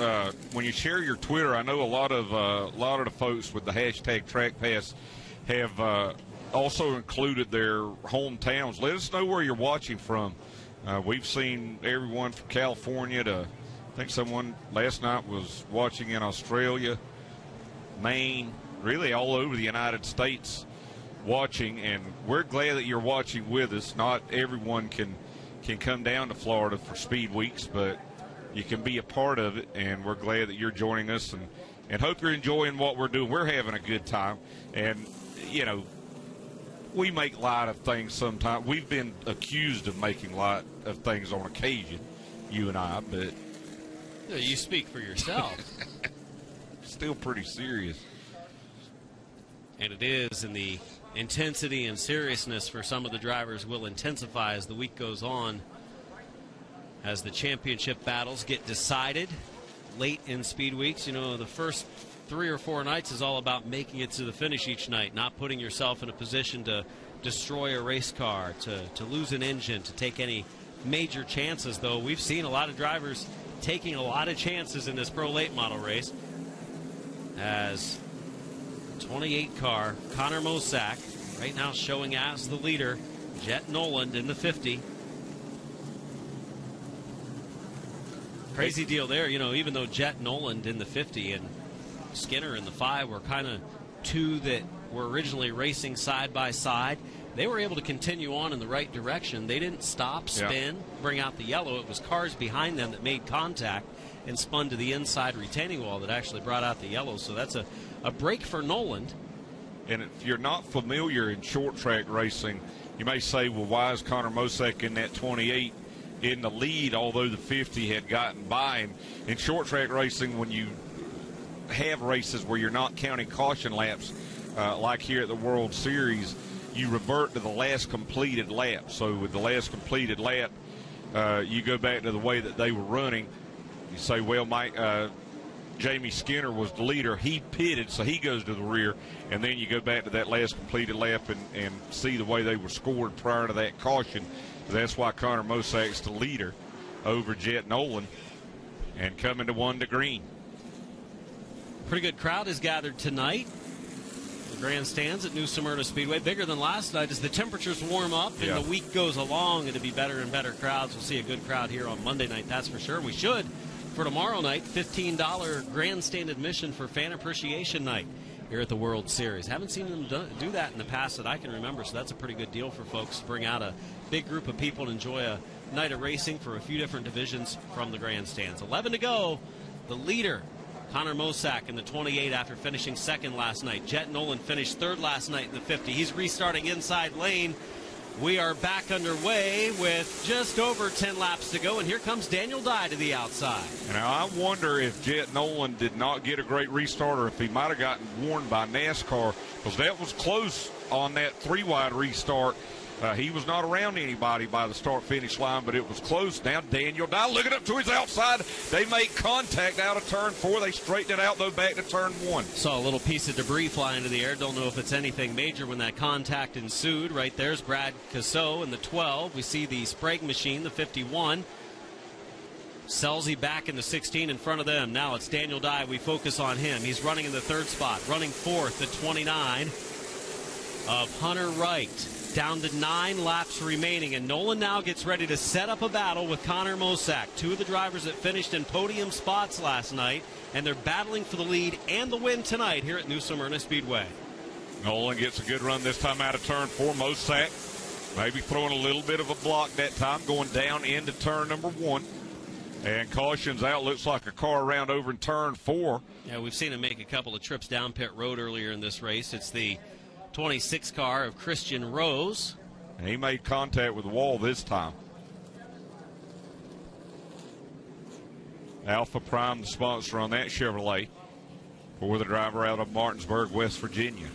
when you share your Twitter, I know a lot of the folks with the hashtag TrackPass have also included their hometowns. Let us know where you're watching from. We've seen everyone from California to, I think someone last night was watching in Australia, Maine, really all over the United States watching, and we're glad that you're watching with us. Not everyone can come down to Florida for speed weeks, but you can be a part of it, and we're glad that you're joining us, and hope you're enjoying what we're doing. We're having a good time, and, you know, we make light of things sometimes. We've been accused of making light of things on occasion, you and I, but you speak for yourself. Still pretty serious. And it is, and the intensity and seriousness for some of the drivers will intensify as the week goes on, as the championship battles get decided late in speed weeks. You know, the first 3 or 4 nights is all about making it to the finish each night, not putting yourself in a position to destroy a race car, to lose an engine, to take any major chances, though we've seen a lot of drivers taking a lot of chances in this Pro Late Model race, as 28 car Connor Mosack right now showing as the leader. Jet Noland in the 50. Crazy deal there, you know, even though Jet Noland in the 50 and Skinner in the 5 were kind of two that were originally racing side by side, they were able to continue on in the right direction. They didn't stop, spin, bring out the yellow. It was cars behind them that made contact and spun to the inside retaining wall that actually brought out the yellow. So that's a break for Noland. And if you're not familiar in short track racing, you may say, well, why is Connor Mosack in that 28 in the lead, although the 50 had gotten by? And in short track racing, when you have races where you're not counting caution laps, like here at the World Series, you revert to the last completed lap. So with the last completed lap, you go back to the way that they were running. You say, well, Jamie Skinner was the leader. He pitted, so he goes to the rear. And then you go back to that last completed lap and see the way they were scored prior to that caution. That's why Connor Mosack's the leader over Jet Noland and coming to 1 to green. Pretty good crowd is gathered tonight. The grandstands at New Smyrna Speedway, bigger than last night as the temperatures warm up and the week goes along. It'll be better and better crowds. We'll see a good crowd here on Monday night, that's for sure. We should for tomorrow night, $15 grandstand admission for Fan Appreciation Night here at the World Series. Haven't seen them do that in the past that I can remember, so that's a pretty good deal for folks to bring out a big group of people and enjoy a night of racing for a few different divisions from the grandstands. 11 to go. The leader, Connor Mosack, in the 28 after finishing second last night. Jet Noland finished third last night in the 50. He's restarting inside lane. We are back underway with just over 10 laps to go, and here comes Daniel Dye to the outside. Now, I wonder if Jet Noland did not get a great restart, or if he might have gotten warned by NASCAR, because that was close on that 3-wide restart. He was not around anybody by the start-finish line, but it was close. Now Daniel Dye looking up to his outside. They make contact out of turn 4. They straighten it out, though, back to turn 1. Saw a little piece of debris fly into the air. Don't know if it's anything major when that contact ensued. Right there's Brad Cassot in the 12. We see the Sprague machine, the 51. Selzy back in the 16 in front of them. Now it's Daniel Dye. We focus on him. He's running in the 3rd spot. Running 4th at 29. of Hunter Wright. Down to 9 laps remaining, and Nolan now gets ready to set up a battle with Connor Mosack, two of the drivers that finished in podium spots last night, and they're battling for the lead and the win tonight here at New Smyrna Speedway. Nolan gets a good run this time out of turn 4. Mosack maybe throwing a little bit of a block that time, going down into turn number 1. And caution's out. Looks like a car around over in turn 4. Yeah, we've seen him make a couple of trips down pit road earlier in this race. It's the 26 car of Christian Rose. And he made contact with the wall this time. Alpha Prime, the sponsor on that Chevrolet, for the driver out of Martinsburg, West Virginia.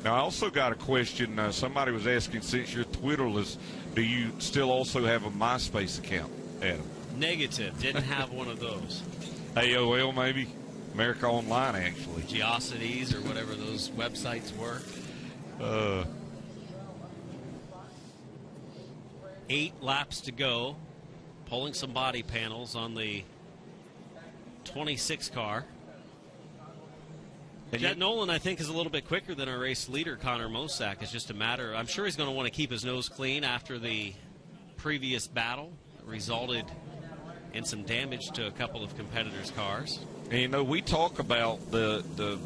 Now, I also got a question. Somebody was asking, since you're Twitterless, do you still also have a MySpace account, Adam? Negative. Didn't have one of those. AOL, maybe? America Online, actually. Geocities or whatever those websites were. 8 laps to go. Pulling some body panels on the 26 car. And Jet Nolan, I think, is a little bit quicker than our race leader, Connor Mosack. It's just a matter, I'm sure he's going to want to keep his nose clean after the previous battle that resulted in some damage to a couple of competitors' cars. And, you know, we talk about the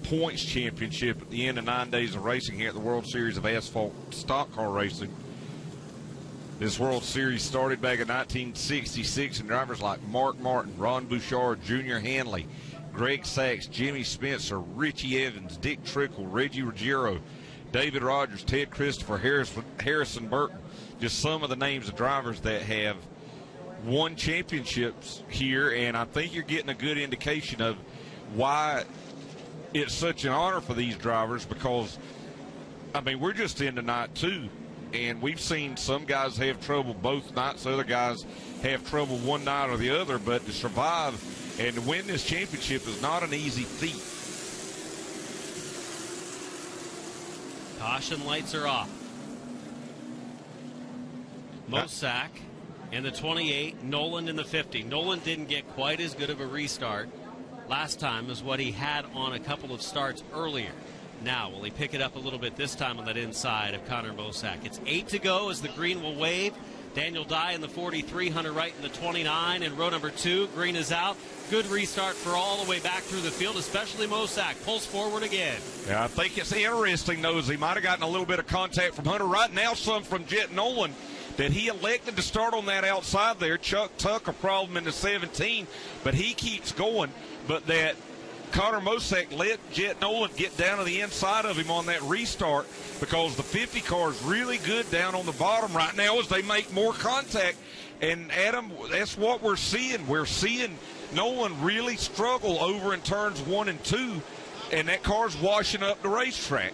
points championship at the end of 9 days of racing here at the World Series of Asphalt Stock Car Racing. This World Series started back in 1966, and drivers like Mark Martin, Ron Bouchard, Junior Hanley, Greg Sachs, Jimmy Spencer, Richie Evans, Dick Trickle, Reggie Ruggiero, David Rogers, Ted Christopher, Harrison Burton, just some of the names of drivers that have won championships here, and I think you're getting a good indication of why it's such an honor for these drivers, because, I mean, we're just into night 2, and we've seen some guys have trouble both nights, other guys have trouble one night or the other, but to survive and to win this championship is not an easy feat. Caution lights are off. Mosack in the 28, Nolan in the 50. Nolan didn't get quite as good of a restart last time as what he had on a couple of starts earlier. Now, will he pick it up a little bit this time on that inside of Connor Mosack? It's 8 to go as the green will wave. Daniel Dye in the 43, Hunter Wright in the 29, and row number 2. Green is out. Good restart for all the way back through the field, especially Mosack. Pulls forward again. Yeah, I think it's interesting, though, as he might have gotten a little bit of contact from Hunter Wright, now some from Jet Nolan, that he elected to start on that outside there. Chuck Tuck, a problem in the 17, but he keeps going. But that Connor Mosack let Jet Nolan get down to the inside of him on that restart, because the 50 car is really good down on the bottom right now as they make more contact. And, Adam, that's what we're seeing. We're seeing Nolan really struggle over in turns 1 and 2, and that car's washing up the racetrack.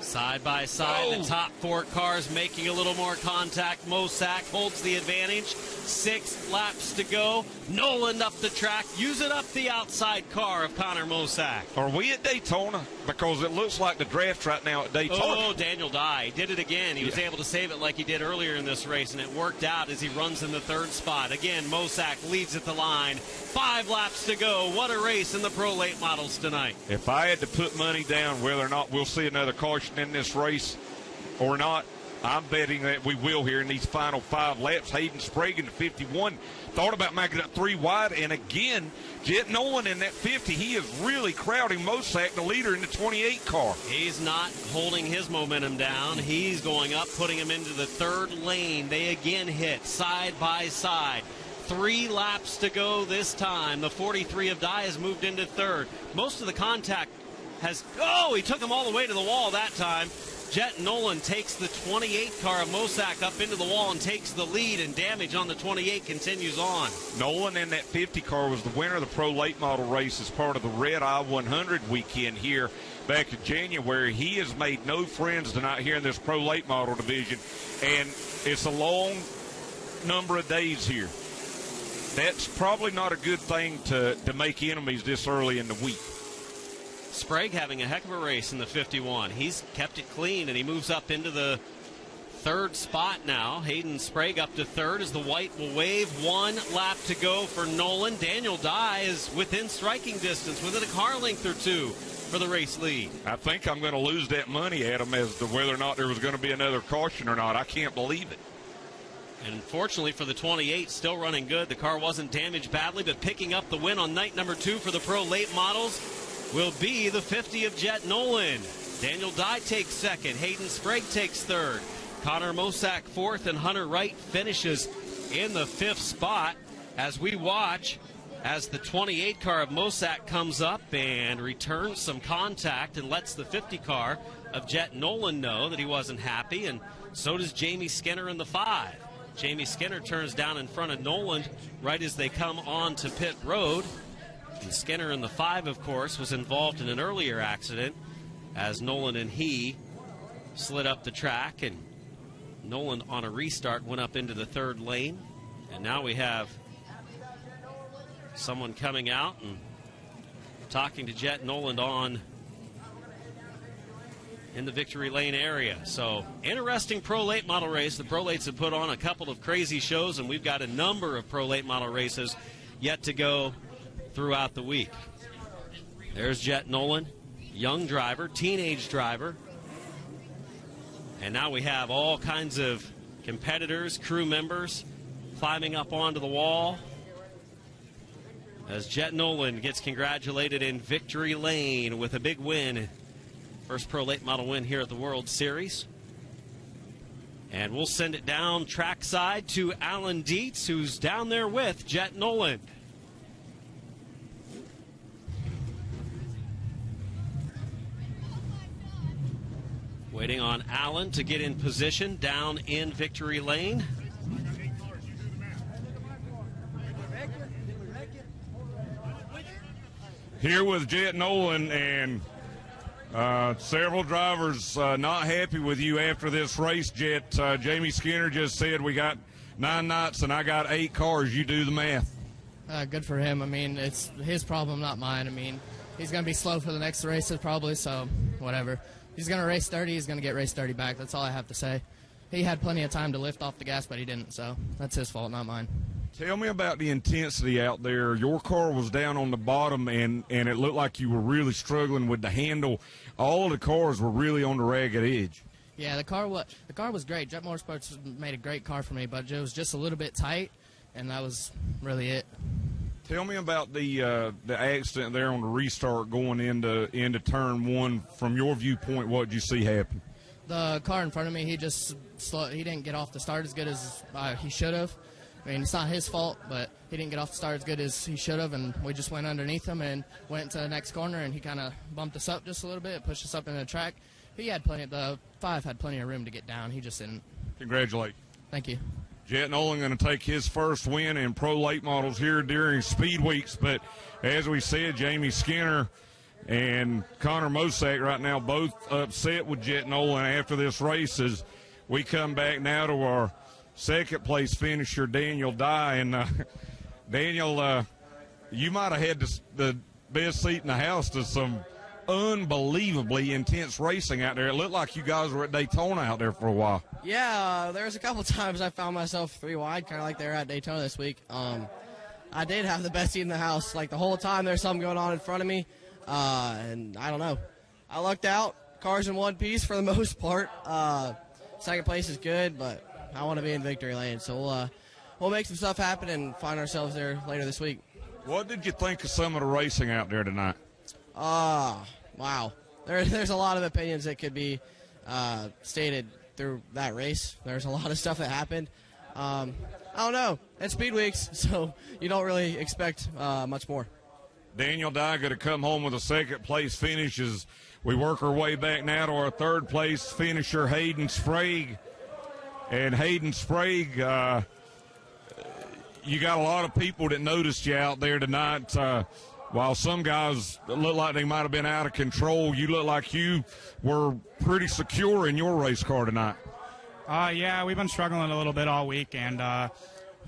Side by side, the top 4 cars making a little more contact. Mosack holds the advantage. 6 laps to go. Nolan up the track, using up the outside car of Connor Mosack. Are we at Daytona? Because it looks like the draft right now at Daytona. Oh, Daniel Dye did it again. He was able to save it like he did earlier in this race, and it worked out as he runs in the 3rd spot. Again, Mosack leads at the line. 5 laps to go. What a race in the Pro Late Models tonight. If I had to put money down whether or not we'll see another caution in this race or not, I'm betting that we will here in these final 5 laps. Hayden Sprague in the 51 thought about making it 3 wide, and again, Jet Nolan in that 50, he is really crowding Mosack, the leader, in the 28 car. He's not holding his momentum down. He's going up, putting him into the 3rd lane. They again hit side by side. 3 laps to go this time. The 43 of Dye has moved into 3rd. Most of the contact has, he took him all the way to the wall that time. Jet Nolan takes the 28 car of Mosack up into the wall and takes the lead, and damage on the 28 continues on. Nolan in that 50 car was the winner of the Pro Late Model race as part of the Red Eye 100 weekend here back in January. He has made no friends tonight here in this Pro Late Model division, and it's a long number of days here. That's probably not a good thing to make enemies this early in the week. Sprague having a heck of a race in the 51. He's kept it clean, and he moves up into the 3rd spot now. Hayden Sprague up to 3rd as the white will wave. 1 lap to go for Nolan. Daniel Dye is within striking distance, within a car length or 2 for the race lead. I think I'm going to lose that money, Adam, as to whether or not there was going to be another caution or not. I can't believe it. And fortunately for the 28, still running good. The car wasn't damaged badly, but picking up the win on night number 2 for the Pro Late Models will be the 50 of Jet Nolan. Daniel Dye takes second. Hayden Sprague takes third. Connor Mosack fourth, and Hunter Wright finishes in the 5th spot as we watch as the 28 car of Mosack comes up and returns some contact and lets the 50 car of Jet Nolan know that he wasn't happy, and so does Jamie Skinner in the 5. Jamie Skinner turns down in front of Nolan right as they come on to pit road. And Skinner in the 5, of course, was involved in an earlier accident as Nolan and he slid up the track, and Nolan on a restart went up into the 3rd lane. And now we have someone coming out and talking to Jet Nolan on in the victory lane area. So, interesting Pro Late Model race. The Pro Lates have put on a couple of crazy shows, and we've got a number of Pro Late Model races yet to go throughout the week. There's Jet Nolan, young driver, teenage driver. And now we have all kinds of competitors, crew members climbing up onto the wall as Jet Nolan gets congratulated in victory lane with a big win. First Pro Late Model win here at the World Series. And we'll send it down trackside to Alan Dietz, who's down there with Jet Nolan. Waiting on Alan to get in position down in victory lane. Here with Jet Nolan, and several drivers not happy with you after this race, Jet. Jamie Skinner just said we got 9 knots and I got 8 cars. You do the math. Good for him. I mean, it's his problem, not mine. I mean, he's going to be slow for the next races probably, so whatever. He's going to race 30. He's going to get race 30 back. That's all I have to say. He had plenty of time to lift off the gas, but he didn't, so that's his fault, not mine. Tell me about the intensity out there. Your car was down on the bottom, and it looked like you were really struggling with the handle. All the cars were really on the ragged edge. Yeah, the car was great. Jet Motorsports made a great car for me, but it was just a little bit tight, and that was really it. Tell me about the accident there on the restart going into turn 1. From your viewpoint, what did you see happen? The car in front of me, he didn't get off the start as good as he should have. I mean, it's not his fault, but he didn't get off the start as good as he should have, and we just went underneath him and went to the next corner, and he kind of bumped us up just a little bit, pushed us up into the track. The 5 had plenty of room to get down. He just didn't. Congratulations. Thank you. Jet Nolan going to take his first win in Pro Late Models here during Speed Weeks, but as we said, Jamie Skinner and Connor Mosack right now both upset with Jet Nolan after this race. As we come back now to our second place finisher, Daniel Dye. And Daniel, you might have had the best seat in the house to some unbelievably intense racing out there. It looked like you guys were at Daytona out there for a while. Yeah, there was a couple times I found myself 3 wide, kind of like they were at Daytona this week. I did have the best seat in the house. Like the whole time there's something going on in front of me. And I don't know. I lucked out. Cars in one piece for the most part. Second place is good, but I want to be in victory lane. So we'll make some stuff happen and find ourselves there later this week. What did you think of some of the racing out there tonight? Wow. There's a lot of opinions that could be stated through that race. There's a lot of stuff that happened. I don't know. It's Speed Weeks, so you don't really expect much more. Daniel Dye going to come home with a second-place finish as we work our way back now to our third-place finisher, Hayden Sprague. And Hayden Sprague, you got a lot of people that noticed you out there tonight. While some guys look like they might have been out of control, you look like you were pretty secure in your race car tonight. Yeah, we've been struggling a little bit all week, and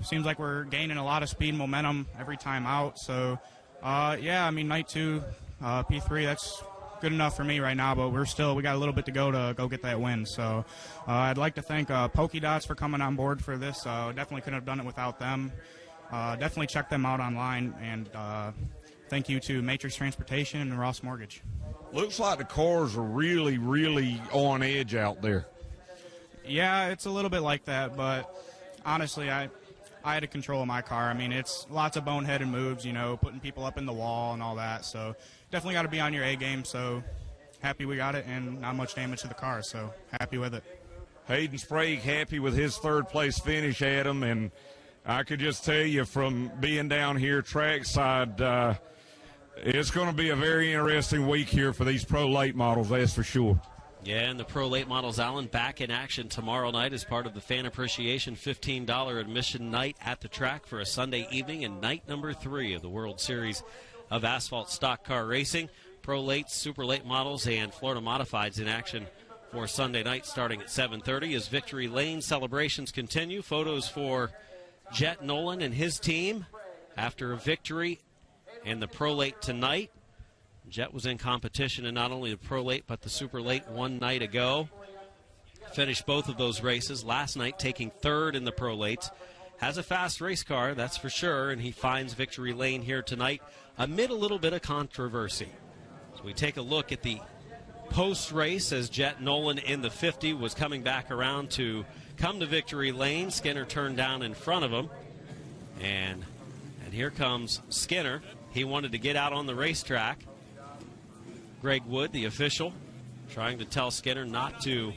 seems like we're gaining a lot of speed and momentum every time out. So, yeah, I mean, night 2, P3, that's good enough for me right now, but we got a little bit to go get that win. So I'd like to thank Pokey Dots for coming on board for this. Definitely couldn't have done it without them. Definitely check them out online, and thank you to Matrix Transportation and Ross Mortgage. Looks like the cars are really, really on edge out there. Yeah, it's a little bit like that, but honestly, I had to control my car. I mean, it's lots of boneheaded moves, you know, putting people up in the wall and all that. So definitely got to be on your A game. So happy we got it and not much damage to the car. So happy with it. Hayden Sprague happy with his third-place finish, Adam, and I could just tell you from being down here trackside, it's going to be a very interesting week here for these pro late models, that's for sure. Yeah, and the Pro Late Models, Alan, back in action tomorrow night as part of the Fan Appreciation $15 admission night at the track for a Sunday evening and night number 3 of the World Series of Asphalt Stock Car Racing. Pro Late, Super Late Models, and Florida Modifieds in action for Sunday night starting at 7:30 as Victory Lane celebrations continue. Photos for Jet Nolan and his team after a victory in the Pro Late tonight. Jet was in competition in not only the Pro Late but the Super Late one night ago. Finished both of those races. Last night taking third in the Pro Lates. Has a fast race car, that's for sure, and he finds Victory Lane here tonight amid a little bit of controversy. So we take a look at the post-race as Jet Nolan in the 50 was coming back around to come to Victory Lane. Skinner turned down in front of him. And here comes Skinner. He wanted to get out on the racetrack. Greg Wood, the official, trying to tell Skinner not to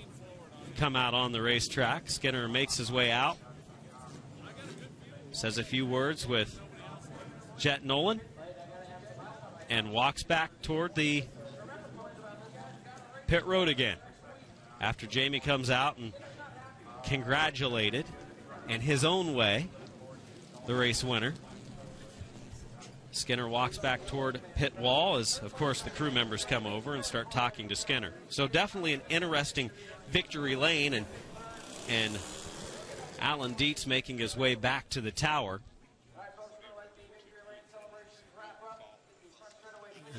come out on the racetrack. Skinner makes his way out, says a few words with Jet Nolan, and walks back toward the pit road again. After Jamie comes out and congratulated, in his own way, the race winner. Skinner walks back toward pit wall as, of course, the crew members come over and start talking to Skinner. So definitely an interesting Victory Lane, and Alan Dietz making his way back to the tower.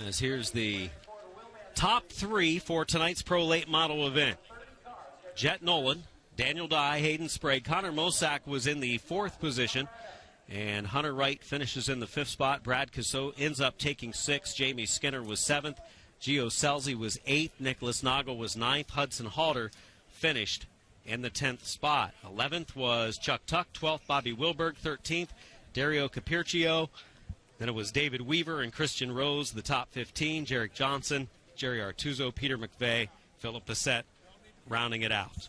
As here's the top 3 for tonight's Pro Late Model event. Jet Nolan, Daniel Dye, Hayden Sprague. Connor Mosack was in the 4th position. And Hunter Wright finishes in the 5th spot. Brad Cassot ends up taking 6th. Jamie Skinner was 7th. Gio Selzy was 8th. Nicholas Nagel was 9th. Hudson Halter finished in the 10th spot. 11th was Chuck Tuck. 12th, Bobby Wilberg. 13th, Dario Capircio. Then it was David Weaver and Christian Rose, the top 15. Jarek Johnson, Jerry Artuzo, Peter McVeigh, Philip Bissett, rounding it out.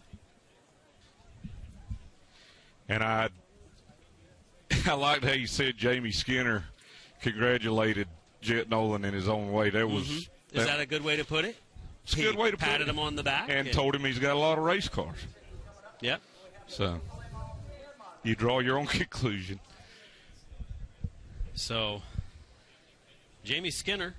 And I liked how you said Jamie Skinner congratulated Jet Nolan in his own way. That was Is that a good way to put it? It's a good way to put it. Patted him on the back and told him he's got a lot of race cars. Yep. So you draw your own conclusion. So Jamie Skinner,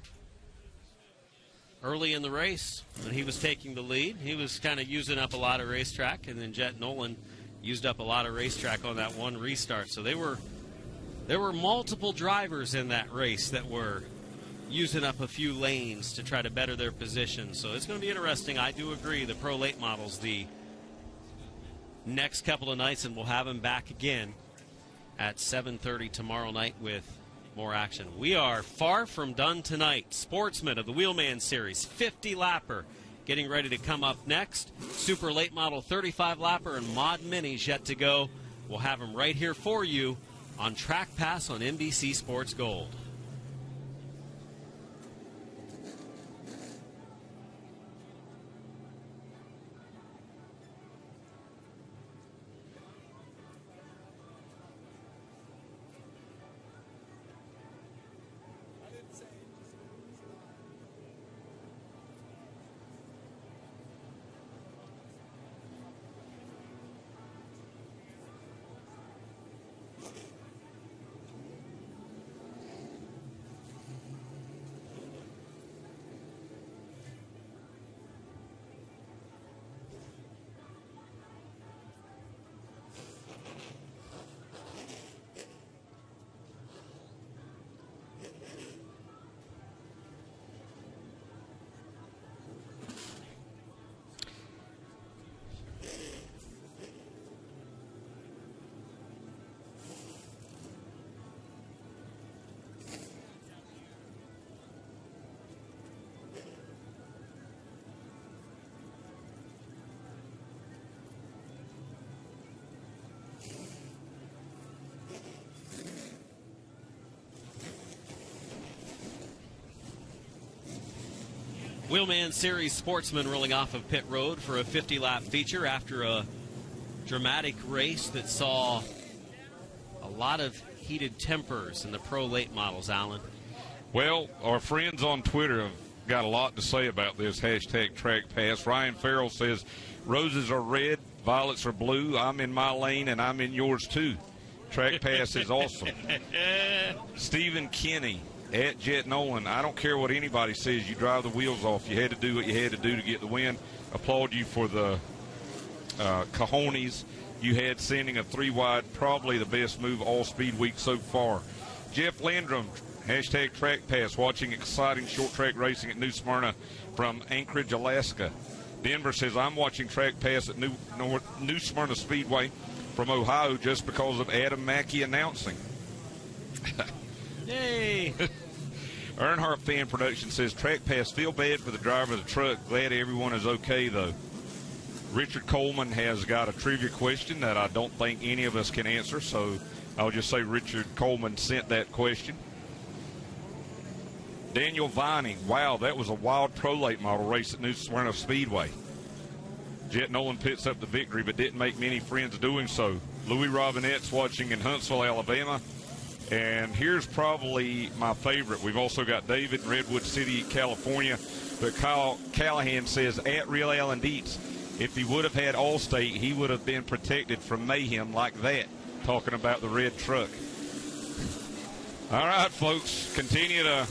early in the race when he was taking the lead, he was kind of using up a lot of racetrack, and then Jet Nolan used up a lot of racetrack on that one restart. So there were multiple drivers in that race that were using up a few lanes to try to better their position. So it's going to be interesting. I do agree. The Pro Late Models, the next couple of nights, and we'll have them back again at 7:30 tomorrow night with more action. We are far from done tonight. Sportsman of the Wheelman Series, 50-lapper. Getting ready to come up next. Super Late Model 35-lapper and Mod Minis yet to go. We'll have them right here for you on Track Pass on NBC Sports Gold. Wheelman Series Sportsman rolling off of pit road for a 50-lap feature after a dramatic race that saw a lot of heated tempers in the pro late models, Alan. Well, our friends on Twitter have got a lot to say about this hashtag trackpass. Ryan Farrell says, roses are red, violets are blue. I'm in my lane, and I'm in yours, too. Trackpass is awesome. Stephen Kinney, at Jet Nolan, I don't care what anybody says. You drive the wheels off. You had to do what you had to do to get the win. Applaud you for the cojones you had sending a 3-wide, probably the best move all speed week so far. Jeff Landrum, hashtag trackpass, watching exciting short track racing at New Smyrna from Anchorage, Alaska. Denver says, I'm watching track pass at New Smyrna Speedway from Ohio just because of Adam Mackey announcing. Yay! Earnhardt Fan Production says, track pass, feel bad for the driver of the truck. Glad everyone is okay, though. Richard Coleman has got a trivia question that I don't think any of us can answer, so I'll just say Richard Coleman sent that question. Daniel Viney, wow, that was a wild pro late model race at New Smyrna Speedway. Jet Nolan picks up the victory, but didn't make many friends doing so. Louis Robinette's watching in Huntsville, Alabama. And here's probably my favorite. We've also got David in Redwood City, California. But Kyle Callahan says, at Real Allen Dietz, if he would have had Allstate, he would have been protected from mayhem like that. Talking about the red truck. All right, folks, continue to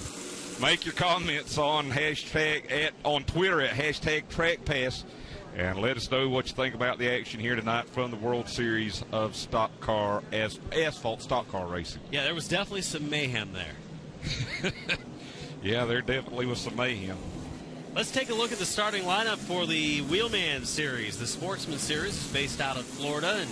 make your comments on on Twitter at hashtag TrackPass, and let us know what you think about the action here tonight from the World Series of Asphalt stock car racing. Yeah, there was definitely some mayhem there. Yeah, there definitely was some mayhem. Let's take a look at the starting lineup for the Wheelman Series. The Sportsman Series is based out of Florida and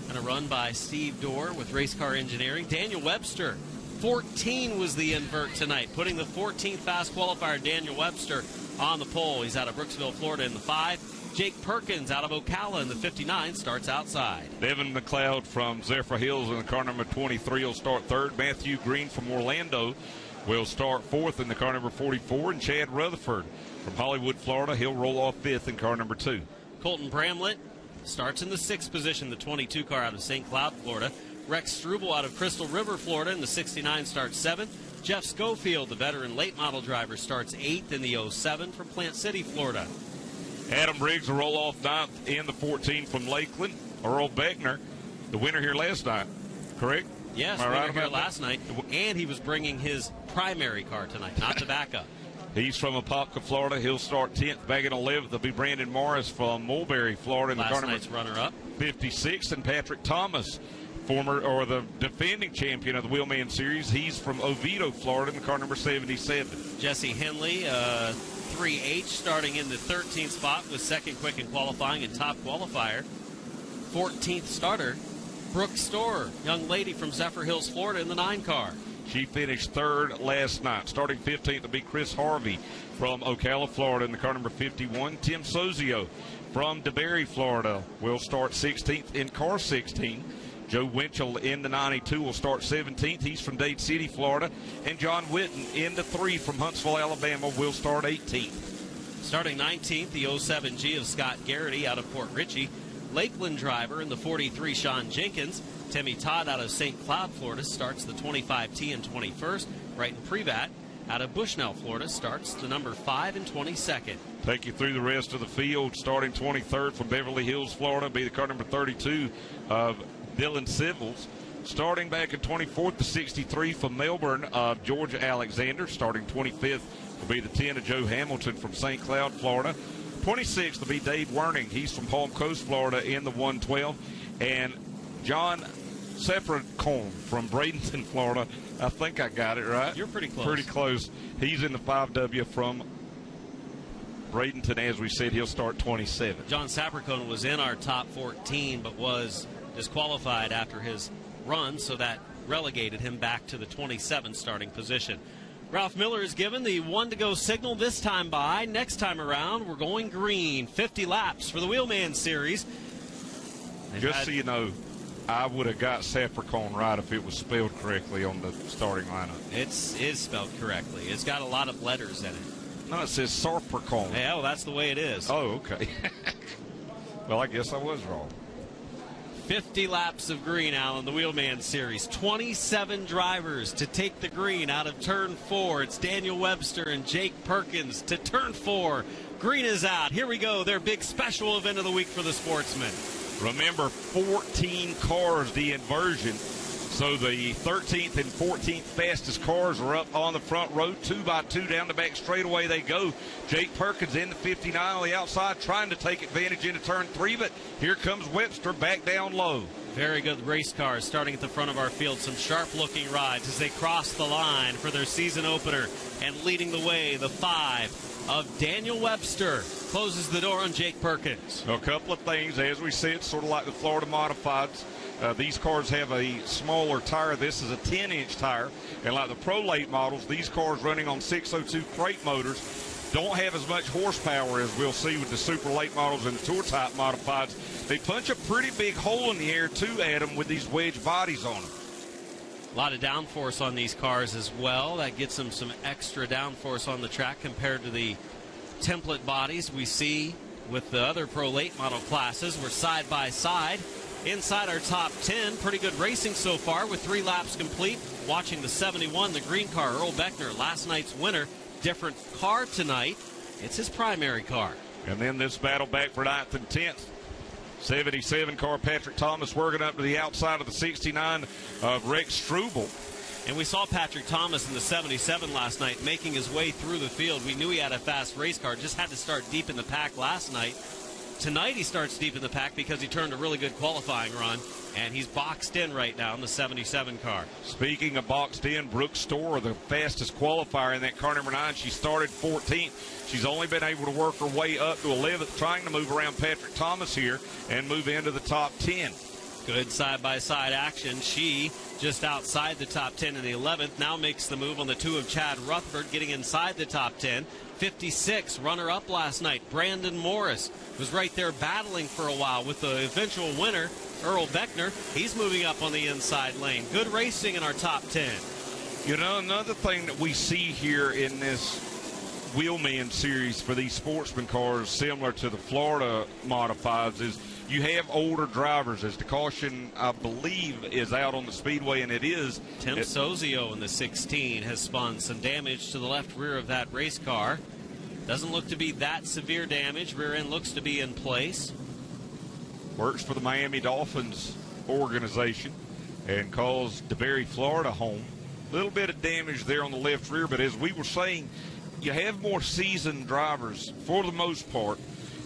kind of run by Steve Dorr with Race Car Engineering. Daniel Webster, 14 was the invert tonight, putting the 14th fast qualifier, Daniel Webster, on the pole. He's out of Brooksville, Florida in the 5. Jake Perkins out of Ocala in the 59 starts outside. Devin McLeod from Zephyr Hills in the car number 23 will start third. Matthew Green from Orlando will start fourth in the car number 44. And Chad Rutherford from Hollywood, Florida, he'll roll off fifth in car number 2. Colton Bramlett starts in the 6th position, the 22 car out of St. Cloud, Florida. Rex Struble out of Crystal River, Florida in the 69 starts 7th. Jeff Schofield, the veteran late model driver, starts 8th in the 07 from Plant City, Florida. Adam Briggs will roll off 9th in the 14 from Lakeland. Earl Beckner, the winner here last night, correct? Yes, winner here last night. And he was bringing his primary car tonight, not the backup. He's from Apopka, Florida. He'll start 10th. Back in 11th, there'll be Brandon Morris from Mulberry, Florida, in the car night's runner-up. 56th, and Patrick Thomas, the defending champion of the Wheelman Series. He's from Oviedo, Florida, in the car number 77. Jesse Henley, 3H, starting in the 13th spot with second quick in qualifying and top qualifier. 14th starter, Brooke Storer, young lady from Zephyr Hills, Florida, in the 9 car. She finished third last night. Starting 15th will be Chris Harvey from Ocala, Florida, in the car number 51. Tim Sozio from DeBerry, Florida, will start 16th in car 16. Joe Winchell in the 92 will start 17th. He's from Dade City, Florida. And John Witten in the 3 from Huntsville, Alabama, will start 18th. Starting 19th, the 07G of Scott Garrity out of Port Richey. Lakeland driver in the 43, Sean Jenkins. Timmy Todd out of St. Cloud, Florida, starts the 25T in 21st. Brighton Privat out of Bushnell, Florida, starts the number 5 and 22nd. Take you through the rest of the field. Starting 23rd from Beverly Hills, Florida, be the car number 32 of Dylan Civils. Starting back at 24th, the 63 from Melbourne of George Alexander. Starting 25th will be the 10 of Joe Hamilton from St. Cloud, Florida. 26th will be Dave Werning. He's from Palm Coast, Florida, in the 112. And John Sepracone from Bradenton, Florida. I think I got it right. You're pretty close. Pretty close. He's in the 5W from Bradenton. As we said, he'll start 27. John Sapricone was in our top 14, but was disqualified after his run, so that relegated him back to the 27th starting position. Ralph Miller is given the 1-to-go signal this time by. Next time around, we're going green. 50 laps for the Wheelman Series. Just so you know, I would have got Sapricone right if it was spelled correctly on the starting lineup. It is spelled correctly. It's got a lot of letters in it. No, it says Sarpercon. Yeah, well, that's the way it is. Oh, okay. Well, I guess I was wrong. 50 laps of green, Alan, the Wheelman Series. 27 drivers to take the green out of turn 4. It's Daniel Webster and Jake Perkins to turn 4. Green is out. Here we go, their big special event of the week for the Sportsman. Remember, 14 cars, the inversion. So the 13th and 14th fastest cars are up on the front row, 2 by 2 down the back straightaway they go. Jake Perkins in the 59 on the outside, trying to take advantage into turn 3, but here comes Webster back down low. Very good race cars starting at the front of our field. Some sharp-looking rides as they cross the line for their season opener. And leading the way, the 5 of Daniel Webster closes the door on Jake Perkins. A couple of things, as we said, sort of like the Florida Modifieds. These cars have a smaller tire. This is a 10-inch tire. And like the Pro Late models, these cars running on 602 crate motors don't have as much horsepower as we'll see with the Super Late models and the Tour Type Modifieds. They punch a pretty big hole in the air, too, Adam, with these wedge bodies on them. A lot of downforce on these cars as well. That gets them some extra downforce on the track compared to the template bodies we see with the other Pro Late model classes. We're side by side inside our top 10. Pretty good racing so far with 3 laps complete. Watching the 71, the green car, Earl Beckner, last night's winner. Different car tonight. It's his primary car. And then this battle back for 9th and 10th. 77 car Patrick Thomas working up to the outside of the 69 of Rex Struble. And we saw Patrick Thomas in the 77 last night making his way through the field. We knew he had a fast race car, just had to start deep in the pack last night. Tonight he starts deep in the pack because he turned a really good qualifying run, and he's boxed in right now in the 77 car. Speaking of boxed in, Brooke Storer, the fastest qualifier in that car number 9. She started 14th. She's only been able to work her way up to 11th, trying to move around Patrick Thomas here and move into the top 10. Good side-by-side action. She just outside the top 10 in the 11th. Now makes the move on the 2 of Chad Rutherford, getting inside the top 10. 56, runner-up last night, Brandon Morris was right there battling for a while with the eventual winner, Earl Beckner. He's moving up on the inside lane. Good racing in our top 10. You know, another thing that we see here in this Wheelman Series for these Sportsman cars, similar to the Florida Modifieds, is you have older drivers. As the caution, I believe, is out on the speedway, and it is. Tim Sozio in the 16 has spun some damage to the left rear of that race car. Doesn't look to be that severe damage. Rear end looks to be in place. Works for the Miami Dolphins organization and calls DeBerry, Florida home. A little bit of damage there on the left rear, but as we were saying, you have more seasoned drivers for the most part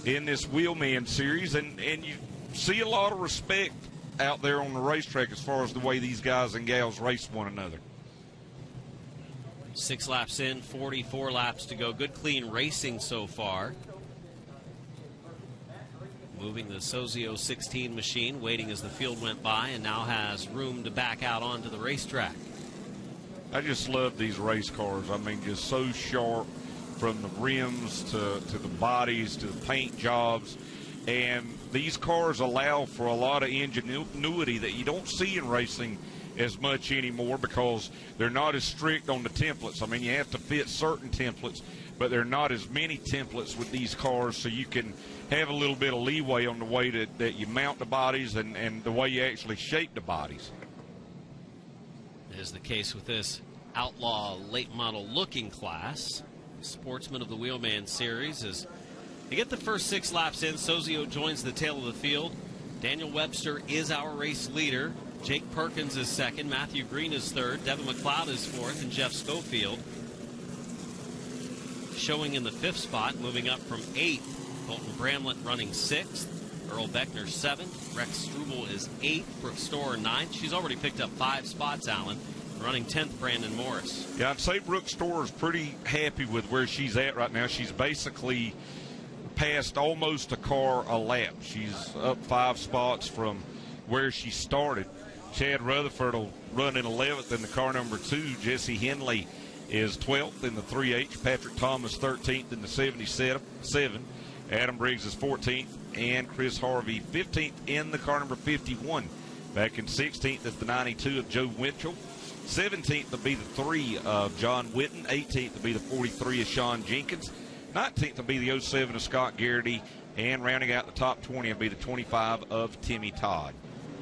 in this Wheelman Series, and you see a lot of respect out there on the racetrack as far as the way these guys and gals race one another. 6 laps in, 44 laps to go. Good clean racing so far. Moving the Sozio 16 machine, waiting as the field went by, and now has room to back out onto the racetrack. I just love these race cars. I mean, just so sharp, from the rims to the bodies to the paint jobs. And these cars allow for a lot of ingenuity that you don't see in racing as much anymore because they're not as strict on the templates. I mean, you have to fit certain templates, but there are not as many templates with these cars, so you can have a little bit of leeway on the way that you mount the bodies and the way you actually shape the bodies. It is the case with this outlaw late model looking class. Sportsman of the Wheelman Series as they get the first 6 laps in. Sozio joins the tail of the field. Daniel Webster is our race leader. Jake Perkins is second. Matthew Green is third. Devin McLeod is fourth. And Jeff Schofield showing in the 5th spot, moving up from 8th. Colton Bramlett running 6th. Earl Beckner 7th. Rex Struble is 8th. Brooke Storer 9th. She's already picked up 5 spots, Alan. Running 10th, Brandon Morris. Yeah, I'd say Brooke Storer is pretty happy with where she's at right now. She's basically passed almost a car a lap. She's up 5 spots from where she started. Chad Rutherford will run in 11th in the car number 2. Jesse Henley is 12th in the 3H. Patrick Thomas 13th in the 77. Adam Briggs is 14th. And Chris Harvey 15th in the car number 51. Back in 16th is the 92 of Joe Winchell. 17th will be the 3 of John Witten. 18th will be the 43 of Sean Jenkins. 19th will be the 07 of Scott Garrity. And rounding out the top 20 will be the 25 of Timmy Todd.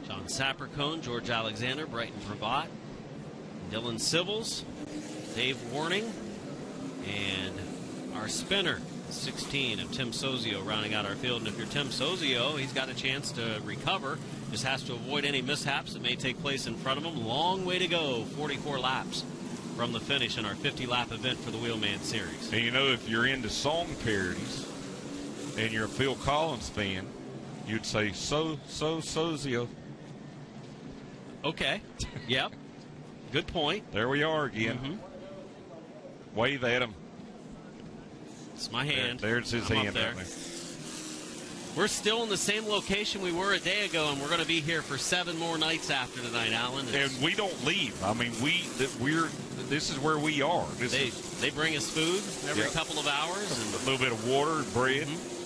John Sapercone, George Alexander, Brighton Pravat, Dylan Sibbles, Dave Warning, and our spinner, 16 of Tim Sozio, rounding out our field. And if you're Tim Sozio, he's got a chance to recover. Just has to avoid any mishaps that may take place in front of him. Long way to go, 44 laps from the finish in our 50-lap event for the Wheelman Series. And you know, if you're into song parodies and you're a Phil Collins fan, you'd say, Sozio. Okay. Yep. Good point. There we are again. Mm-hmm. Wave at him. It's my hand. There's his I'm hand. up there. We're still in the same location we were a day ago, and we're going to be here for 7 more nights after tonight, Alan. And we don't leave. I mean, this is where we are. They bring us food every couple of hours. And a little bit of water, bread. Mm-hmm.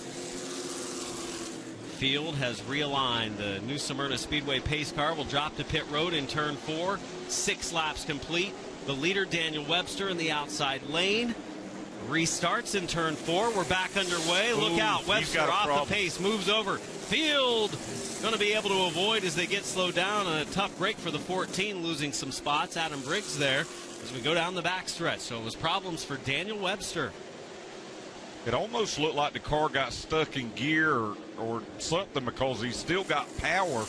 Field has realigned. The new Smyrna Speedway pace car will drop to pit road in turn 4. 6 laps complete. The leader, Daniel Webster, in the outside lane. Restarts in turn 4. We're back underway. Look out. Webster off the pace. Moves over. Field going to be able to avoid as they get slowed down. A tough break for the 14, losing some spots. Adam Briggs there as we go down the backstretch. So it was problems for Daniel Webster. It almost looked like the car got stuck in gear or something, because he's still got power,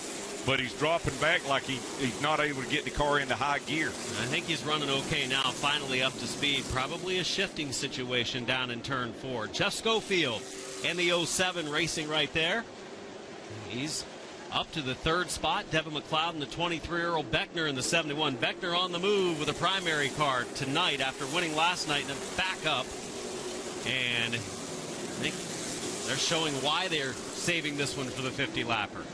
but he's dropping back like he's not able to get the car into high gear. I think he's running okay now, finally up to speed. Probably a shifting situation down in turn 4. Jeff Schofield and the 07 racing right there. He's up to the 3rd spot. Devin McLeod and the 23 Earl Beckner in the 71. Beckner on the move with a primary car tonight after winning last night and then back up. And I think they're showing why they're saving this one for the 50-lapper.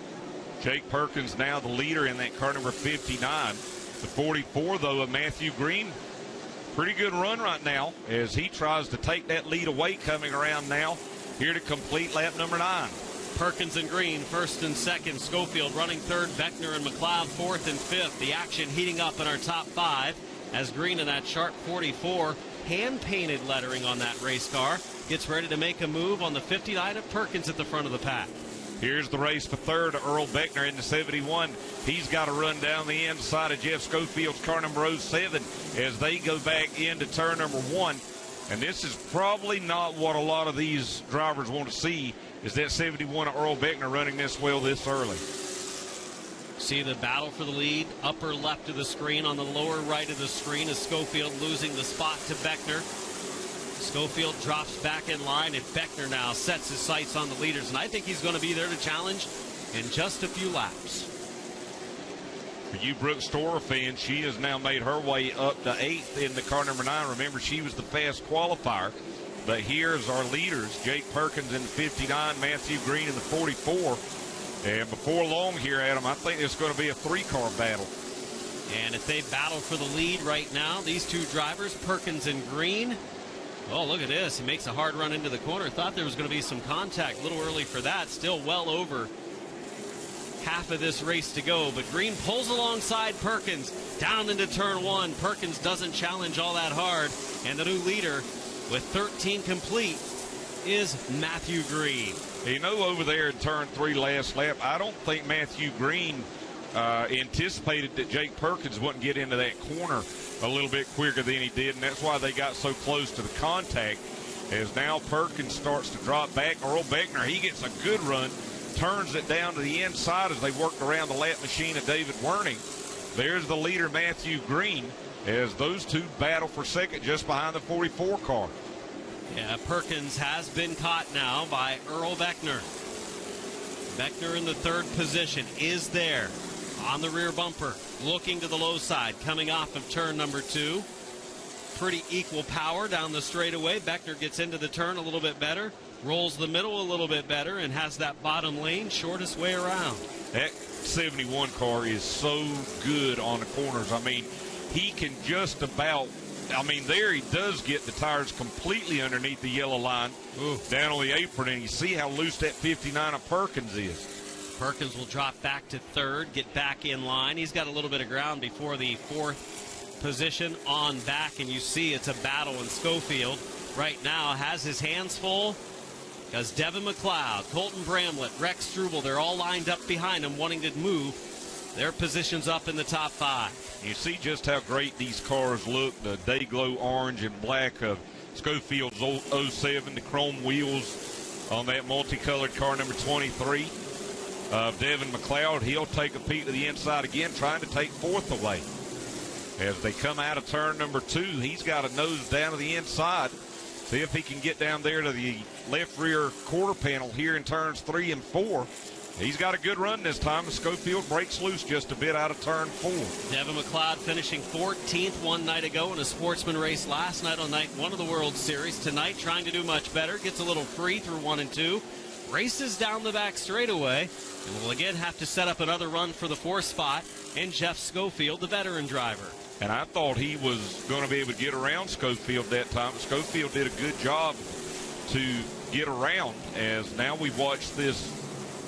Jake Perkins now the leader in that car number 59. The 44, though, of Matthew Green. Pretty good run right now as he tries to take that lead away coming around now here to complete lap number 9. Perkins and Green, 1st and 2nd. Schofield running 3rd. Beckner and McLeod 4th and 5th. The action heating up in our top 5 as Green in that sharp 44, hand-painted lettering on that race car, gets ready to make a move on the 59 of Perkins at the front of the pack. Here's the race for 3rd, Earl Beckner in the 71. He's got to run down the inside of Jeff Schofield's car number 07 as they go back into turn number 1. And this is probably not what a lot of these drivers want to see, is that 71 of Earl Beckner running this well this early. See the battle for the lead, upper left of the screen. On the lower right of the screen is Schofield losing the spot to Beckner. Schofield drops back in line, and Beckner now sets his sights on the leaders. And I think he's going to be there to challenge in just a few laps. For you Brooke Storer fans, she has now made her way up to 8th in the car number 9. Remember, she was the fast qualifier. But here's our leaders, Jake Perkins in the 59, Matthew Green in the 44. And before long here, Adam, I think it's going to be a 3-car battle. And if they battle for the lead right now, these two drivers, Perkins and Green. Oh, look at this. He makes a hard run into the corner. Thought there was going to be some contact. A little early for that. Still well over half of this race to go. But Green pulls alongside Perkins down into turn 1. Perkins doesn't challenge all that hard. And the new leader with 13 complete is Matthew Green. You know, over there in turn 3 last lap, I don't think Matthew Green anticipated that Jake Perkins wouldn't get into that corner a little bit quicker than he did, and that's why they got so close to the contact. As now Perkins starts to drop back, Earl Beckner, he gets a good run, turns it down to the inside as they work around the lap machine of David Werning. There's the leader, Matthew Green, as those two battle for second just behind the 44 car. Yeah, Perkins has been caught now by Earl Beckner. Beckner in the 3rd position is there on the rear bumper, looking to the low side, coming off of turn number 2. Pretty equal power down the straightaway. Beckner gets into the turn a little bit better, rolls the middle a little bit better, and has that bottom lane shortest way around. That 71 car is so good on the corners. I mean, he can just about, there he does get the tires completely underneath the yellow line. Ooh. Down on the apron, and you see how loose that 59 of Perkins is. Perkins will drop back to 3rd, get back in line. He's got a little bit of ground before the 4th position on back, and you see it's a battle, in Schofield right now has his hands full because Devin McLeod, Colton Bramlett, Rex Struble, they're all lined up behind him wanting to move their positions up in the top 5. You see just how great these cars look, the day-glow orange and black of Schofield's 07, the chrome wheels on that multicolored car number 23. Devin McLeod, he'll take a peek to the inside again, trying to take 4th away. As they come out of turn number 2, he's got a nose down to the inside. See if he can get down there to the left rear quarter panel here in turns 3 and 4. He's got a good run this time. Schofield breaks loose just a bit out of turn 4. Devin McLeod finishing 14th one night ago in a Sportsman race last night on night 1 of the World Series. Tonight trying to do much better. Gets a little free through 1 and 2. Races down the back straightaway. And will again have to set up another run for the 4th spot. And Jeff Schofield, the veteran driver. And I thought he was going to be able to get around Schofield that time. Schofield did a good job to get around, as now we've watched this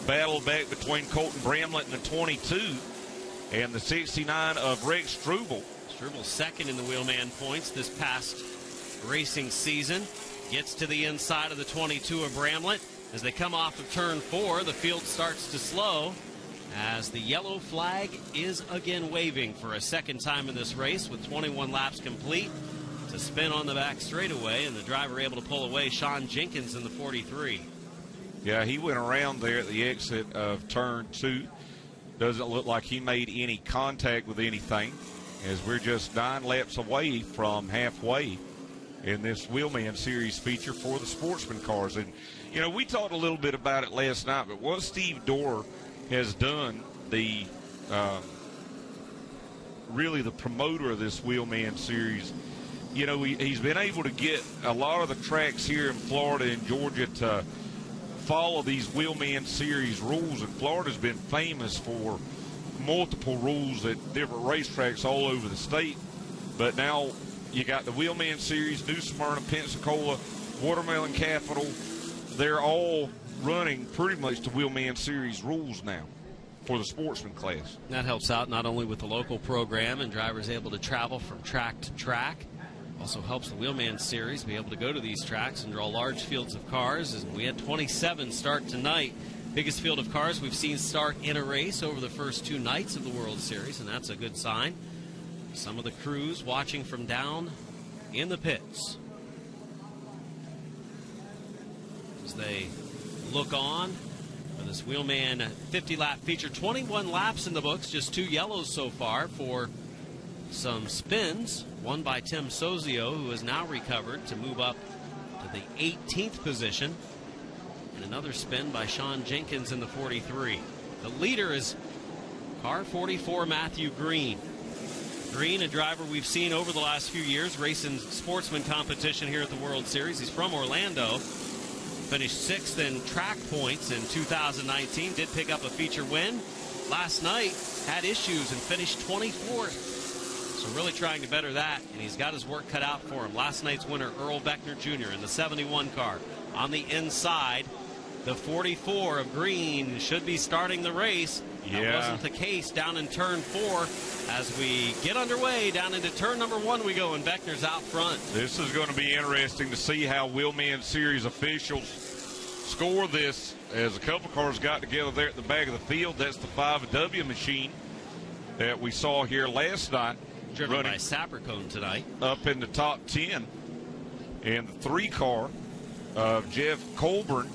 battle back between Colton Bramlett and the 22 and the 69 of Rex Struble. Struble second in the wheelman points this past racing season. Gets to the inside of the 22 of Bramlett. As they come off of turn 4, the field starts to slow as the yellow flag is again waving for a second time in this race with 21 laps complete. To spin on the back straightaway, and the driver able to pull away, Sean Jenkins in the 43. Yeah, he went around there at the exit of turn 2. Doesn't look like he made any contact with anything, as we're just 9 laps away from halfway in this Wheelman Series feature for the Sportsman cars. And, you know, we talked a little bit about it last night, but what Steve Dorr has done, the really the promoter of this Wheelman Series, you know, he's been able to get a lot of the tracks here in Florida and Georgia to follow these Wheelman Series rules. And Florida's been famous for multiple rules at different racetracks all over the state. But now you got the Wheelman Series, New Smyrna, Pensacola, Watermelon Capital. They're all running pretty much the Wheelman Series rules now for the Sportsman class. That helps out not only with the local program and drivers able to travel from track to track, also helps the Wheelman Series be able to go to these tracks and draw large fields of cars. And we had 27 start tonight. Biggest field of cars we've seen start in a race over the first 2 nights of the World Series, and that's a good sign. Some of the crews watching from down in the pits as they look on for this Wheelman 50-lap feature. 21 laps in the books, just 2 yellows so far for some spins. One by Tim Sozio, who has now recovered to move up to the 18th position. And another spin by Sean Jenkins in the 43. The leader is car 44, Matthew Green. Green, a driver we've seen over the last few years racing Sportsman competition here at the World Series. He's from Orlando. Finished 6th in track points in 2019. Did pick up a feature win. Last night had issues and finished 24th. So really trying to better that, and he's got his work cut out for him. Last night's winner, Earl Beckner Jr. in the 71 car. On the inside, the 44 of Green should be starting the race. Yeah. That wasn't the case down in turn 4. As we get underway, down into turn number 1 we go, and Beckner's out front. This is going to be interesting to see how Wheelman Series officials score this, as a couple cars got together there at the back of the field. That's the 5W machine that we saw here last night. Driven by Sapercone tonight. Up in the top 10. And the 3 car of Jeff Colburn.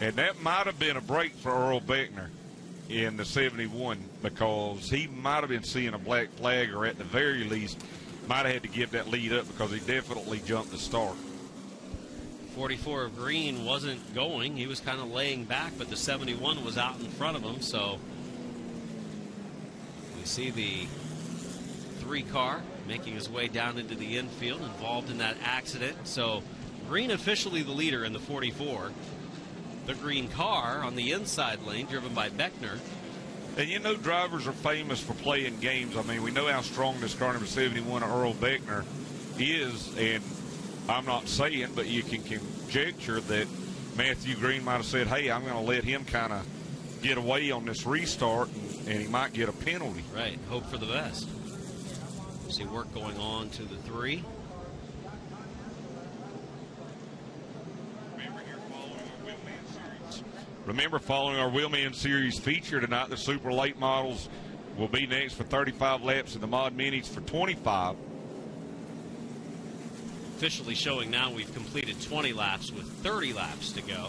And that might have been a break for Earl Beckner in the 71, because he might have been seeing a black flag, or at the very least might have had to give that lead up, because he definitely jumped the start. 44 of Green wasn't going. He was kind of laying back, but the 71 was out in front of him. So we see the 3 car making his way down into the infield, involved in that accident. So Green officially the leader in the 44. The green car on the inside lane, driven by Beckner. And you know, drivers are famous for playing games. I mean, we know how strong this car number 71, Earl Beckner, is. And I'm not saying, but you can conjecture that Matthew Green might have said, hey, I'm going to let him kind of get away on this restart, and he might get a penalty. Right, hope for the best. See work going on to the 3. Remember, following our Wheelman Series feature tonight, the super late models will be next for 35 laps and the mod minis for 25. Officially showing now we've completed 20 laps with 30 laps to go.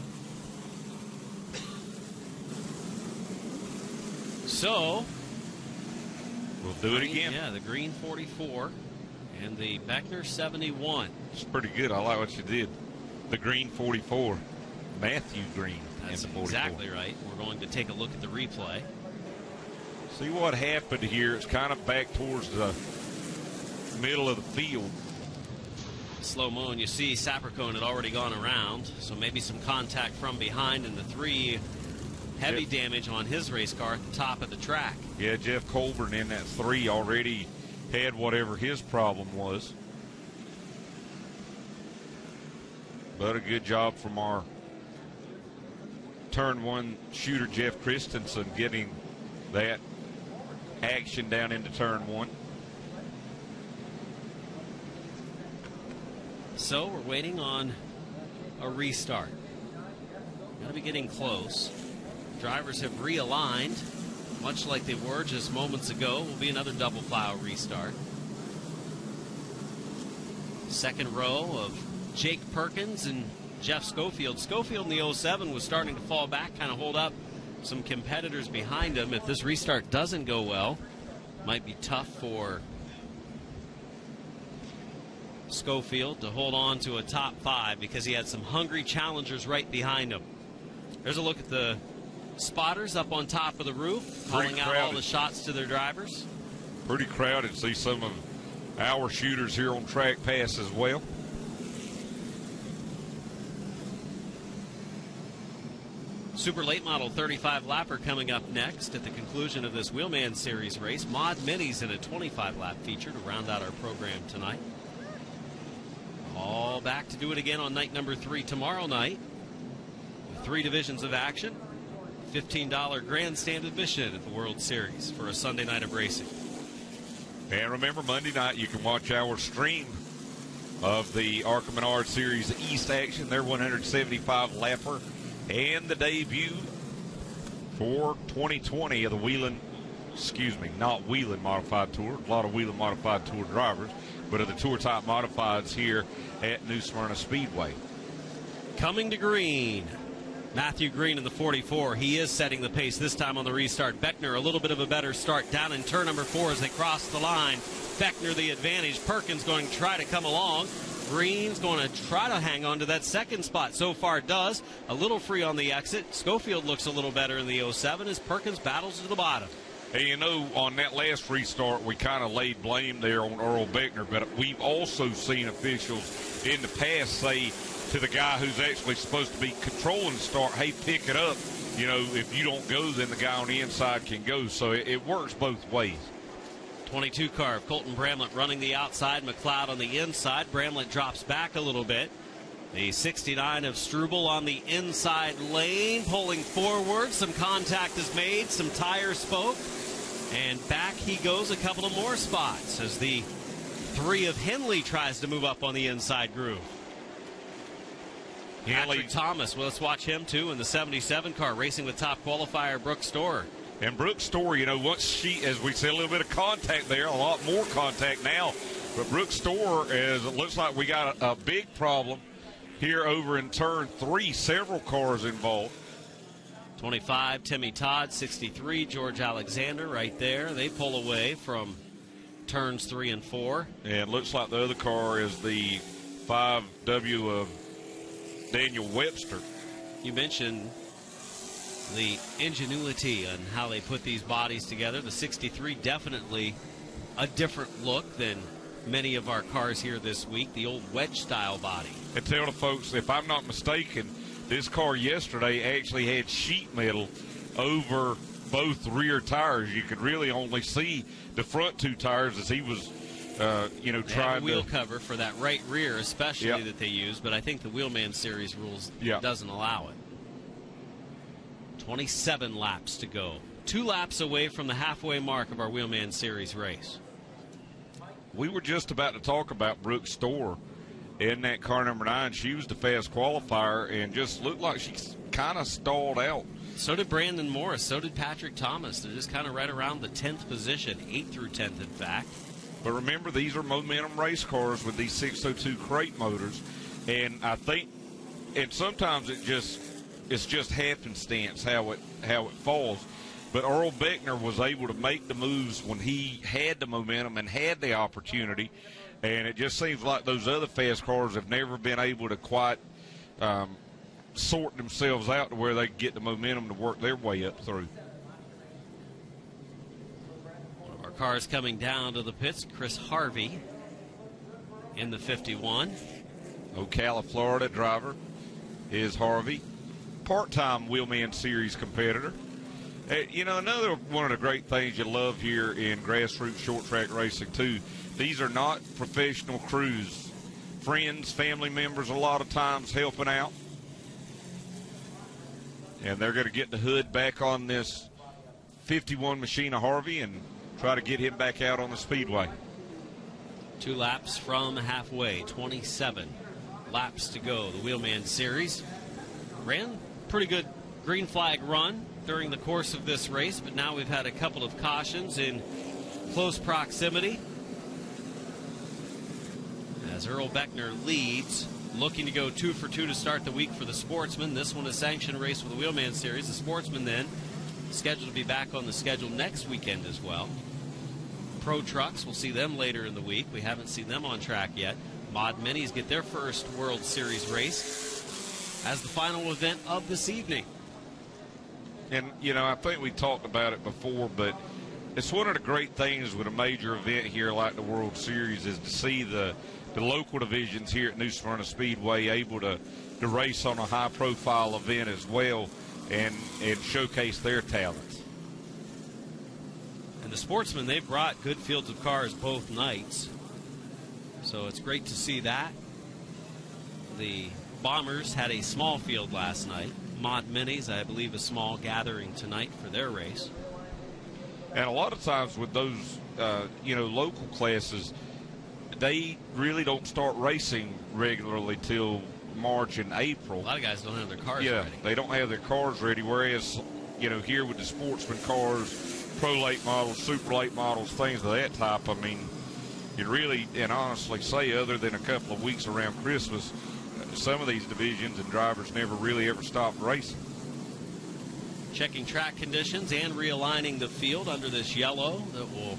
So we'll do it again. Yeah, the green 44 and the Beckner 71. It's pretty good. I like what you did. The green 44. Matthew Green. That's exactly right. We're going to take a look at the replay. See what happened here. It's kind of back towards the middle of the field. Slow-mo, and you see Sapercone had already gone around, so maybe some contact from behind, and the 3 heavy damage on his race car at the top of the track. Yeah, Jeff Colburn in that 3 already had whatever his problem was. But a good job from our turn 1 shooter, Jeff Christensen, getting that action down into turn 1. So we're waiting on a restart. Got to be getting close. Drivers have realigned, much like they were just moments ago. Will be another double file restart. Second row of Jake Perkins and Jeff Schofield. Schofield in the 07 was starting to fall back, kind of hold up some competitors behind him. If this restart doesn't go well, might be tough for Schofield to hold on to a top 5 because he had some hungry challengers right behind him. There's a look at the spotters up on top of the roof, calling out all the shots to their drivers. Pretty crowded. See some of our shooters here on track pass as well. Super late model 35 lapper coming up next at the conclusion of this Wheelman Series race. Mod Minis in a 25 lap feature to round out our program tonight. All back to do it again on night number 3 tomorrow night. 3 divisions of action. $15 grandstand admission at the World Series for a Sunday night of racing. And remember, Monday night you can watch our stream of the ARCA Menard Series East action, their 175 lapper, and the debut for 2020 of the not Wheeling Modified Tour. A lot of Wheeling Modified Tour drivers, but of the Tour Type Modifieds here at New Smyrna Speedway. Coming to green, Matthew Green in the 44. He is setting the pace this time on the restart. Beckner a little bit of a better start down in turn number 4 as they cross the line. Beckner the advantage. Perkins going to try to come along. Green's going to try to hang on to that second spot. So far does. A little free on the exit. Schofield looks a little better in the 07 as Perkins battles to the bottom. Hey, you know, on that last restart, we kind of laid blame there on Earl Beckner, but we've also seen officials in the past say to the guy who's actually supposed to be controlling the start, hey, pick it up. You know, if you don't go, then the guy on the inside can go. So it works both ways. 22 car of Colton Bramlett running the outside, McLeod on the inside. Bramlett drops back a little bit. The 69 of Struble on the inside lane, pulling forward. Some contact is made, some tires spoke, and back he goes a couple of more spots as the 3 of Henley tries to move up on the inside groove. Patrick Thomas, well, let's watch him too in the 77 car, racing with top qualifier Brooke Storer. And Brooke Storer, you know, once she, as we said, a little bit of contact there, a lot more contact now. But Brooke Storer, it looks like we got a big problem here over in turn 3. Several cars involved. 25, Timmy Todd. 63, George Alexander right there. They pull away from turns 3 and 4. And looks like the other car is the 5W of Daniel Webster. You mentioned the ingenuity on how they put these bodies together. The 63 definitely a different look than many of our cars here this week. The old wedge style body. And tell the folks, if I'm not mistaken, this car yesterday actually had sheet metal over both rear tires. You could really only see the front 2 tires as he was trying wheel cover for that right rear especially that they use, but I think the Wheelman Series rules doesn't allow it. 27 laps to go. 2 laps away from the halfway mark of our Wheelman Series race. we were just about to talk about Brooke Storr in that car number 9. She was the fast qualifier and just looked like she kind of stalled out. So did Brandon Morris. So did Patrick Thomas. They're just kind of right around the 10th position, 8th through 10th, in fact. But remember, these are momentum race cars with these 602 crate motors, and I think, and sometimes it's just happenstance how it falls. But Earl Beckner was able to make the moves when he had the momentum and had the opportunity, and it just seems like those other fast cars have never been able to quite sort themselves out to where they can get the momentum to work their way up through. One of our cars coming down to the pits, Chris Harvey in the 51. Ocala, Florida driver is Harvey, part-time Wheelman Series competitor. Another one of the great things you love here in grassroots short track racing too, these are not professional crews. Friends, family members a lot of times helping out. And they're going to get the hood back on this 51 machine of Harvey and try to get him back out on the speedway. 2 laps from halfway, 27 laps to go. The Wheelman Series ran pretty good green flag run during the course of this race, but now we've had a couple of cautions in close proximity as Earl Beckner leads, looking to go 2 for 2 to start the week for the Sportsman. This one, a sanctioned race for the Wheelman Series. The Sportsman then scheduled to be back on the schedule next weekend as well. Pro Trucks, we'll see them later in the week. We haven't seen them on track yet. Mod Minis get their first World Series race as the final event of this evening. And, I think we talked about it before, but it's one of the great things with a major event here like the World Series is to see the local divisions here at New Smyrna Speedway able to race on a high-profile event as well and showcase their talents. And the Sportsmen, they brought good fields of cars both nights, so it's great to see that. The Bombers had a small field last night. Mod Minis, I believe, a small gathering tonight for their race. And a lot of times with those, local classes, they really don't start racing regularly till March and April. A lot of guys don't have their cars ready. They don't have their cars ready, whereas, here with the Sportsman cars, pro late models, super late models, things of that type, I mean, you really and honestly say other than a couple of weeks around Christmas, some of these divisions and drivers never really ever stopped racing. Checking track conditions and realigning the field under this yellow that will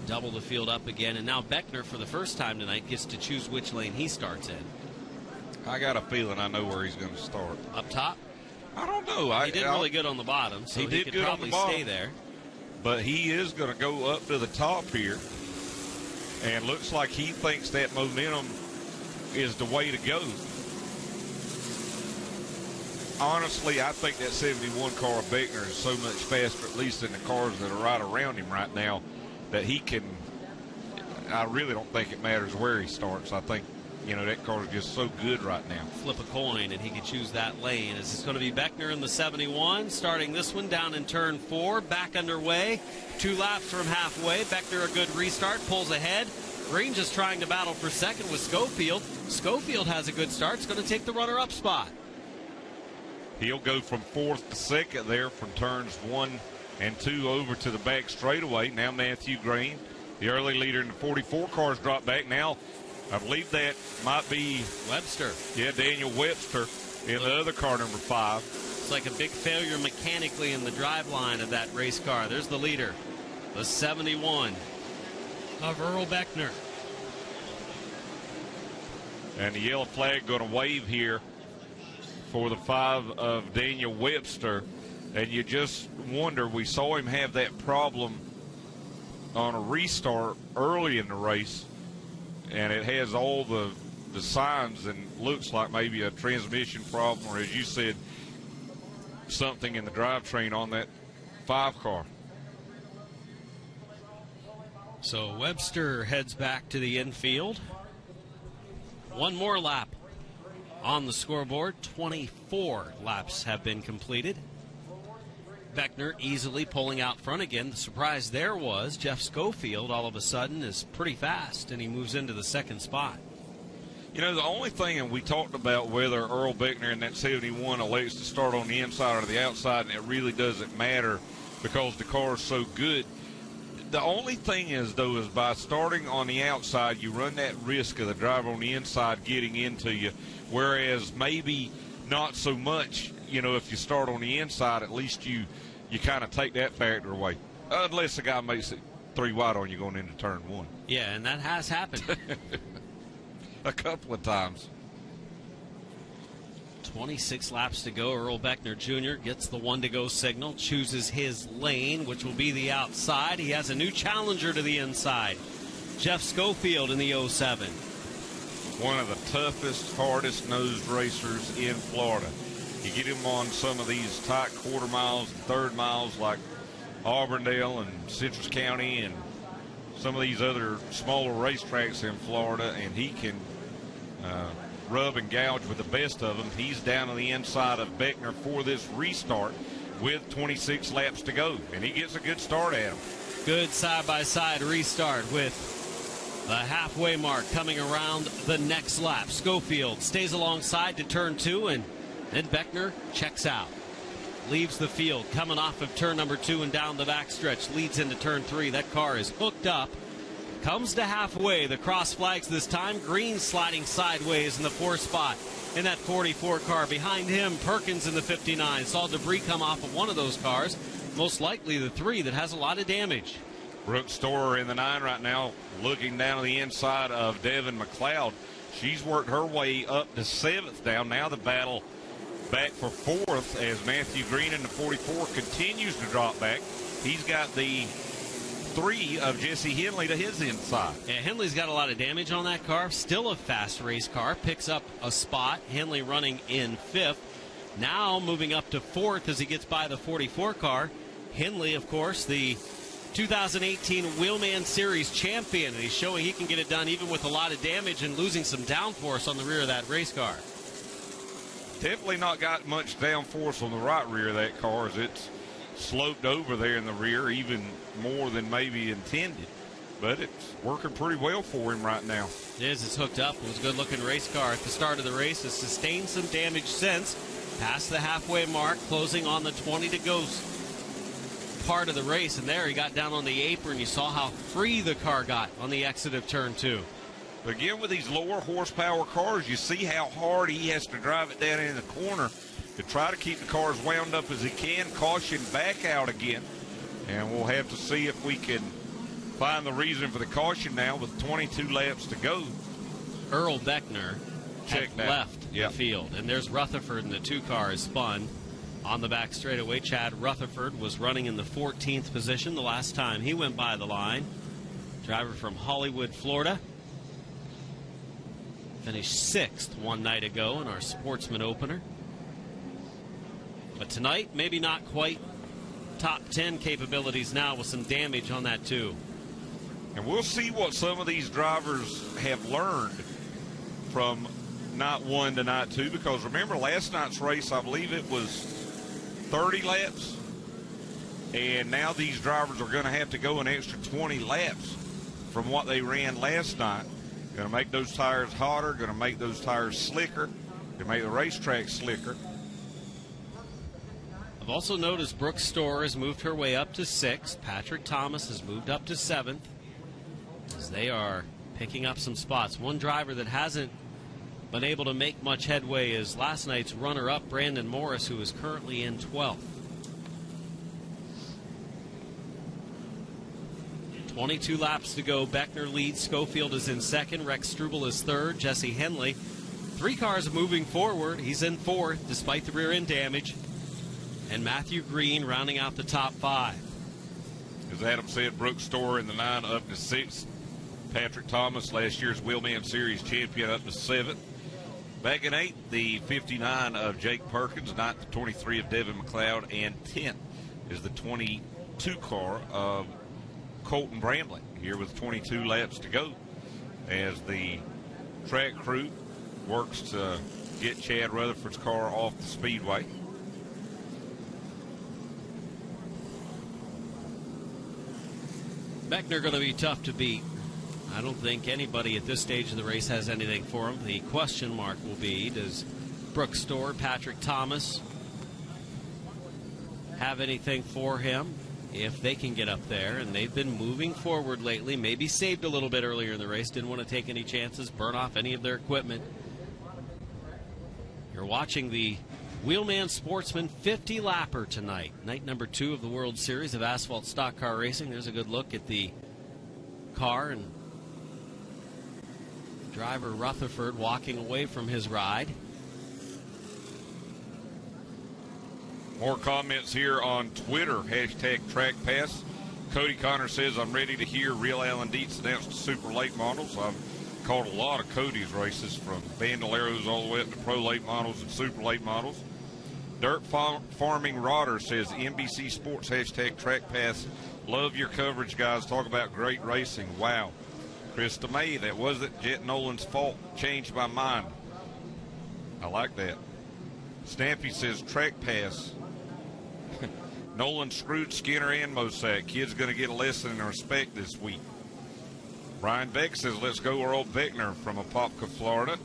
double the field up again. And now Beckner, for the first time tonight, gets to choose which lane he starts in. I got a feeling I know where he's going to start. Up top? I don't know. He did really good on the bottom, so he could probably stay there. But he is going to go up to the top here. And looks like he thinks that momentum is the way to go. Honestly, I think that 71 car of Beckner is so much faster, at least than the cars that are right around him right now, that he can, I really don't think it matters where he starts. I think, that car is just so good right now. Flip a coin and he can choose that lane. As it's going to be Beckner in the 71, starting this one down in turn 4, back underway, 2 laps from halfway. Beckner a good restart, pulls ahead. Green just trying to battle for second with Schofield. Schofield has a good start. It's going to take the runner-up spot. He'll go from 4th to 2nd there from turns 1 and 2 over to the back straightaway. Now Matthew Green, the early leader in the 44 cars, drop back. Now, I believe that might be Webster. Yeah, Daniel Webster in the other car, number 5. It's like a big failure mechanically in the drive line of that race car. There's the leader, the 71 of Earl Beckner. And the yellow flag going to wave here for the 5 of Daniel Webster. And you just wonder, we saw him have that problem on a restart early in the race, and it has all the signs and looks like maybe a transmission problem, or as you said, something in the drivetrain on that 5 car. So Webster heads back to the infield. One more lap on the scoreboard. 24 laps have been completed. Beckner easily pulling out front again. The surprise there was Jeff Schofield all of a sudden is pretty fast, and he moves into the second spot. You know, the only thing, and we talked about whether Earl Beckner in that 71 elects to start on the inside or the outside, and it really doesn't matter because the car is so good. The only thing is, though, is by starting on the outside, you run that risk of the driver on the inside getting into you, whereas maybe not so much, you know, if you start on the inside, at least you kind of take that factor away, unless the guy makes it 3 wide on you going into turn 1. Yeah, and that has happened. A couple of times. 26 laps to go. Earl Beckner Jr. gets the 1-to-go signal, chooses his lane, which will be the outside. He has a new challenger to the inside, Jeff Schofield in the 07. One of the toughest, hardest-nosed racers in Florida. You get him on some of these tight quarter miles and third miles like Auburndale and Citrus County and some of these other smaller racetracks in Florida, and he can rub and gouge with the best of them. He's down on the inside of Beckner for this restart with 26 laps to go, and he gets a good start at him. Good side-by-side restart with the halfway mark coming around the next lap. Schofield stays alongside to turn 2, and then Beckner checks out. Leaves the field, coming off of turn number 2 and down the backstretch, leads into turn 3. That car is hooked up. Comes to halfway. The cross flags this time. Green sliding sideways in the 4th spot in that 44 car. Behind him, Perkins in the 59. Saw debris come off of one of those cars. Most likely the 3 that has a lot of damage. Brooke Storer in the 9 right now, looking down on the inside of Devin McLeod. She's worked her way up to 7th down. Now the battle back for 4th as Matthew Green in the 44 continues to drop back. He's got the 3 of Jesse Henley to his inside. Yeah, Henley's got a lot of damage on that car. Still a fast race car. Picks up a spot. Henley running in 5th. Now moving up to 4th as he gets by the 44 car. Henley, of course, the 2018 Wheelman Series champion. And he's showing he can get it done even with a lot of damage and losing some downforce on the rear of that race car. Definitely not got much downforce on the right rear of that car as it's sloped over there in the rear, even more than maybe intended. But it's working pretty well for him right now. It is. It's hooked up. It was a good-looking race car at the start of the race. It's sustained some damage since. Past the halfway mark, closing on the 20-to-go part of the race. And there he got down on the apron. You saw how free the car got on the exit of turn 2. Again, with these lower horsepower cars, you see how hard he has to drive it down in the corner to try to keep the car as wound up as he can. Caution back out again. And we'll have to see if we can find the reason for the caution now with 22 laps to go. Earl Beckner had left the field. And there's Rutherford in the 2 car is spun on the back straightaway. Chad Rutherford was running in the 14th position the last time he went by the line. Driver from Hollywood, Florida. Finished 6th one night ago in our Sportsman opener. But tonight, maybe not quite top 10 capabilities now with some damage on that too. And we'll see what some of these drivers have learned from night 1 to night 2, because remember last night's race, I believe it was 30 laps. And now these drivers are going to have to go an extra 20 laps from what they ran last night. Going to make those tires hotter, going to make those tires slicker, going to make the racetrack slicker. I've also noticed Brooke Storer has moved her way up to 6th. Patrick Thomas has moved up to 7th as they are picking up some spots. One driver that hasn't been able to make much headway is last night's runner-up, Brandon Morris, who is currently in 12th. 22 laps to go. Beckner leads. Schofield is in 2nd. Rex Struble is 3rd. Jesse Henley. 3 cars moving forward. He's in 4th despite the rear end damage. And Matthew Green rounding out the top 5. As Adam said, Brooke Storer in the 9 up to 6th. Patrick Thomas, last year's Wheelman Series champion, up to 7th. Back in 8th, the 59 of Jake Perkins, 9th to 23 of Devin McLeod, and 10th is the 22 car of Colton Brambling, here with 22 laps to go as the track crew works to get Chad Rutherford's car off the speedway. Beckner going to be tough to beat. I don't think anybody at this stage of the race has anything for him. The question mark will be, does Brooks Store, Patrick Thomas have anything for him if they can get up there? And they've been moving forward lately, maybe saved a little bit earlier in the race, didn't want to take any chances, burn off any of their equipment. You're watching the Wheelman Sportsman 50-lapper tonight, night number 2 of the World Series of Asphalt Stock Car Racing. There's a good look at the car and driver Rutherford walking away from his ride. More comments here on Twitter, hashtag trackpass. Cody Connor says, I'm ready to hear Real Allen Dietz announce the super late models. I've called a lot of Cody's races, from Bandoleros all the way up to pro late models and super late models. Dirt Farming Rodder says, NBC Sports, hashtag trackpass. Love your coverage, guys. Talk about great racing. Wow. Krista May, that wasn't Jet Nolan's fault. Changed my mind. I like that. Stampy says, track pass. Nolan screwed Skinner and Mosack. Kid's going to get a lesson in respect this week. Brian Beck says, let's go Earl Beckner from Apopka, Florida.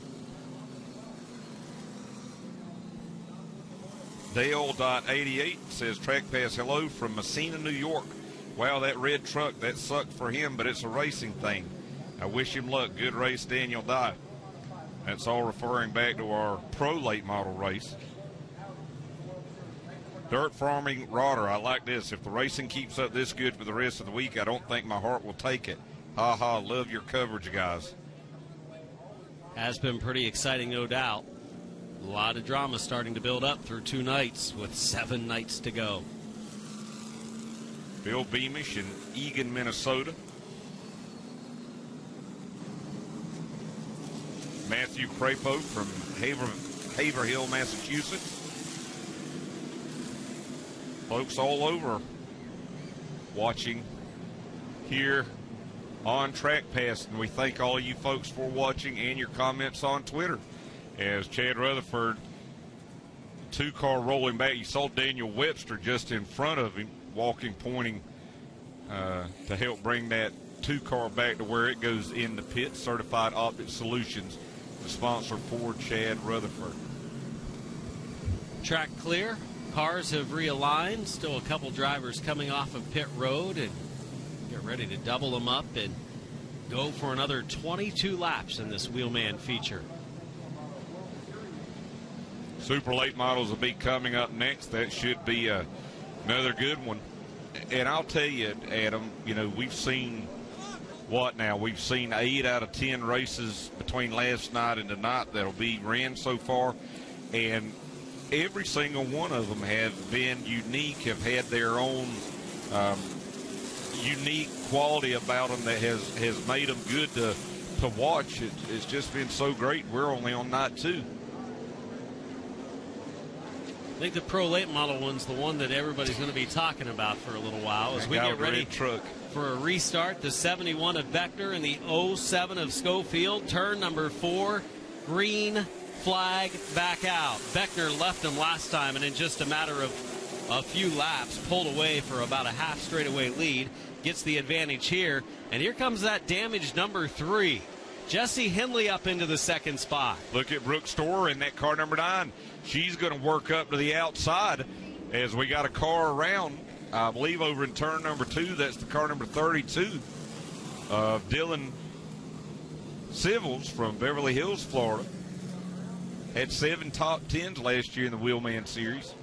Dale.88 says, track pass, hello from Messina, New York. Wow, that red truck, that sucked for him, but it's a racing thing. I wish him luck. Good race, Daniel Dye. That's all referring back to our pro late model race. Dirt Farming Rodder, I like this. If the racing keeps up this good for the rest of the week, I don't think my heart will take it. Ha ha, love your coverage, guys. Has been pretty exciting, no doubt. A lot of drama starting to build up through 2 nights with 7 nights to go. Bill Beamish in Eagan, Minnesota. Matthew Crapo from Haverhill, Massachusetts. Folks all over watching here on Track Pass, and we thank all you folks for watching and your comments on Twitter. As Chad Rutherford, 2-car rolling back, you saw Daniel Webster just in front of him, walking, pointing to help bring that 2-car back to where it goes in the pit. Certified Optic Solutions, the sponsor for Chad Rutherford. Track clear. Cars have realigned. Still a couple drivers coming off of pit road, and get ready to double them up and go for another 22 laps in this Wheelman feature. Super late models will be coming up next. That should be another good one. And I'll tell you, Adam, you know, we've seen what now? We've seen 8 out of 10 races between last night and tonight that'll be ran so far. And every single one of them have been unique, have had their own unique quality about them that has made them good to watch. It's just been so great. We're only on night 2. I think the pro late model one's the one that everybody's going to be talking about for a little while as we get ready for a restart. The 71 of Beckner and the 07 of Schofield. Turn number 4, green flag back out. Beckner left him last time, and in just a matter of a few laps, pulled away for about a half straightaway lead. Gets the advantage here, and here comes that damaged number 3. Jesse Henley up into the 2nd spot. Look at Brooke Storer in that car number 9. She's going to work up to the outside as we got a car around, I believe, over in turn number 2. That's the car number 32 of Dylan Civils from Beverly Hills, Florida. Had 7 top 10s last year in the Wheelman Series.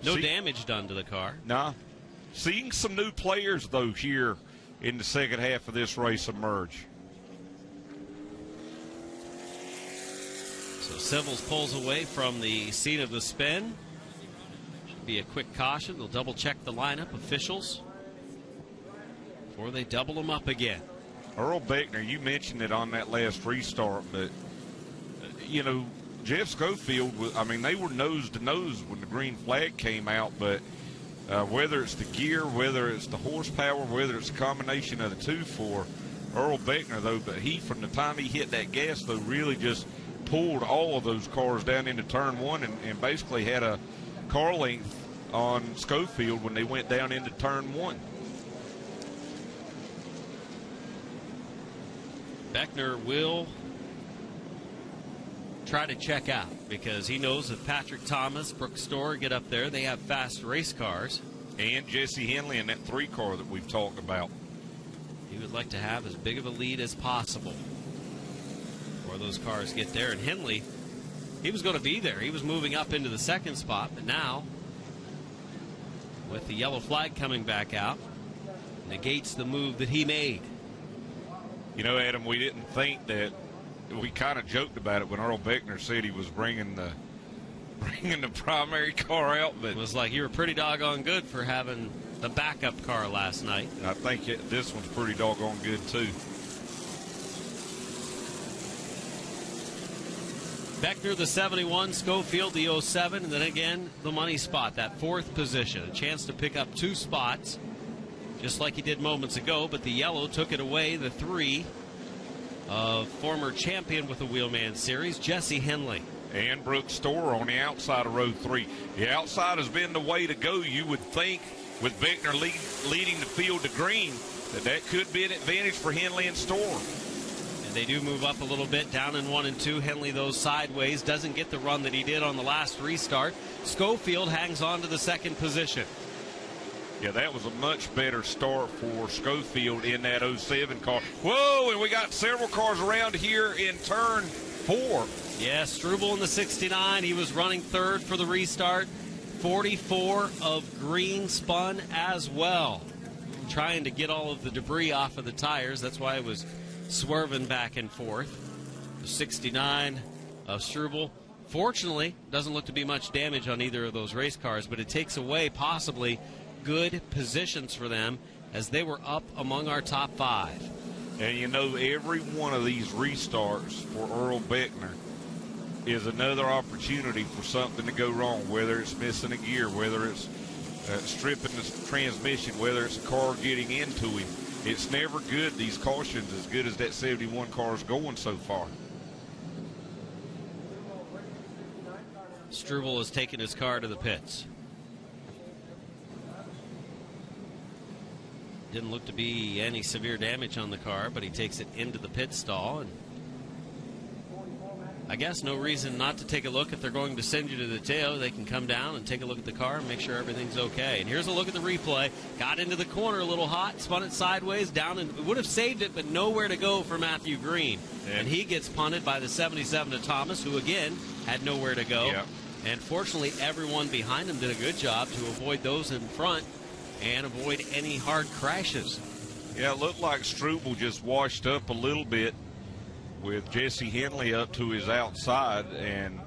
No damage done to the car. Nah. Seeing some new players, though, here in the second half of this race emerge. So Civils pulls away from the scene of the spin. Should be a quick caution. They'll double check the lineup officials before they double them up again. Earl Beckner, you mentioned it on that last restart, but you know, Jeff Schofield, I mean, they were nose to nose when the green flag came out, but whether it's the gear, whether it's the horsepower, whether it's a combination of the two for Earl Beckner, though, but he, from the time he hit that gas, though, really just pulled all of those cars down into turn 1 and basically had a car length on Schofield when they went down into turn 1. Beckner will try to check out because he knows that Patrick Thomas, Brooke Storer get up there. They have fast race cars. And Jesse Henley in that 3 car that we've talked about. He would like to have as big of a lead as possible before those cars get there. And Henley, he was going to be there. He was moving up into the 2nd spot, but now with the yellow flag coming back out, negates the move that he made. You know, Adam, we didn't think that. We kind of joked about it when Earl Beckner said he was bringing the primary car out, but it was like you were pretty doggone good for having the backup car last night. I think this one's pretty doggone good too. Beckner the 71, Schofield the 07, and then again the money spot, that 4th position. A chance to pick up 2 spots, just like he did moments ago, but the yellow took it away, the 3 of former champion with the Wheelman Series, Jesse Henley. And Brooke Storer on the outside of row 3. The outside has been the way to go, you would think, with Beckner leading the field to green, that could be an advantage for Henley and Storer. And they do move up a little bit, down in 1 and 2. Henley, though, sideways, doesn't get the run that he did on the last restart. Schofield hangs on to the 2nd position. Yeah, that was a much better start for Schofield in that 07 car. Whoa, and we got several cars around here in turn 4. Yeah, Struble in the 69. He was running 3rd for the restart. 44 of green spun as well. Trying to get all of the debris off of the tires. That's why it was swerving back and forth. The 69 of Struble. Fortunately, doesn't look to be much damage on either of those race cars, but it takes away possibly good positions for them as they were up among our top 5. And you know, every one of these restarts for Earl Beckner is another opportunity for something to go wrong, whether it's missing a gear, whether it's stripping the transmission, whether it's a car getting into him. It's never good, these cautions, as good as that 71 car is going so far. Struble has taken his car to the pits. Didn't look to be any severe damage on the car, but he takes it into the pit stall. And I guess no reason not to take a look. If they're going to send you to the tail, they can come down and take a look at the car and make sure everything's okay. And here's a look at the replay. Got into the corner a little hot, spun it sideways, down, and would have saved it, but nowhere to go for Matthew Green. Yeah. And he gets punted by the 77 of Thomas, who, again, had nowhere to go. Yeah. And fortunately, everyone behind him did a good job to avoid those in front and avoid any hard crashes. Yeah, it looked like Struble just washed up a little bit with Jesse Henley up to his outside and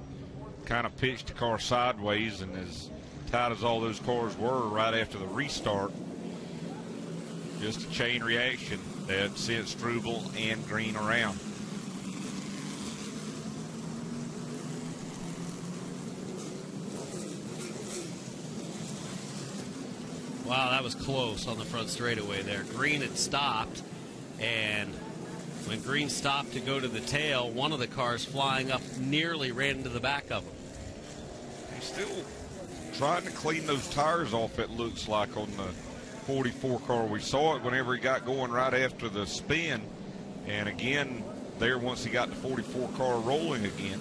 kind of pitched the car sideways, and as tight as all those cars were right after the restart, just a chain reaction that sent Struble and Green around. Wow, that was close on the front straightaway there. Green had stopped, and when Green stopped to go to the tail, one of the cars flying up nearly ran into the back of him. He's still trying to clean those tires off, it looks like, on the 44 car. We saw it whenever he got going right after the spin, and again there once he got the 44 car rolling again.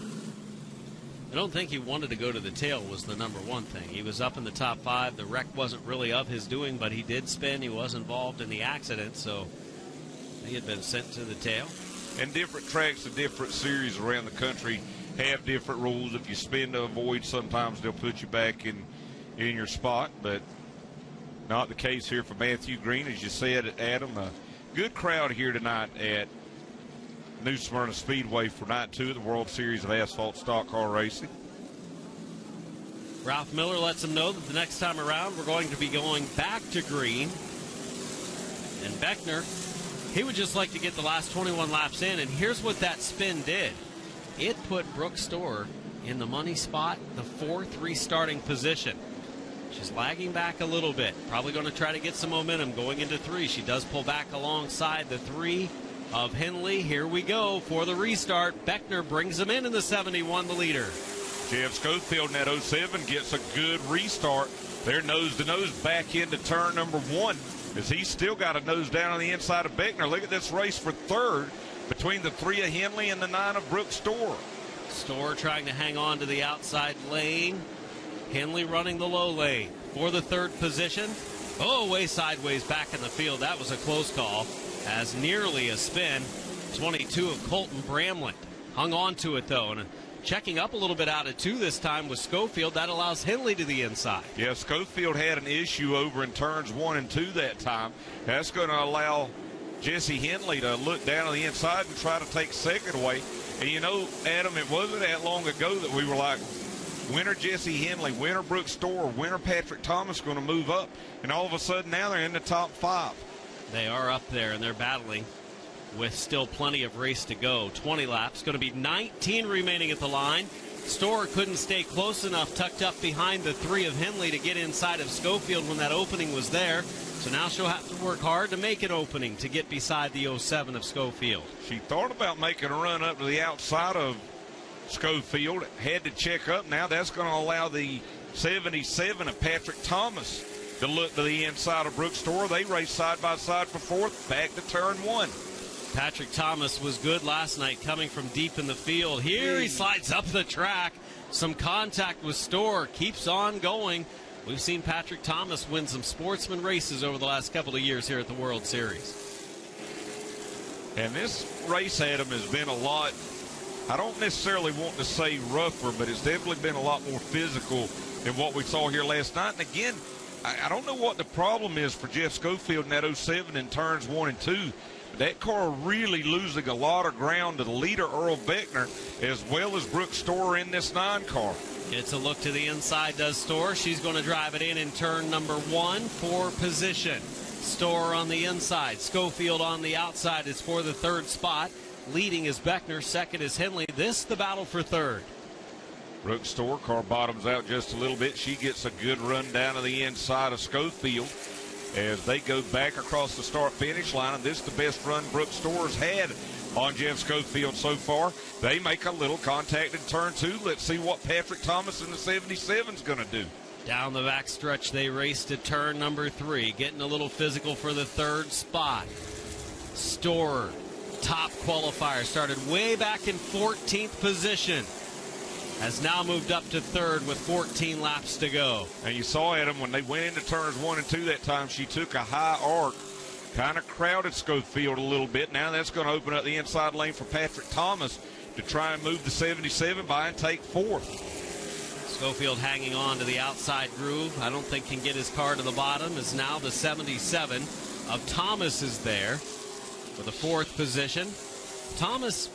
I don't think he wanted to go to the tail was the number one thing. He was up in the top 5. The wreck wasn't really of his doing, but he did spin. He was involved in the accident, so he had been sent to the tail. And different tracks and different series around the country have different rules. If you spin to avoid, sometimes they'll put you back in your spot, but not the case here for Matthew Green. As you said, Adam, a good crowd here tonight at New Smyrna Speedway for night 2 of the World Series of Asphalt Stock Car Racing. Ralph Miller lets them know that the next time around we're going to be going back to green. And Beckner, he would just like to get the last 21 laps in, and here's what that spin did. It put Brooke Storer in the money spot, the 4th restarting position. She's lagging back a little bit, probably going to try to get some momentum going into 3. She does pull back alongside the 3 of Henley. Here we go for the restart. Beckner brings him in the 71, the leader. Jeff Schofield in that 07 gets a good restart. They're nose to nose back into turn number 1 as he's still got a nose down on the inside of Beckner. Look at this race for 3rd between the 3 of Henley and the 9 of Brooke Storr. Storr trying to hang on to the outside lane. Henley running the low lane for the 3rd position. Oh, way sideways back in the field. That was a close call, as nearly a spin. 22 of Colton Bramlett hung on to it, though, and checking up a little bit out of 2 this time with Schofield. That allows Henley to the inside. Yeah, Schofield had an issue over in turns 1 and 2 that time. That's going to allow Jesse Henley to look down on the inside and try to take second away. And you know, Adam, it wasn't that long ago that we were like, winner Jesse Henley, winner Brooke Storr, winner Patrick Thomas going to move up. And all of a sudden now they're in the top 5. They are up there, and they're battling with still plenty of race to go. 20 laps, going to be 19 remaining at the line. Storr couldn't stay close enough, tucked up behind the 3 of Henley to get inside of Schofield when that opening was there. So now she'll have to work hard to make an opening to get beside the 07 of Schofield. She thought about making a run up to the outside of Schofield, had to check up. Now that's going to allow the 77 of Patrick Thomas to look to the inside of Brooke Storr. They race side by side for 4th, back to turn 1. Patrick Thomas was good last night coming from deep in the field. Here he slides up the track. Some contact with Storr, keeps on going. We've seen Patrick Thomas win some Sportsman races over the last couple of years here at the World Series. And this race, Adam, has been a lot, I don't necessarily want to say rougher, but it's definitely been a lot more physical than what we saw here last night. And again, I don't know what the problem is for Jeff Schofield in that 07 in turns 1 and 2. That car really losing a lot of ground to the leader, Earl Beckner, as well as Brooke Storr in this 9 car. It's a look to the inside, does Storr. She's going to drive it in turn number 1 for position. Storr on the inside. Schofield on the outside is for the 3rd spot. Leading is Beckner. 2nd is Henley. This the battle for 3rd. Brooke Storr, car bottoms out just a little bit. She gets a good run down to the inside of Schofield as they go back across the start-finish line. And this is the best run Brooke Storr's had on Jeff Schofield so far. They make a little contact in turn 2. Let's see what Patrick Thomas in the 77's going to do. Down the back stretch, they race to turn number 3, getting a little physical for the 3rd spot. Storr, top qualifier, started way back in 14th position, has now moved up to 3rd with 14 laps to go. And you saw, Adam, when they went into turns 1 and 2 that time, she took a high arc, kind of crowded Schofield a little bit. Now that's going to open up the inside lane for Patrick Thomas to try and move the 77 by and take 4th. Schofield hanging on to the outside groove. I don't think can get his car to the bottom. Is now the 77 of Thomas is there for the 4th position. Thomas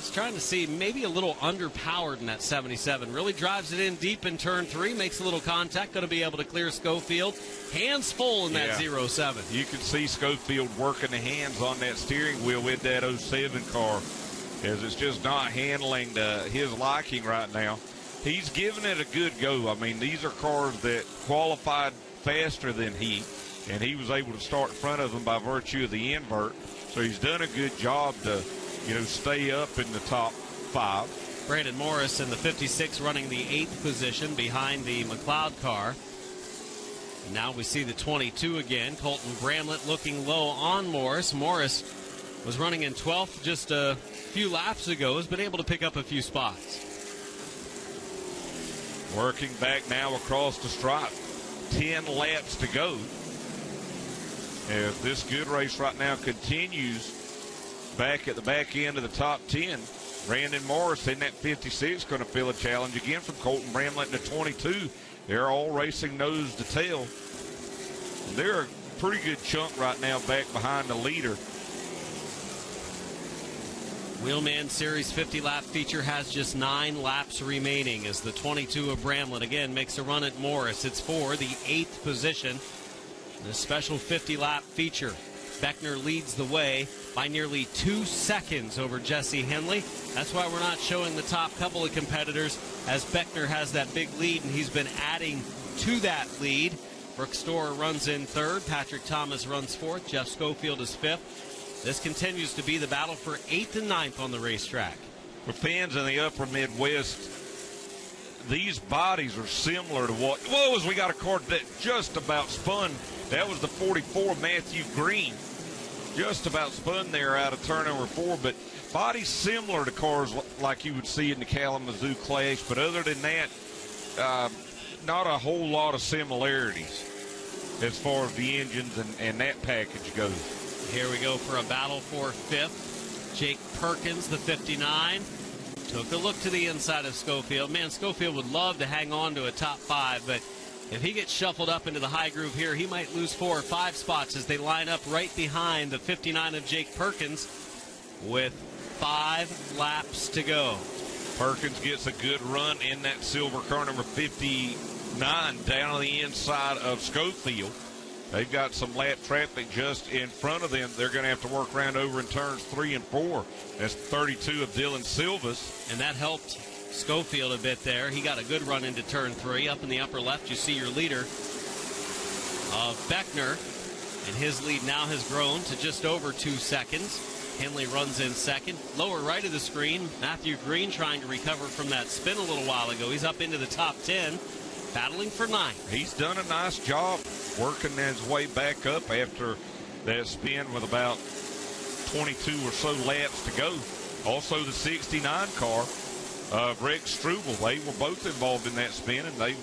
is trying to see maybe a little underpowered in that 77. Really drives it in deep in turn 3, makes a little contact, going to be able to clear Schofield. Hands full in that 07. You can see Schofield working the hands on that steering wheel with that 07 car, as it's just not handling his liking right now. He's giving it a good go. I mean, these are cars that qualified faster than he, and he was able to start in front of them by virtue of the invert. So he's done a good job to, stay up in the top 5. Brandon Morris in the 56 running the 8th position behind the McLeod car. And now we see the 22 again. Colton Bramlett looking low on Morris. Morris was running in 12th just a few laps ago, has been able to pick up a few spots. Working back now across the stripe. 10 laps to go. As this good race right now continues back at the back end of the top 10. Brandon Morris in that 56 going to feel a challenge again from Colton Bramlett in the 22. They're all racing nose to tail. They're a pretty good chunk right now back behind the leader. Wheelman Series 50-lap feature has just 9 laps remaining as the 22 of Bramlett again makes a run at Morris. It's for the 8th position. The special 50-lap feature. Beckner leads the way by nearly 2 seconds over Jesse Henley. That's why we're not showing the top couple of competitors, as Beckner has that big lead, and he's been adding to that lead. Brooke Storr runs in 3rd. Patrick Thomas runs 4th. Jeff Schofield is 5th. This continues to be the battle for 8th and 9th on the racetrack. For fans in the upper Midwest, these bodies are similar to what... Whoa, as we got a car that just about spun. That was the 44, Matthew Green. just about spun there out of turn number 4, but body similar to cars like you would see in the Kalamazoo Clash, but other than that, not a whole lot of similarities as far as the engines and that package goes. Here we go for a battle for 5th. Jake Perkins, the 59, took a look to the inside of Schofield. Man, Schofield would love to hang on to a top 5, but if he gets shuffled up into the high groove here, he might lose 4 or 5 spots as they line up right behind the 59 of Jake Perkins with 5 laps to go. Perkins gets a good run in that silver car, number 59, down on the inside of Schofield. They've got some lap traffic just in front of them. They're going to have to work around over in turns 3 and 4. That's 32 of Dylan Silvas. And that helped Schofield a bit there. He got a good run into turn 3. Up in the upper left, you see your leader of Beckner. And his lead now has grown to just over 2 seconds. Henley runs in second. Lower right of the screen, Matthew Green trying to recover from that spin a little while ago. He's up into the top 10, battling for 9th. He's done a nice job working his way back up after that spin with about 22 or so laps to go. Also the 69 car of Rick Struble, they were both involved in that spin, and they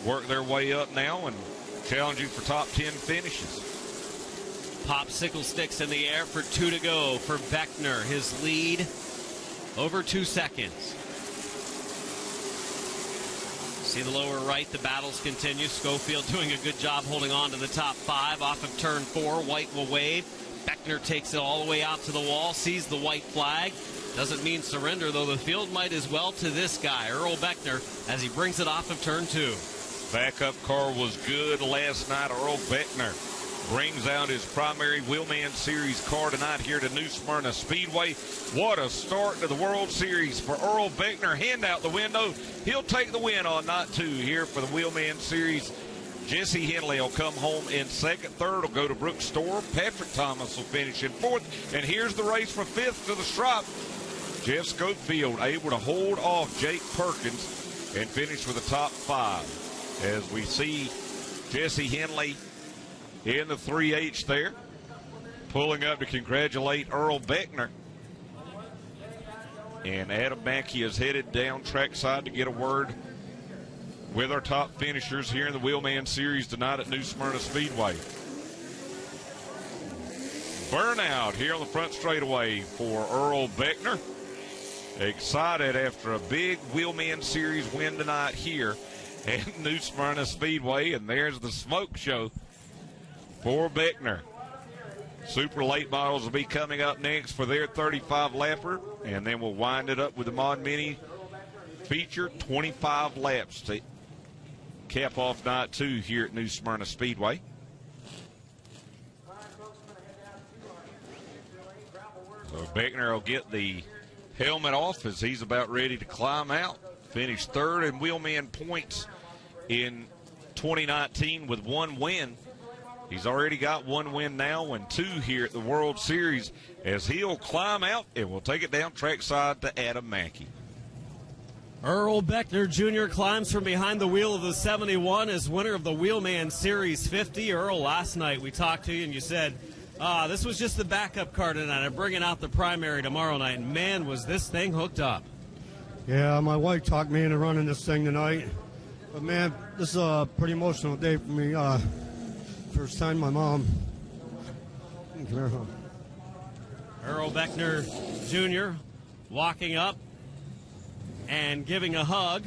worked their way up now and challenging for top 10 finishes. Popsicle sticks in the air for 2 to go for Beckner. His lead over 2 seconds. See the lower right, the battles continue. Schofield doing a good job holding on to the top 5. Off of turn 4, White will wave. Beckner takes it all the way out to the wall, sees the white flag. Doesn't mean surrender, though the field might as well to this guy, Earl Beckner, as he brings it off of turn 2. Backup car was good last night. Earl Beckner brings out his primary Wheelman Series car tonight here to New Smyrna Speedway. What a start to the World Series for Earl Beckner. Hand out the window. He'll take the win on night 2 here for the Wheelman Series. Jesse Henley will come home in second. Third will go to Brooks Store. Patrick Thomas will finish in 4th. And here's the race for 5th to the stripe. Jeff Schofield able to hold off Jake Perkins and finish with the top 5. As we see Jesse Henley in the 3H there, pulling up to congratulate Earl Beckner. And Adam Mackey is headed down trackside to get a word with our top finishers here in the Wheelman Series tonight at New Smyrna Speedway. Burnout here on the front straightaway for Earl Beckner. Excited after a big Wheelman Series win tonight here at New Smyrna Speedway. And there's the smoke show for Beckner. Super late models will be coming up next for their 35 lapper, and then we'll wind it up with the Mod Mini feature, 25 laps to cap off night 2 here at New Smyrna Speedway. So Beckner will get the helmet off as he's about ready to climb out. Finished 3rd in Wheelman points in 2019 with 1 win. He's already got 1 win now and 2 here at the World Series as he'll climb out and we'll take it down trackside to Adam Mackey. Earl Beckner Jr. climbs from behind the wheel of the 71 as winner of the Wheelman Series 50. Earl, last night we talked to you and you said, this was just the backup car tonight. I'm bringing out the primary tomorrow night. And man, was this thing hooked up. Yeah, my wife talked me into running this thing tonight. But man, this is a pretty emotional day for me. First time my mom. Earl Beckner Jr. walking up and giving a hug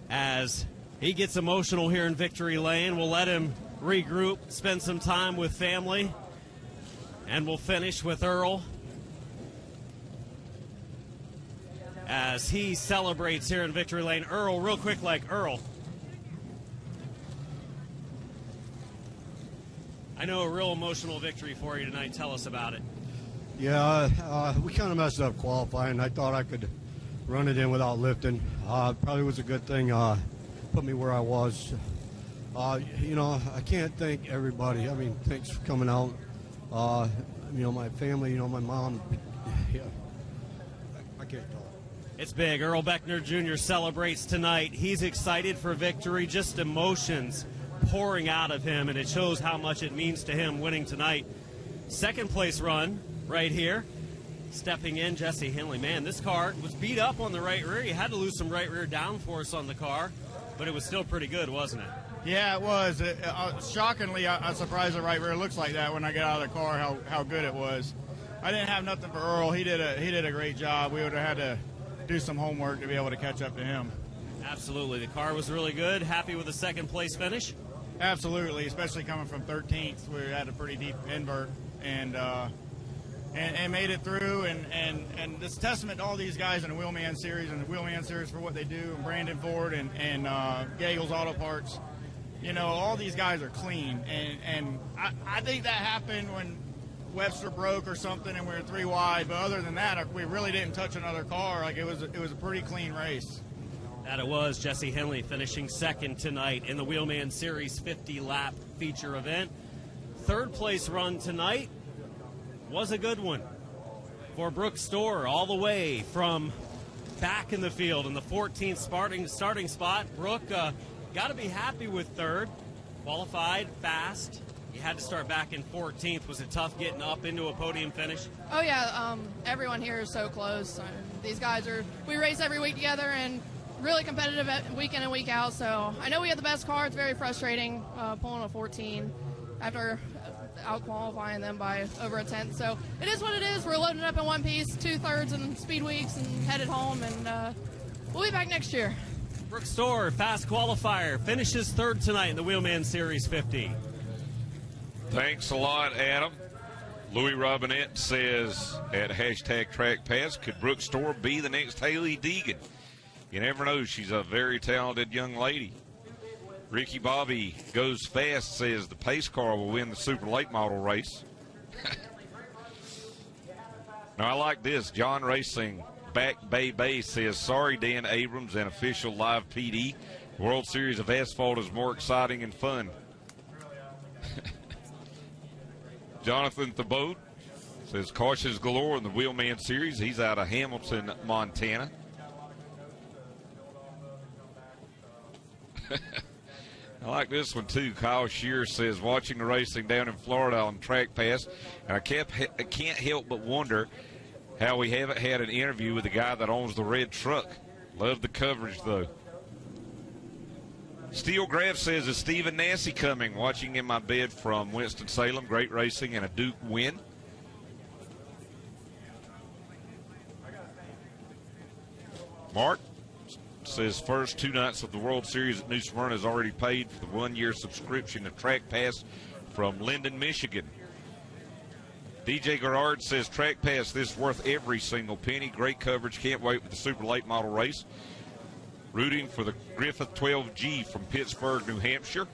as he gets emotional here in Victory Lane. We'll let him regroup, spend some time with family, and we'll finish with Earl as he celebrates here in Victory Lane. Earl, real quick, Earl. I know a real emotional victory for you tonight. Tell us about it. Yeah, we kind of messed up qualifying. I thought I could run it in without lifting. Probably was a good thing. Put me where I was. I can't thank everybody. I mean, thanks for coming out. My family, my mom. Yeah, I can't talk. It's big. Earl Beckner Jr. celebrates tonight. He's excited for victory, just emotions pouring out of him, and it shows how much it means to him winning tonight second place run right here. Stepping in, Jesse Henley. Man, this car was beat up on the right rear. You had to lose some right rear downforce on the car, but it was still pretty good, wasn't it? Yeah, it was. Shockingly, I was surprised the right rear looks like that when I got out of the car, how good it was. I didn't have nothing for Earl. He did a great job. We would have had to do some homework to be able to catch up to him. Absolutely. The car was really good. Happy with the second place finish? Absolutely, especially coming from 13th. We had a pretty deep invert and made it through. And this testament to all these guys in the Wheelman Series and the Wheelman Series for what they do, and Brandon Ford and Gagel's Auto Parts. You know, all these guys are clean. And I think that happened when Webster broke or something and we were 3 wide. But other than that, we really didn't touch another car. Like, it was a pretty clean race. That it was. Jesse Henley finishing second tonight in the Wheelman Series 50-lap feature event. Third place run tonight was a good one for Brooke Storr, all the way from back in the field in the 14th starting spot. Brooke, got to be happy with third. Qualified fast. You had to start back in 14th. Was it tough getting up into a podium finish? Oh, yeah. Everyone here is so close. These guys we race every week together and really competitive week in and week out. So I know we have the best car. It's very frustrating pulling a 14 after out-qualifying them by over a tenth. So it is what it is. We're loading up in one piece, 2/3 in speed weeks, and headed home. And we'll be back next year. Brooke Storr, fast qualifier, finishes third tonight in the Wheelman Series 50. Thanks a lot, Adam. Louis Robinette says at #TrackPass, could Brooke Storr be the next Haley Deegan? You never know. She's a very talented young lady. Ricky Bobby goes fast, says the pace car will win the Super Late Model race. Now, I like this. John Racing Back Bay says, sorry, Dan Abrams and official live PD. World Series of Asphalt is more exciting and fun. Jonathan Thibault says, cautions galore in the Wheelman Series. He's out of Hamilton, Montana. I like this one, too. Kyle Shear says, watching the racing down in Florida on Track Pass, and I can't help but wonder how we haven't had an interview with the guy that owns the red truck. Love the coverage, though. Steel Graf says, is Stephen Nassy coming? Watching in my bed from Winston-Salem. Great racing and a Duke win. Mark says, first 2 nights of the World Series at New Smyrna has already paid for the 1-year subscription to Track Pass from Linden, Michigan. DJ Gerard says, Track Pass, this worth every single penny. Great coverage. Can't wait for the Super Late Model race. Rooting for the Griffith 12G from Pittsburgh, New Hampshire.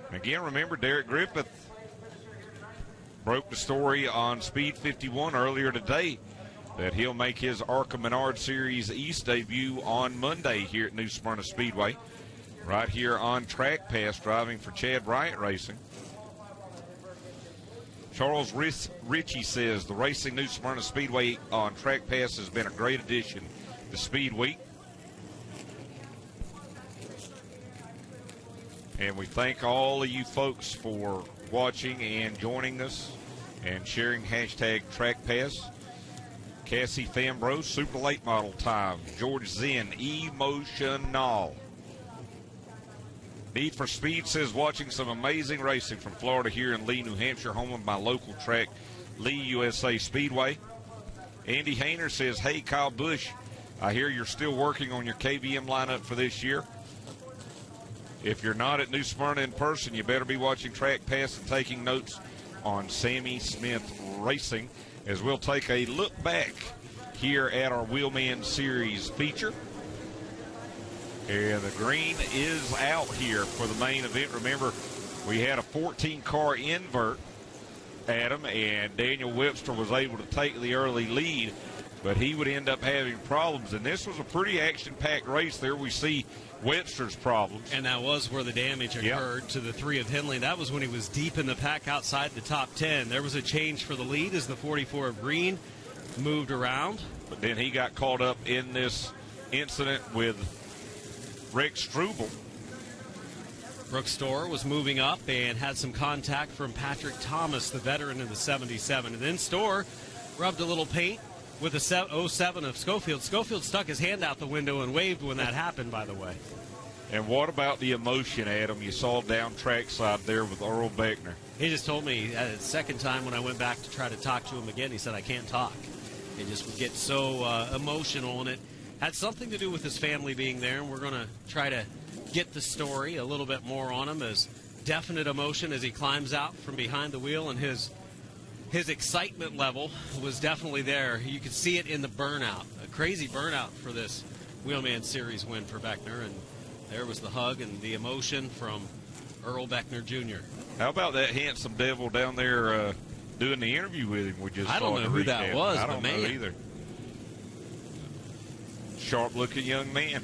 And again, remember, Derek Griffith broke the story on Speed 51 earlier today that he'll make his ARCA Menard Series East debut on Monday here at New Smyrna Speedway. Right here on Track Pass, driving for Chad Bryant Racing. Charles Ritchie says, the Racing New Smyrna Speedway on Track Pass has been a great addition to Speed Week. And we thank all of you folks for watching and joining us and sharing #TrackPass. Cassie Fambro, Super Late Model time. George Zinn, Emotional. Need for Speed says, watching some amazing racing from Florida here in Lee, New Hampshire, home of my local track, Lee USA Speedway. Andy Hayner says, hey, Kyle Busch, I hear you're still working on your KBM lineup for this year. If you're not at New Smyrna in person, you better be watching Track Pass and taking notes on Sammy Smith Racing, as we'll take a look back here at our Wheelman Series feature. And the green is out here for the main event. Remember, we had a 14-car invert, Adam, and Daniel Webster was able to take the early lead, but he would end up having problems. And this was a pretty action-packed race. There we see Webster's problems. And that was where the damage occurred to the 3 of Henley. That was when he was deep in the pack outside the top 10. There was a change for the lead as the 44 of Green moved around. But then he got caught up in this incident with Rex Struble. Brooks Store was moving up and had some contact from Patrick Thomas, the veteran in the 77. And then Store rubbed a little paint with the 07 of Schofield. Schofield stuck his hand out the window and waved when that happened, by the way. And what about the emotion, Adam? You saw down trackside there with Earl Beckner. He just told me the second time when I went back to try to talk to him again, he said, I can't talk. He just would get so emotional, and it had something to do with his family being there, and we're going to try to get the story a little bit more on him, as definite emotion as he climbs out from behind the wheel, and his excitement level was definitely there. You could see it in the burnout, a crazy burnout for this Wheelman Series win for Beckner, and there was the hug and the emotion from Earl Beckner Jr. How about that handsome devil down there doing the interview with him? I don't know who that was, I don't know either. Sharp-looking young man.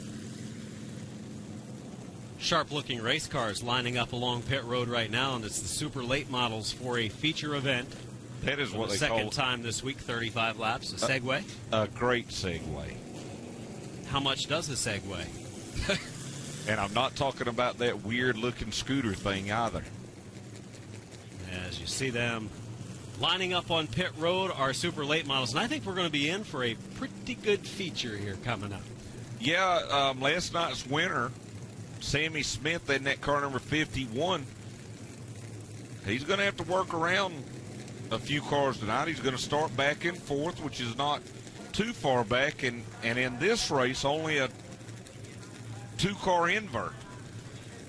Sharp-looking race cars lining up along pit road right now, and it's the super late models for a feature event. That is what they call it. Second time this week, 35 laps, a Segway. A great Segway. How much does a Segway? And I'm not talking about that weird-looking scooter thing either. As you see them lining up on pit road, our super late models, and I think we're going to be in for a pretty good feature here coming up. Yeah, last night's winner, Sammy Smith, in that car number 51, he's going to have to work around a few cars tonight. He's going to start back and forth, which is not too far back, and in this race, only a two-car invert.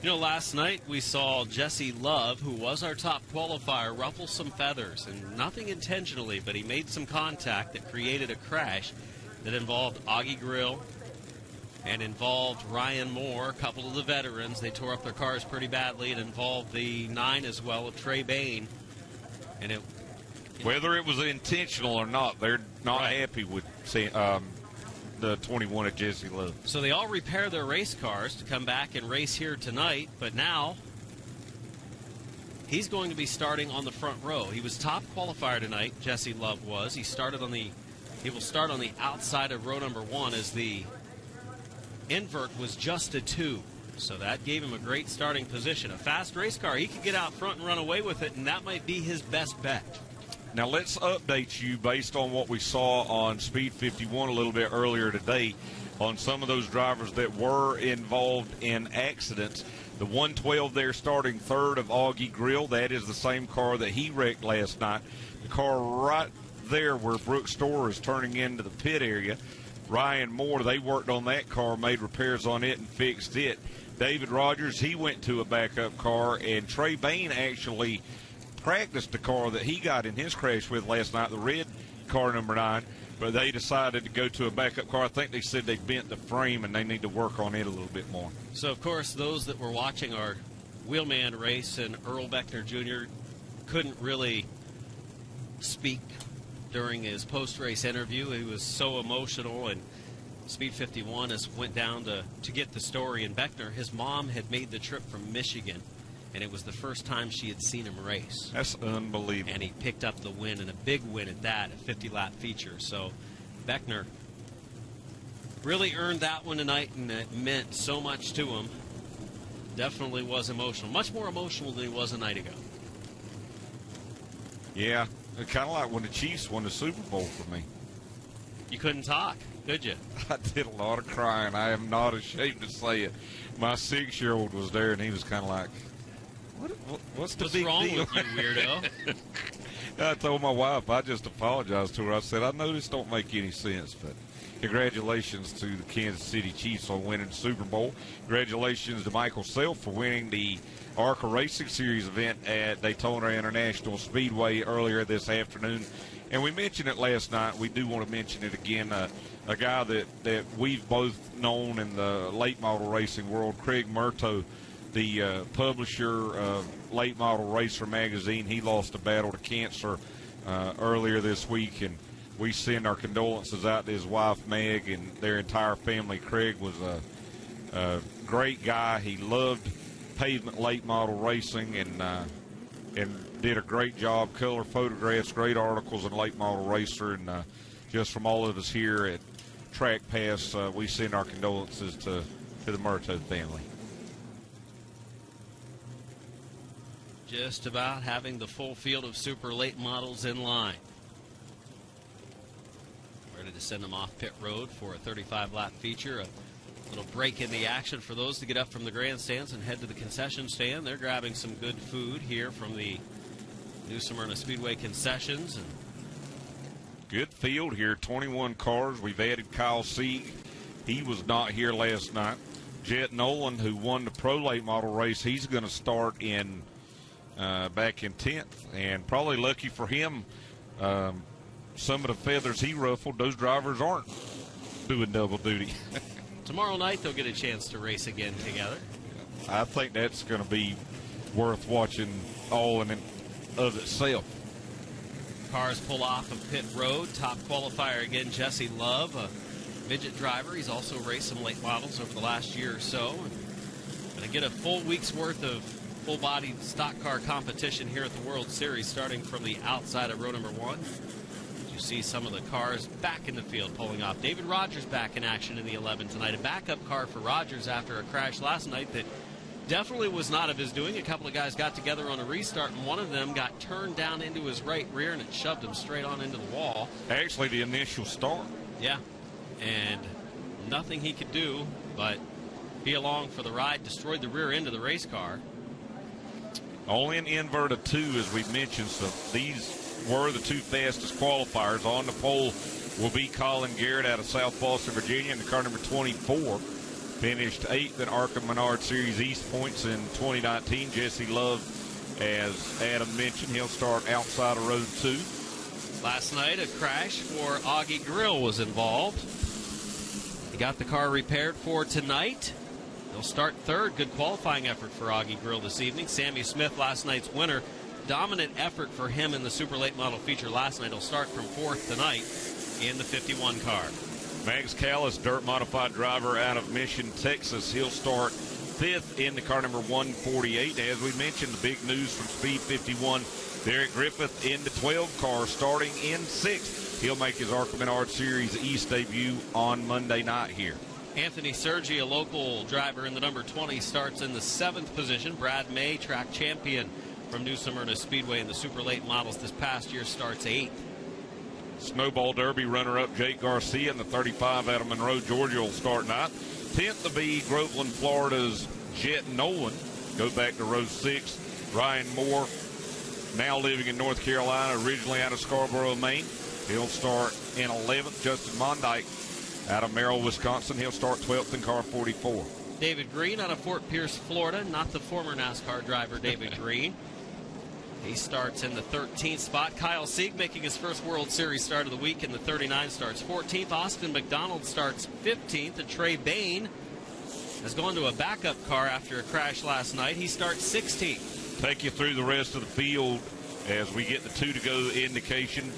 You know, last night we saw Jesse Love, who was our top qualifier, ruffle some feathers, and nothing intentionally, but he made some contact that created a crash that involved Augie Grill and involved Ryan Moore, a couple of the veterans. They tore up their cars pretty badly. It involved the 9 as well of Trey Bain. And whether it was intentional or not, they're not happy with the 21 of Jesse Love. So they all repair their race cars to come back and race here tonight, but now he's going to be starting on the front row. He was top qualifier tonight, Jesse Love was. He will start on the outside of row number 1, as the invert was just a 2. So that gave him a great starting position. A fast race car, he could get out front and run away with it, and that might be his best bet. Now, let's update you based on what we saw on Speed 51 a little bit earlier today on some of those drivers that were involved in accidents. The 112 there starting third of Augie Grill, that is the same car that he wrecked last night. The car right there where Brooks Store is turning into the pit area. Ryan Moore, they worked on that car, made repairs on it, and fixed it. David Rogers, he went to a backup car, and Trey Bain actually practiced the car that he got in his crash with last night, the red car number 9, but they decided to go to a backup car. I think they said they bent the frame and they need to work on it a little bit more. So, of course, those that were watching our Wheelman race, and Earl Beckner Jr. couldn't really speak during his post-race interview. He was so emotional, and Speed 51 went down to get the story. And Beckner, his mom had made the trip from Michigan, and it was the first time she had seen him race. That's unbelievable. And he picked up the win, and a big win at that, a 50-lap feature. So Beckner really earned that one tonight, and it meant so much to him. Definitely was emotional. Much more emotional than he was a night ago. Yeah, kind of like when the Chiefs won the Super Bowl for me. You couldn't talk, could you? I did a lot of crying. I am not ashamed to say it. My 6-year-old was there, and he was kind of like, What's the big wrong deal? with you, weirdo? I told my wife, I just apologized to her. I said, I know this don't make any sense, but congratulations to the Kansas City Chiefs on winning the Super Bowl. Congratulations to Michael Self for winning the ARCA Racing Series event at Daytona International Speedway earlier this afternoon. And we mentioned it last night. We do want to mention it again. A guy that we've both known in the late model racing world, Craig Murto, the publisher of Late Model Racer magazine. He lost a battle to cancer earlier this week, and we send our condolences out to his wife, Meg, and their entire family. Craig was a great guy. He loved pavement late model racing and did a great job. Color photographs, great articles in Late Model Racer, and just from all of us here at TrackPass, we send our condolences to the Murto family. just about having the full field of super late models in line. Ready to send them off pit road for a 35-lap feature. A little break in the action for those to get up from the grandstands and head to the concession stand. They're grabbing some good food here from the New Smyrna Speedway concessions. And good field here, 21 cars. We've added Kyle Sieg. He was not here last night. Jet Nolan, who won the Pro Late Model race, he's going to start in back in 10th. And probably lucky for him, some of the feathers he ruffled, those drivers aren't doing double duty. Tomorrow night they'll get a chance to race again together. I think that's going to be worth watching all in and of itself. Cars pull off of pit road. Top qualifier again, Jesse Love, a midget driver. He's also raced some late models over the last year or so. Going to get a full week's worth of full-bodied stock car competition here at the World Series, starting from the outside of row number 1. You see some of the cars back in the field pulling off. David Rogers back in action in the 11 tonight. A backup car for Rogers after a crash last night that definitely was not of his doing. A couple of guys got together on a restart, and one of them got turned down into his right rear, and it shoved him straight on into the wall. Actually, the initial start. Yeah, and nothing he could do but be along for the ride. Destroyed the rear end of the race car. Only an invert of 2, as we mentioned, so these were the 2 fastest qualifiers. On the pole will be Colin Garrett out of South Boston, Virginia, in the car number 24. Finished 8th in ARCA Menard Series East points in 2019. Jesse Love, as Adam mentioned, he'll start outside of row 2. Last night, a crash for Augie Grill was involved. He got the car repaired for tonight. He'll start 3rd. Good qualifying effort for Augie Grill this evening. Sammy Smith, last night's winner. Dominant effort for him in the super late model feature last night. He'll start from 4th tonight in the 51 car. Max Callis, dirt modified driver out of Mission, Texas. He'll start 5th in the car number 148. As we mentioned, the big news from Speed 51, Derek Griffith in the 12 car starting in 6th. He'll make his ARCA Menard Series East debut on Monday night here. Anthony Sergi, a local driver in the number 20, starts in the 7th position. Brad May, track champion from New Smyrna Speedway in the super late models this past year, starts 8th. Snowball Derby runner-up Jake Garcia in the 35 out of Monroe, Georgia, will start 9th. 10th to be Groveland, Florida's Jet Nolan. Go back to row 6. Ryan Moore, now living in North Carolina, originally out of Scarborough, Maine. He'll start in 11th. Justin Mondyke out of Merrill, Wisconsin. He'll start 12th in car 44. David Green out of Fort Pierce, Florida. Not the former NASCAR driver, David Green. He starts in the 13th spot. Kyle Sieg making his first World Series start of the week in the 39, starts 14th. Austin McDonald starts 15th. And Trey Bain has gone to a backup car after a crash last night. He starts 16th. Take you through the rest of the field as we get the 2 to go indication.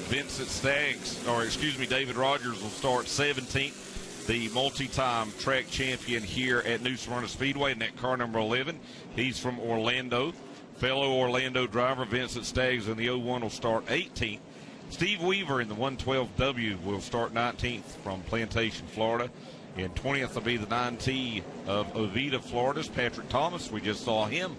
David Rogers will start 17th. The multi-time track champion here at New Smyrna Speedway in that car number 11. He's from Orlando. Fellow Orlando driver Vincent Staggs in the 01 will start 18th. Steve Weaver in the 112W will start 19th from Plantation, Florida. And 20th will be the 9T of Oviedo, Florida's Patrick Thomas. We just saw him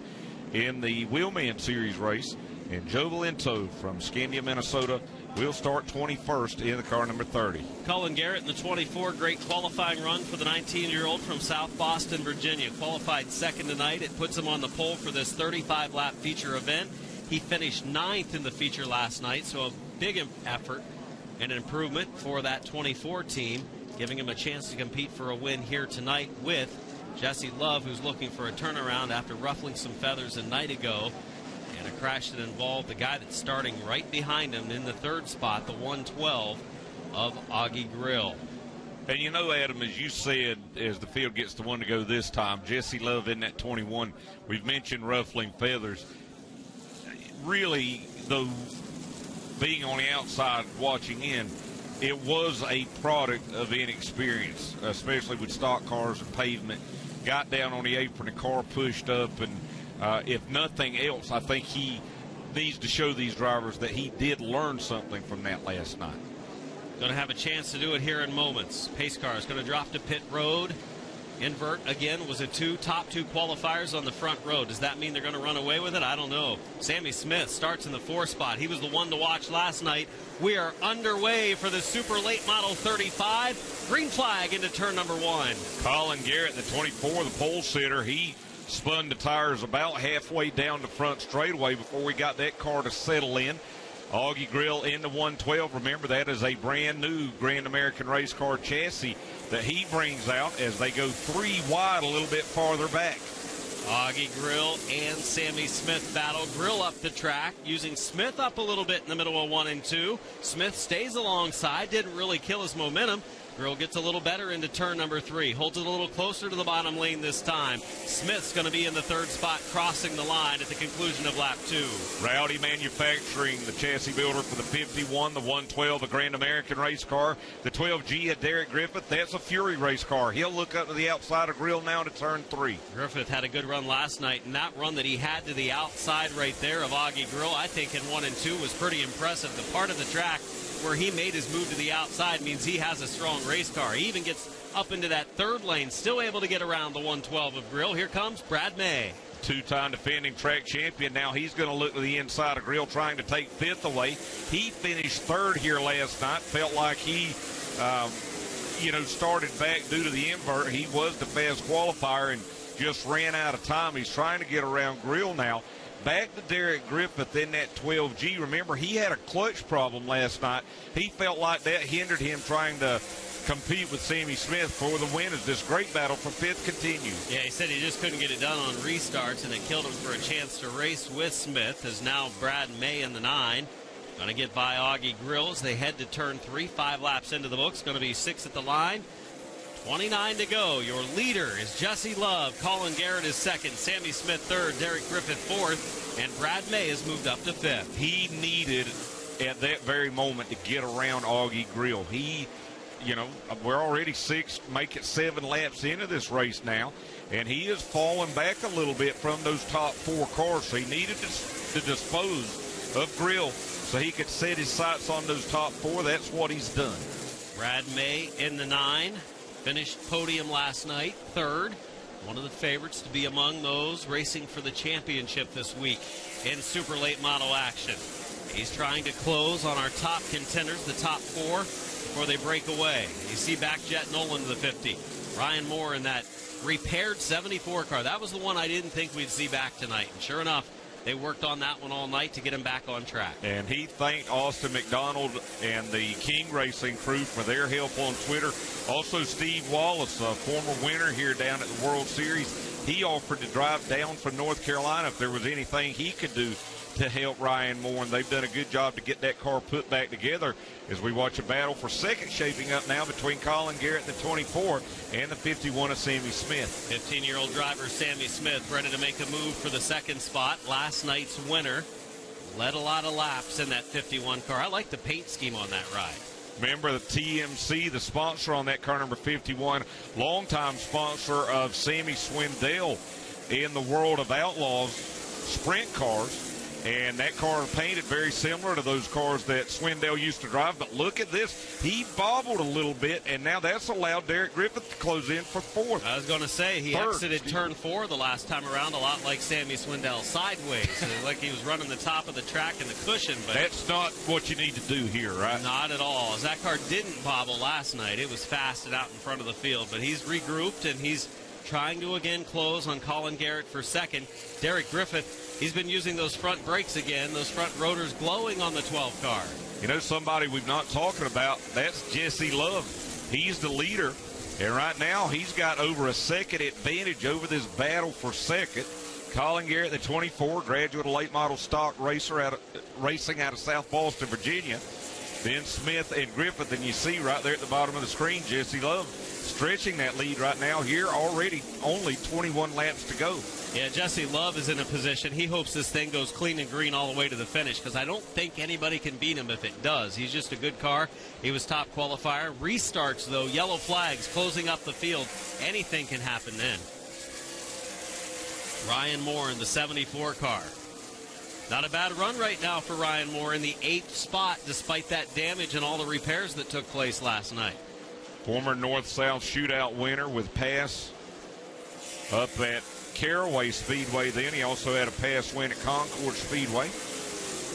in the Wheelman Series race. And Joe Valento from Scandia, Minnesota, will start 21st in the car number 30. Colin Garrett in the 24, great qualifying run for the 19-year-old from South Boston, Virginia. Qualified 2nd tonight. It puts him on the pole for this 35-lap feature event. He finished 9th in the feature last night, so a big effort and an improvement for that 24 team, giving him a chance to compete for a win here tonight with Jesse Love, who's looking for a turnaround after ruffling some feathers a night ago. And a crash that involved the guy that's starting right behind him in the 3rd spot, the 112 of Augie Grill. And you know, Adam, as you said, as the field gets the 1 to go this time, Jesse Love in that 21, we've mentioned ruffling feathers. Really, though, being on the outside watching in, it was a product of inexperience, especially with stock cars and pavement. Got down on the apron, the car pushed up, and if nothing else, I think he needs to show these drivers that he did learn something from that last night. Going to have a chance to do it here in moments. Pace car is going to drop to pit road. Invert, again, was a top two qualifiers on the front row. Does that mean they're going to run away with it? I don't know. Sammy Smith starts in the 4 spot. He was the one to watch last night. We are underway for the Super Late Model 35. Green flag into turn number 1. Colin Garrett, the 24, the pole sitter, he spun the tires about halfway down the front straightaway before we got that car to settle in. Augie Grill in the 112. Remember, that is a brand new Grand American Race Car chassis that he brings out as they go 3 wide a little bit farther back. Augie Grill and Sammy Smith battle. Grill up the track, using Smith up a little bit in the middle of 1 and 2. Smith stays alongside, didn't really kill his momentum. Grill gets a little better into turn number 3. Holds it a little closer to the bottom lane this time. Smith's going to be in the 3rd spot, crossing the line at the conclusion of lap 2. Rowdy Manufacturing, the chassis builder for the 51, the 112, the Grand American Race Car. The 12G at Derek Griffith, that's a Fury race car. He'll look up to the outside of Grill now to turn 3. Griffith had a good run last night, and that run that he had to the outside right there of Augie Grill, I think in 1 and 2 was pretty impressive. The part of the track where he made his move to the outside means he has a strong race car. He even gets up into that 3rd lane, still able to get around the 112 of Grill. Here comes Brad May. 2-time defending track champion. Now he's going to look to the inside of Grill, trying to take 5th away. He finished 3rd here last night. Felt like he, started back due to the invert. He was the fast qualifier and just ran out of time. He's trying to get around Grill now. Back to Derek Griffith in that 12G. Remember, he had a clutch problem last night. He felt like that hindered him trying to compete with Sammy Smith for the win as this great battle for 5th continues. Yeah, he said he just couldn't get it done on restarts, and it killed him for a chance to race with Smith, as now Brad May in the 9. Going to get by Augie Grill as they head to turn 3, 5 laps into the books. Going to be 6 at the line. 29 to go. Your leader is Jesse Love. Colin Garrett is 2nd. Sammy Smith 3rd. Derek Griffith 4th. And Brad May has moved up to 5th. He needed, at that very moment, to get around Augie Grill. We're already 6, make it 7 laps into this race now. And he is falling back a little bit from those top 4 cars. So he needed to dispose of Grill so he could set his sights on those top 4. That's what he's done. Brad May in the 9. Finished podium last night, 3rd. One of the favorites to be among those racing for the championship this week in super late model action. He's trying to close on our top contenders, the top 4, before they break away. You see back Jet Nolan to the 50. Ryan Moore in that repaired 74 car. That was the one I didn't think we'd see back tonight. And sure enough, they worked on that one all night to get him back on track. And he thanked Austin McDonald and the King Racing crew for their help on Twitter. Also, Steve Wallace, a former winner here down at the World Series, he offered to drive down from North Carolina if there was anything he could do to help Ryan Moore, and they've done a good job to get that car put back together as we watch a battle for 2nd shaping up now between Colin Garrett, the 24, and the 51 of Sammy Smith. 15-year-old driver Sammy Smith ready to make a move for the 2nd spot. Last night's winner led a lot of laps in that 51 car. I like the paint scheme on that ride. Remember the TMC, the sponsor on that car, number 51, longtime sponsor of Sammy Swindell in the World of Outlaws sprint cars. And that car painted very similar to those cars that Swindell used to drive. But look at this. He bobbled a little bit, and now that's allowed Derek Griffith to close in for 4th. I was going to say, he exited turn 4 the last time around, a lot like Sammy Swindell, sideways. Like he was running the top of the track and the cushion. But that's not what you need to do here, right? Not at all. As that car didn't bobble last night, it was fast and out in front of the field. But he's regrouped, and he's trying to again close on Colin Garrett for 2nd. Derek Griffith, he's been using those front brakes again, those front rotors glowing on the 12 car. You know, somebody we've not talking about, that's Jesse Love. He's the leader, and right now he's got over a 2nd advantage over this battle for 2nd. Colin Garrett, the 24, graduate of late model stock racer racing out of South Boston, Virginia. Then Smith and Griffith, and you see right there at the bottom of the screen, Jesse Love stretching that lead right now here, already only 21 laps to go. Yeah, Jesse Love is in a position. He hopes this thing goes clean and green all the way to the finish, because I don't think anybody can beat him if it does. He's just a good car. He was top qualifier. Restarts, though, yellow flags closing up the field. Anything can happen then. Ryan Moore in the 74 car. Not a bad run right now for Ryan Moore in the 8th spot, despite that damage and all the repairs that took place last night. Former North-South shootout winner with pass up at Caraway Speedway then. He also had a pass win at Concord Speedway.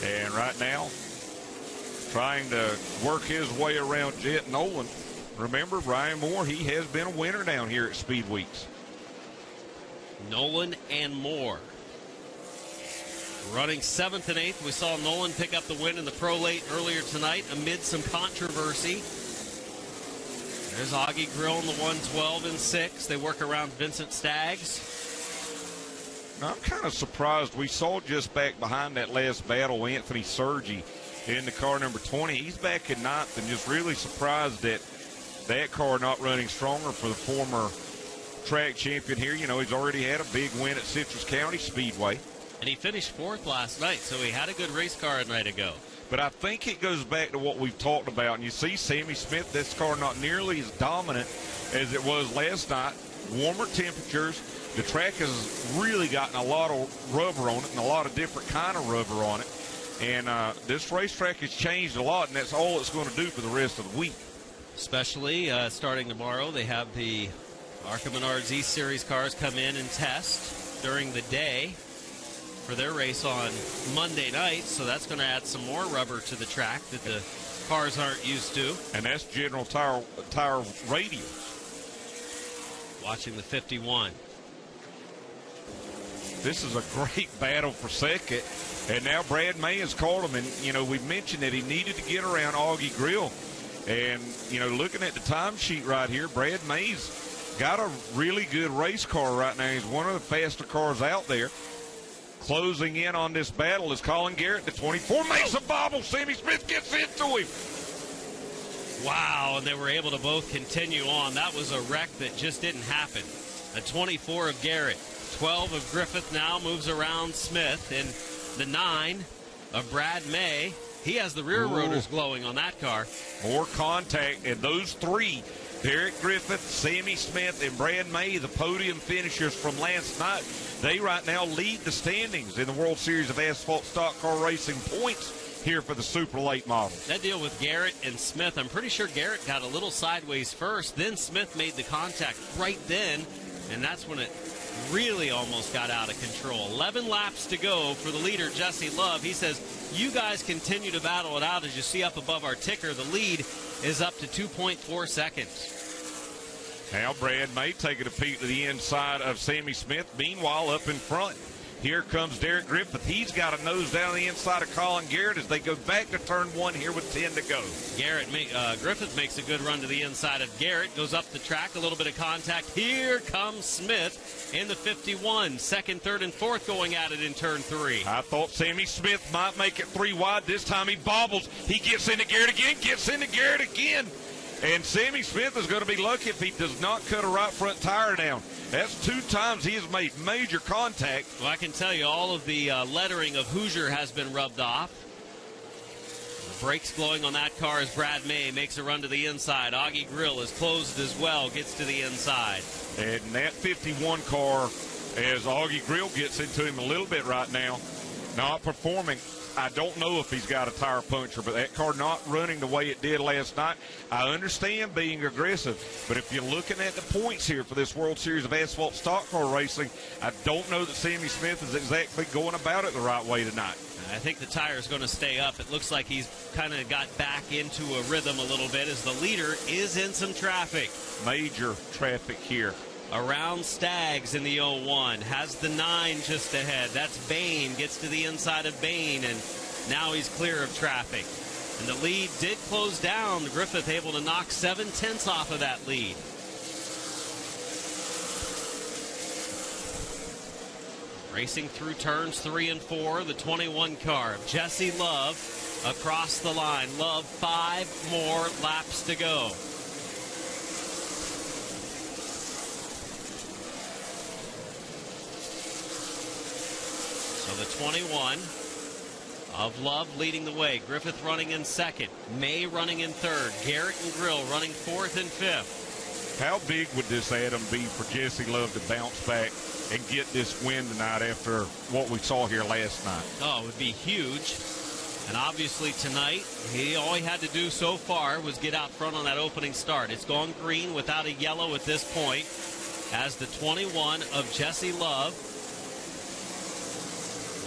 And right now, trying to work his way around Jet Nolan. Remember, Ryan Moore, he has been a winner down here at Speed Weeks. Nolan and Moore running 7th and 8th. We saw Nolan pick up the win in the Pro Late earlier tonight amid some controversy. There's Augie Grill in the 112 and 6. They work around Vincent Staggs. Now, I'm kind of surprised. We saw just back behind that last battle Anthony Sergi in the car number 20. He's back in 9th, and just really surprised that that car not running stronger for the former track champion here. You know, he's already had a big win at Citrus County Speedway. And he finished 4th last night, so he had a good race car a night ago. But I think it goes back to what we've talked about. And you see Sammy Smith, this car not nearly as dominant as it was last night. Warmer temperatures. The track has really gotten a lot of rubber on it and a lot of different kind of rubber on it. And this racetrack has changed a lot, and that's all it's going to do for the rest of the week. Especially starting tomorrow, they have the ARCA Menards E-Series cars come in and test during the day for their race on Monday night. So that's going to add some more rubber to the track that the cars aren't used to. And that's General Tire radials. Watching the 51. This is a great battle for second. And now Brad May has called him. And, you know, we mentioned that he needed to get around Augie Grill. And, you know, looking at the timesheet right here, Brad May's got a really good race car right now. He's one of the faster cars out there. Closing in on this battle is Colin Garrett. The 24 makes a bobble. Sammy Smith gets into him. Wow, and they were able to both continue on. That was a wreck that just didn't happen. A 24 of Garrett. 12 of Griffith now moves around Smith. And the 9 of Brad May. He has the rear rotors glowing on that car. More contact, and those three, Derek Griffith, Sammy Smith, and Brad May, the podium finishers from last night, they right now lead the standings in the World Series of Asphalt Stock Car Racing points here for the Super Late model. That deal with Garrett and Smith, I'm pretty sure Garrett got a little sideways first, then Smith made the contact right then, and that's when it really almost got out of control. 11 laps to go for the leader, Jesse Love. He says, you guys continue to battle it out. As you see up above our ticker, the lead is up to 2.4 seconds. Now Brad May taking a peek to the inside of Sammy Smith. Meanwhile, up in front, here comes Derek Griffith. He's got a nose down the inside of Colin Garrett as they go back to turn 1 here with 10 to go. Griffith makes a good run to the inside of Garrett, goes up the track, a little bit of contact. Here comes Smith in the 51. Second, third, and fourth going at it in turn 3. I thought Sammy Smith might make it 3 wide. This time he bobbles. He gets into Garrett again, And Sammy Smith is going to be lucky if he does not cut a right front tire down. That's 2 times he has made major contact. Well, I can tell you all of the lettering of Hoosier has been rubbed off. The brakes glowing on that car as Brad May makes a run to the inside. Augie Grill is closed as well, gets to the inside. And that 51 car, as Augie Grill gets into him a little bit right now, not performing. I don't know if he's got a tire puncture, but that car not running the way it did last night. I understand being aggressive, but if you're looking at the points here for this World Series of Asphalt Stock Car Racing, I don't know that Sammy Smith is exactly going about it the right way tonight. I think the tire is going to stay up. It looks like he's kind of got back into a rhythm a little bit as the leader is in some traffic. Major traffic here. Around Staggs in the 01, has the 9 just ahead. That's Bain, gets to the inside of Bain, and now he's clear of traffic. And the lead did close down. Griffith able to knock 7/10 off of that lead. Racing through turns 3 and 4, the 21 car of Jesse Love across the line. Love 5 more laps to go. So the 21 of Love leading the way. Griffith running in second. May running in third. Garrett and Grill running 4th and 5th. How big would this Adam be for Jesse Love to bounce back and get this win tonight after what we saw here last night? Oh, it would be huge. And obviously tonight, all he had to do so far was get out front on that opening start. It's gone green without a yellow at this point as the 21 of Jesse Love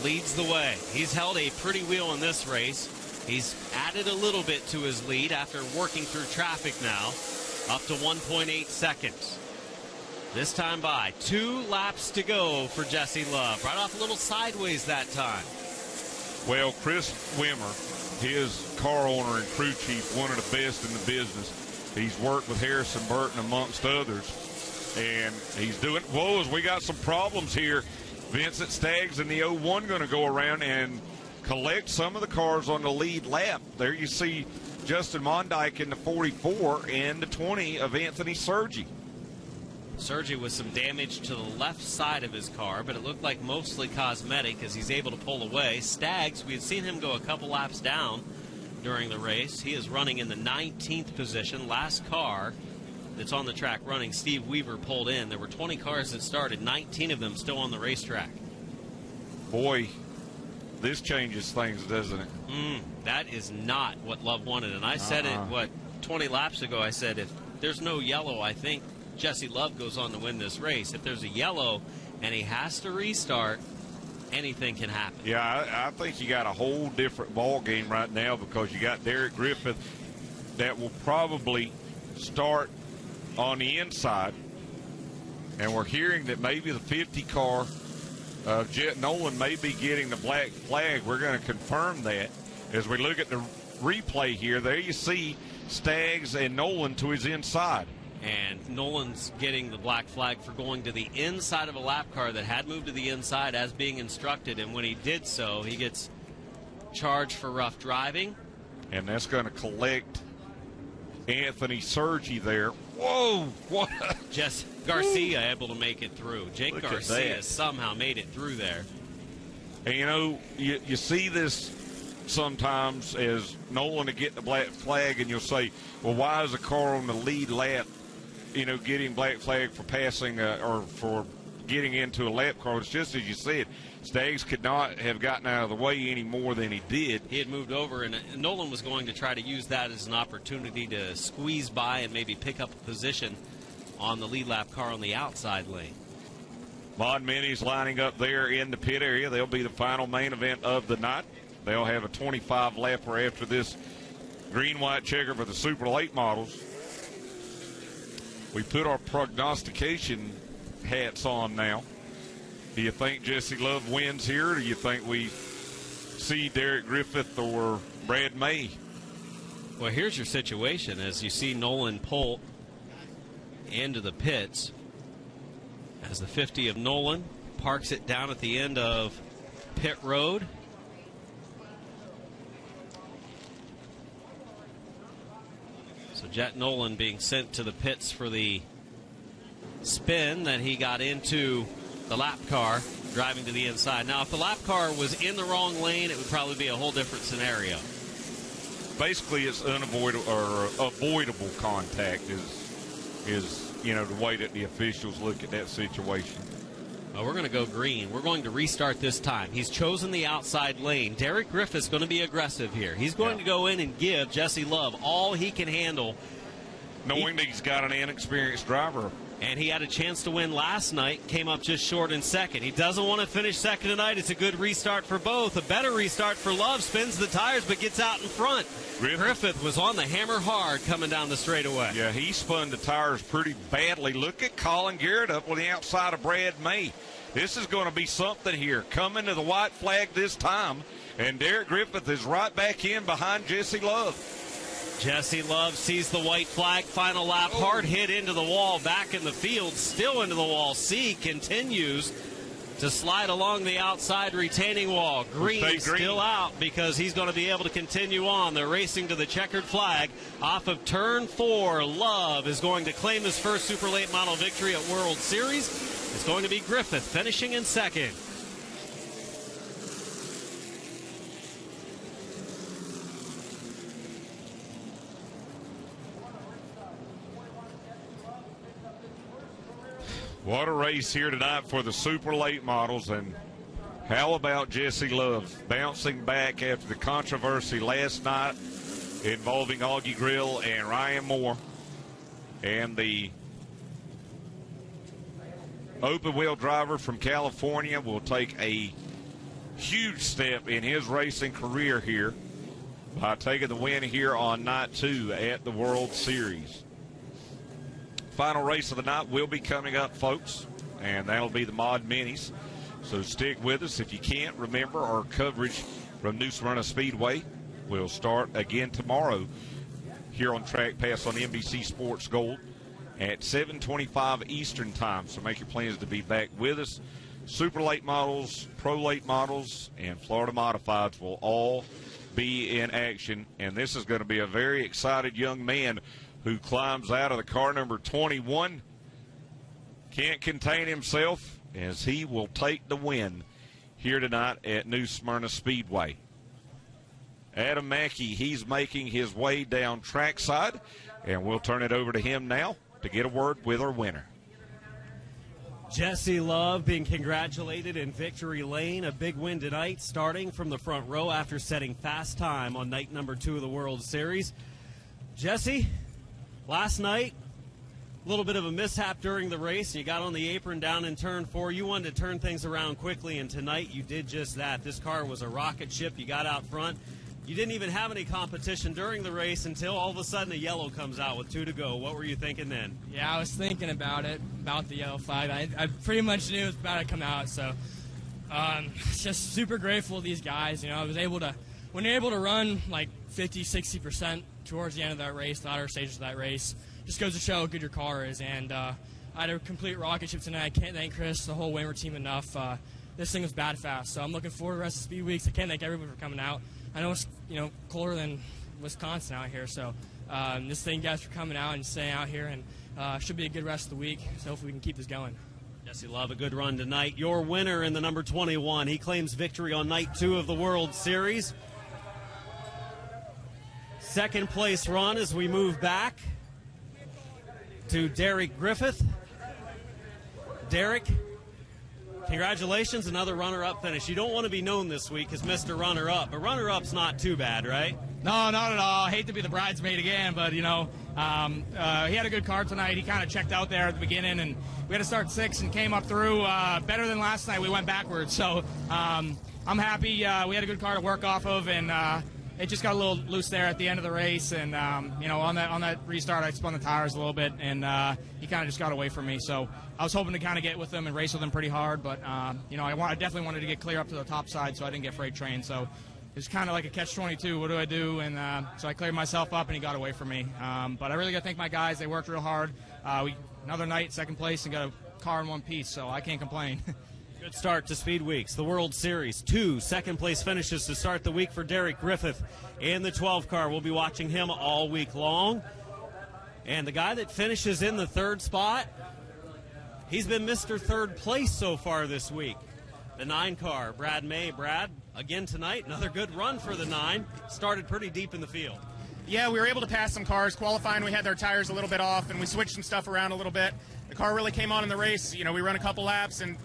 leads the way. He's held a pretty wheel in this race. He's added a little bit to his lead after working through traffic now, up to 1.8 seconds. This time by 2 laps to go for Jesse Love. Right off a little sideways that time. Well, Chris Wimmer, his car owner and crew chief, one of the best in the business. He's worked with Harrison Burton amongst others, and he's doing whoa, as we got some problems here. Vincent Staggs in the 01 going to go around and collect some of the cars on the lead lap. There you see Justin Mondyke in the 44 and the 20 of Anthony Sergi. Sergi with some damage to the left side of his car, but it looked like mostly cosmetic as he's able to pull away. Staggs, we had seen him go a couple laps down during the race. He is running in the 19th position. Last car that's on the track running, Steve Weaver pulled in. There were 20 cars that started, 19 of them still on the racetrack. Boy, this changes things, doesn't it? That is not what Love wanted. And I said it, 20 laps ago, I said if there's no yellow, I think Jesse Love goes on to win this race. If there's a yellow and he has to restart, anything can happen. Yeah, I think you got a whole different ball game right now because you got Derek Griffith that will probably start on the inside. And we're hearing that maybe the 50 car of Jet Nolan may be getting the black flag. We're going to confirm that as we look at the replay here. There you see Staggs and Nolan to his inside. And Nolan's getting the black flag for going to the inside of a lap car that had moved to the inside as being instructed. And when he did so, he gets charged for rough driving. And that's going to collect Anthony Sergi there. Whoa! What? Jess Garcia able to make it through. Jake Look Garcia somehow made it through there. And, you know, you see this sometimes as Nolan to get the black flag, and you'll say, well, why is a car on the lead lap, you know, getting black flag for passing or for getting into a lap car? It's just as you said, Staggs could not have gotten out of the way any more than he did. He had moved over, and Nolan was going to try to use that as an opportunity to squeeze by and maybe pick up a position on the lead lap car on the outside lane. Mod Minis lining up there in the pit area. They'll be the final main event of the night. They'll have a 25-lapper after this green-white checker for the Super Late models. We put our prognostication hats on now. Do you think Jesse Love wins here, or do you think we see Derek Griffith or Brad May? Well, here's your situation as you see Nolan pull into the pits as the 50 of Nolan parks it down at the end of pit road. So Jet Nolan being sent to the pits for the spin that he got into the lap car driving to the inside. Now, if the lap car was in the wrong lane, it would probably be a whole different scenario. Basically, it's unavoidable or avoidable contact is you know, the way that the officials look at that situation. Well, we're going to go green. We're going to restart this time. He's chosen the outside lane. Derek Griffith's going to be aggressive here. He's going to go in and give Jesse Love all he can handle. Knowing that he's got an inexperienced driver. And he had a chance to win last night, came up just short in second. He doesn't want to finish second tonight. It's a good restart for both. A better restart for Love. Spins the tires but gets out in front. Griffith was on the hammer hard coming down the straightaway. Yeah, he spun the tires pretty badly. Look at Colin Garrett up on the outside of Brad May. This is going to be something here. Coming to the white flag this time. And Derek Griffith is right back in behind Jesse Love. Jesse Love sees the white flag. Final lap, hard hit into the wall, back in the field, still into the wall. C continues to slide along the outside retaining wall. Green still out because he's going to be able to continue on. They're racing to the checkered flag. Off of turn 4, Love is going to claim his first Super Late Model victory at World Series. It's going to be Griffith finishing in second. What a race here tonight for the Super Late models. And how about Jesse Love bouncing back after the controversy last night involving Augie Grill and Ryan Moore and the open-wheel driver from California, will take a huge step in his racing career here by taking the win here on night 2 at the World Series. Final race of the night will be coming up, folks, and that'll be the Mod Minis. So stick with us. If you can't, remember our coverage from New Smyrna Speedway will start again tomorrow here on Track Pass on NBC Sports Gold at 7:25 Eastern Time. So make your plans to be back with us. Super late models, pro late models, and Florida Modifieds will all be in action. And this is going to be a very excited young man who climbs out of the car number 21. Can't contain himself as he will take the win here tonight at New Smyrna Speedway. Adam Mackey, he's making his way down trackside, and we'll turn it over to him now to get a word with our winner. Jesse Love being congratulated in victory lane. A big win tonight, starting from the front row after setting fast time on night number 2 of the World Series. Jesse, last night, a little bit of a mishap during the race. You got on the apron down in turn 4. You wanted to turn things around quickly, and tonight you did just that. This car was a rocket ship. You got out front. You didn't even have any competition during the race until all of a sudden a yellow comes out with 2 to go. What were you thinking then? Yeah, I was thinking about it, about the yellow flag. I pretty much knew it was about to come out, so just super grateful to these guys. You know, I was able to, when you're able to run like 50, 60% towards the end of that race, the latter stages of that race, just goes to show how good your car is. And I had a complete rocket ship tonight. I can't thank Chris, the whole Waymer team enough. This thing was bad fast, so I'm looking forward to the rest of the speed weeks. I can't thank everybody for coming out. I know it's, colder than Wisconsin out here, so this thing, guys, for coming out and staying out here, and should be a good rest of the week, so hopefully we can keep this going. Jesse Love, a good run tonight. Your winner in the number 21. He claims victory on night 2 of the World Series. Second place run as we move back to Derek Griffith. Derek, congratulations, another runner-up finish. You don't want to be known this week as Mr. Runner-Up, but runner-up's not too bad, right? No, not at all. I hate to be the bridesmaid again, but, he had a good car tonight. He kind of checked out there at the beginning, and we had to start 6 and came up through better than last night. We went backwards, so I'm happy. We had a good car to work off of, and it just got a little loose there at the end of the race, and on that restart, I spun the tires a little bit, and he kind of just got away from me. So I was hoping to kind of get with him and race with him pretty hard, but I definitely wanted to get clear up to the top side, so I didn't get freight trained. So it's kind of like a catch-22. What do I do? And so I cleared myself up, and he got away from me. But I really got to thank my guys. They worked real hard. Another night, second place, and got a car in one piece, so I can't complain. Good start to Speed Weeks, the World Series. 2 second-place finishes to start the week for Derek Griffith in the 12 car. We'll be watching him all week long. And the guy that finishes in the 3rd spot, he's been Mr. 3rd place so far this week. The 9 car, Brad May. Brad, again tonight, another good run for the 9. Started pretty deep in the field. Yeah, we were able to pass some cars. Qualifying, we had their tires a little bit off, and we switched some stuff around a little bit. The car really came on in the race. We run a couple laps and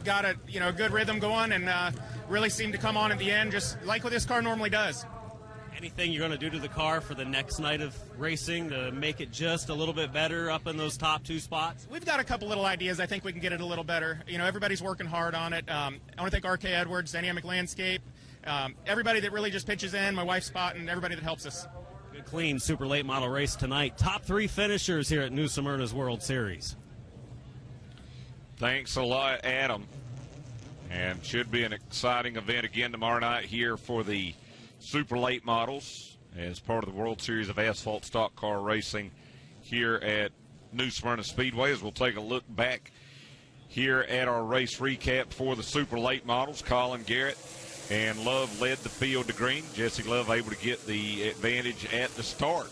got a good rhythm going, and really seemed to come on at the end, just like what this car normally does. Anything you're going to do to the car for the next night of racing to make it just a little bit better up in those top 2 spots? We've got a couple little ideas. I think we can get it a little better. Everybody's working hard on it. I want to thank RK Edwards, Dynamic Landscape, everybody that really just pitches in, my wife's spot, and everybody that helps us. Good, clean, super late model race tonight. Top 3 finishers here at New Smyrna's World Series. Thanks a lot, Adam. And should be an exciting event again tomorrow night here for the super late models as part of the World Series of Asphalt Stock Car Racing here at New Smyrna Speedway. As we'll take a look back here at our race recap for the super late models. Colin Garrett and Love led the field to green. Jesse Love able to get the advantage at the start.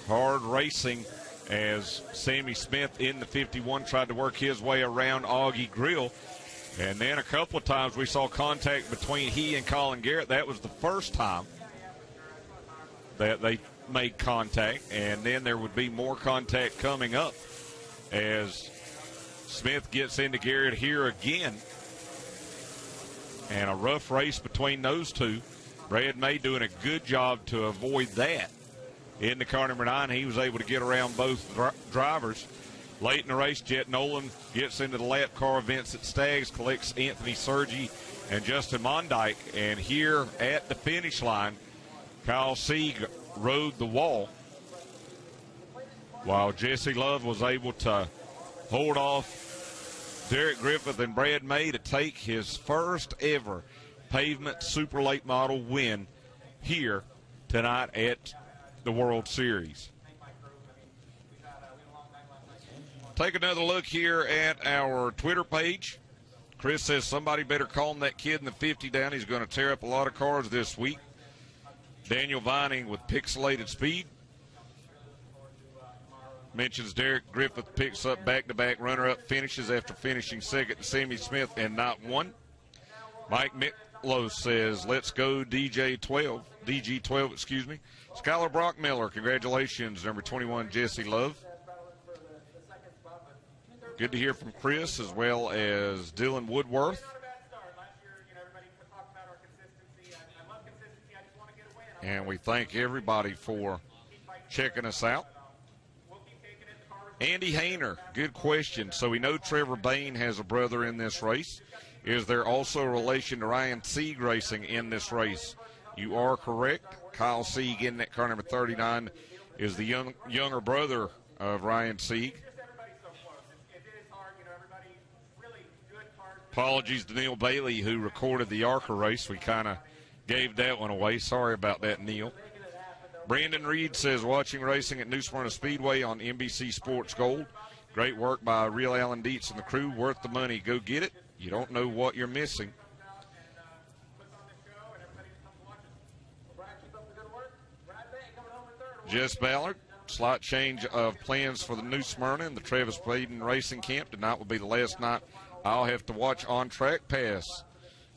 Hard racing as Sammy Smith in the 51 tried to work his way around Augie Grill. And then a couple of times we saw contact between he and Colin Garrett. That was the first time that they made contact. And then there would be more contact coming up as Smith gets into Garrett here again. And a rough race between those two. Brad May doing a good job to avoid that. In the car number 9, he was able to get around both drivers. Late in the race, Jet Nolan gets into the lap car. Vincent Staggs collects Anthony Sergi and Justin Mondyke. And here at the finish line, Kyle Sieg rode the wall, while Jesse Love was able to hold off Derek Griffith and Brad May to take his first ever pavement super late model win here tonight at the World Series. Take another look here at our Twitter page. Chris says somebody better calm that kid in the 50 down. He's going to tear up a lot of cars this week. Daniel Vining with Pixelated Speed mentions Derek Griffith picks up back-to-back runner-up finishes after finishing second to Sammy Smith and not one. Mike Miklos says, let's go DG12, excuse me. Skylar Brockmiller, congratulations, number 21, Jesse Love. Good to hear from Chris as well as Dylan Woodworth. And we thank everybody for checking us out. Andy Hayner, good question. So we know Trevor Bain has a brother in this race. Is there also a relation to Ryan Sieg racing in this race? You are correct. Kyle Sieg in that car number 39 is the younger brother of Ryan Sieg. Apologies to Neil Bailey, who recorded the ARCA race. We kind of gave that one away. Sorry about that, Neil. Brandon Reed says, watching racing at New Smyrna Speedway on NBC Sports Gold. Great work by Real Alan Dietz and the crew. Worth the money. Go get it. You don't know what you're missing. Jess Ballard, slight change of plans for the New Smyrna and the Travis Payton Racing Camp. Tonight will be the last night I'll have to watch on Track Pass.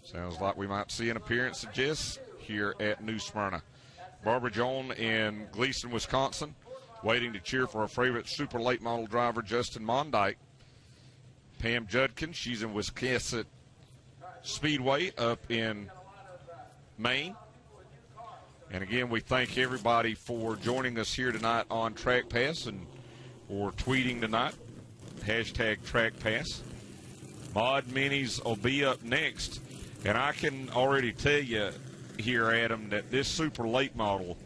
Sounds like we might see an appearance of Jess here at New Smyrna. Barbara Joan in Gleason, Wisconsin, waiting to cheer for her favorite super late model driver, Justin Mondyke. Pam Judkins, she's in Wisconsin Speedway up in Maine. And again, we thank everybody for joining us here tonight on Track Pass and for tweeting tonight. Hashtag Track Pass. Mod Minis will be up next. And I can already tell you here, Adam, that this super late model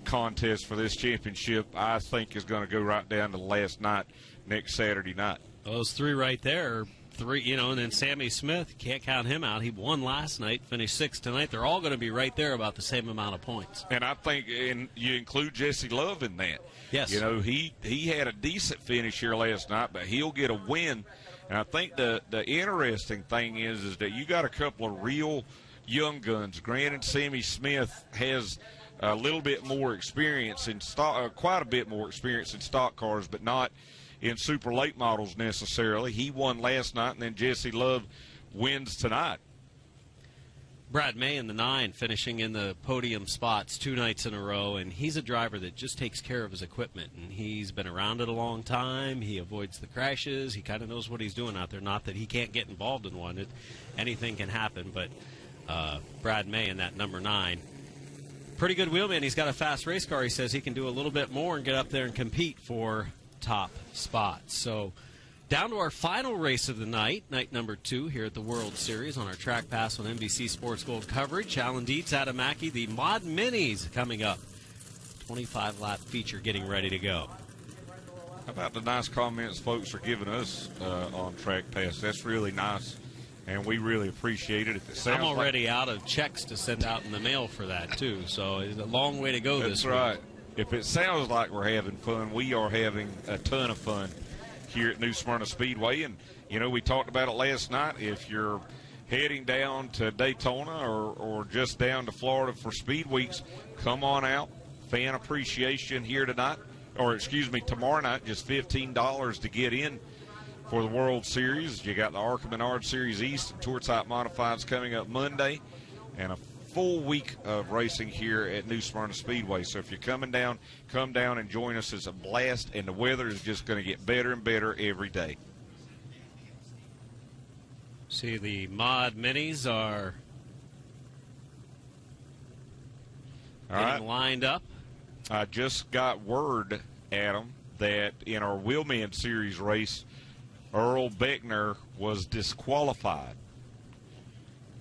contest for this championship, I think, is going to go right down to the last night next Saturday night. Those three right there, and then Sammy Smith, can't count him out. He won last night, finished sixth tonight. They're all going to be right there about the same amount of points. And I think you include Jesse Love in that. Yes. He had a decent finish here last night, but he'll get a win. And I think the interesting thing is that you got a couple of real young guns. Granted, Sammy Smith has a little bit more experience in stock, quite a bit more experience in stock cars, but not in super late models necessarily. He won last night, and then Jesse Love wins tonight. Brad May in the 9, finishing in the podium spots 2 nights in a row, and he's a driver that just takes care of his equipment, and he's been around it a long time. He avoids the crashes. He kind of knows what he's doing out there. Not that he can't get involved in one. Anything can happen, but Brad May in that number 9. Pretty good wheelman. He's got a fast race car. He says he can do a little bit more and get up there and compete for top spots. So down to our final race of the night, night number 2 here at the World Series on our Track Pass on NBC Sports Gold coverage. Alan Dietz, Adam Mackey, the Mod Minis coming up. 25-lap feature getting ready to go. How about the nice comments folks are giving us on Track Pass? That's really nice, and we really appreciate it. I'm already out of checks to send out in the mail for that, too, so it's a long way to go this week. That's right. If it sounds like we're having fun, we are having a ton of fun here at New Smyrna Speedway. And, we talked about it last night. If you're heading down to Daytona or just down to Florida for Speed Weeks, come on out. Fan appreciation here tonight, tomorrow night, just $15 to get in for the World Series. You got the ARCA Menard Series East and Tour Type Modifieds coming up Monday, and a full week of racing here at New Smyrna Speedway. So if you're coming down, come down and join us. It's a blast, and the weather is just going to get better and better every day. See, the Mod Minis are getting lined up. I just got word, Adam, that in our Wheelman Series race, Earl Beckner was disqualified.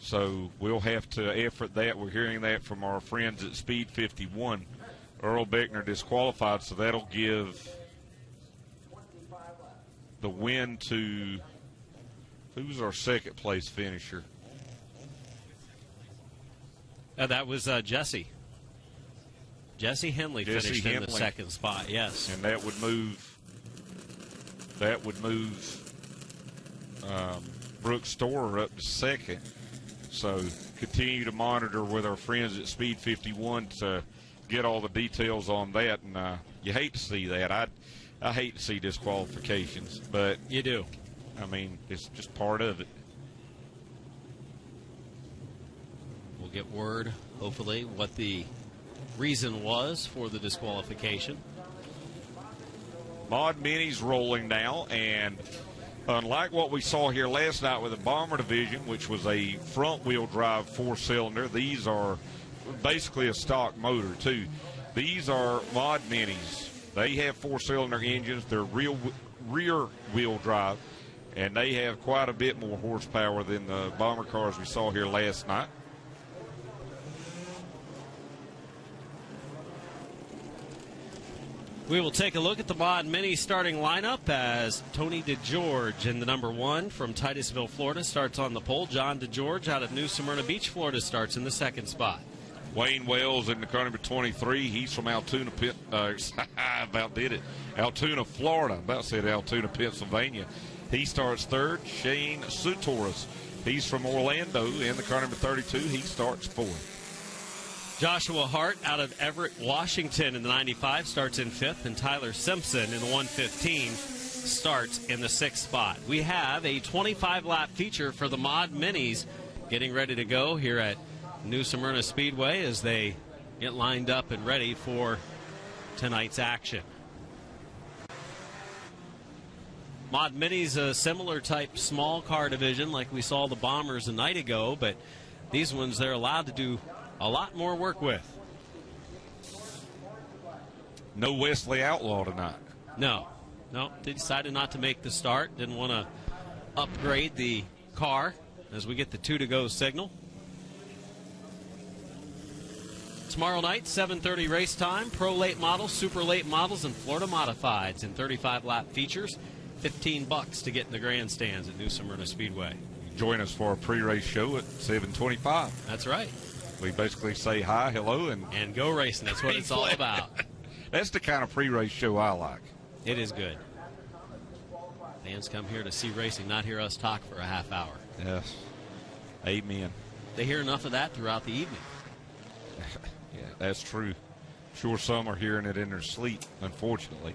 So we'll have to effort that. We're hearing that from our friends at Speed 51. Earl Beckner disqualified, so that'll give the win to, who's our second place finisher? That was Jesse. Jesse Henley finished in the second spot, yes. And that would move Brooks Storer up to second. So continue to monitor with our friends at Speed 51 to get all the details on that. And you hate to see that. I hate to see disqualifications, but you do. I mean, it's just part of it. We'll get word, hopefully, what the reason was for the disqualification. Mod Minis rolling now, and unlike what we saw here last night with the Bomber Division, which was a front-wheel drive four-cylinder, these are basically a stock motor, too. These are Mod Minis. They have four-cylinder engines. They're rear-wheel drive, and they have quite a bit more horsepower than the Bomber cars we saw here last night. We will take a look at the Mod Mini starting lineup as Tony DeGeorge in the number 1 from Titusville, Florida, starts on the pole. John DeGeorge out of New Smyrna Beach, Florida, starts in the second spot. Wayne Wells in the car number 23. He's from Altoona, Altoona, Florida. About said Altoona, Pennsylvania. He starts third. Shane Sutoris. He's from Orlando in the car number 32. He starts fourth. Joshua Hart out of Everett, Washington in the 95 starts in fifth, and Tyler Simpson in the 115 starts in the sixth spot. We have a 25-lap feature for the Mod Minis getting ready to go here at New Smyrna Speedway as they get lined up and ready for tonight's action. Mod Minis, a similar type small car division like we saw the Bombers a night ago, but these ones they're allowed to do a lot more work with. No Wesley Outlaw tonight. No, they decided not to make the start. Didn't want to upgrade the car as we get the 2-to-go signal. Tomorrow night, 7:30 race time. Pro late models, super late models, and Florida modifieds in 35-lap features. $15 to get in the grandstands at New Smyrna Speedway. Join us for a pre-race show at 7:25. That's right. We basically say hi, hello, and go racing. That's what it's all about. That's the kind of pre-race show I like. It is good. Fans come here to see racing, not hear us talk for a half hour. Yes. Amen. They hear enough of that throughout the evening. Yeah, that's true. Sure, some are hearing it in their sleep, unfortunately.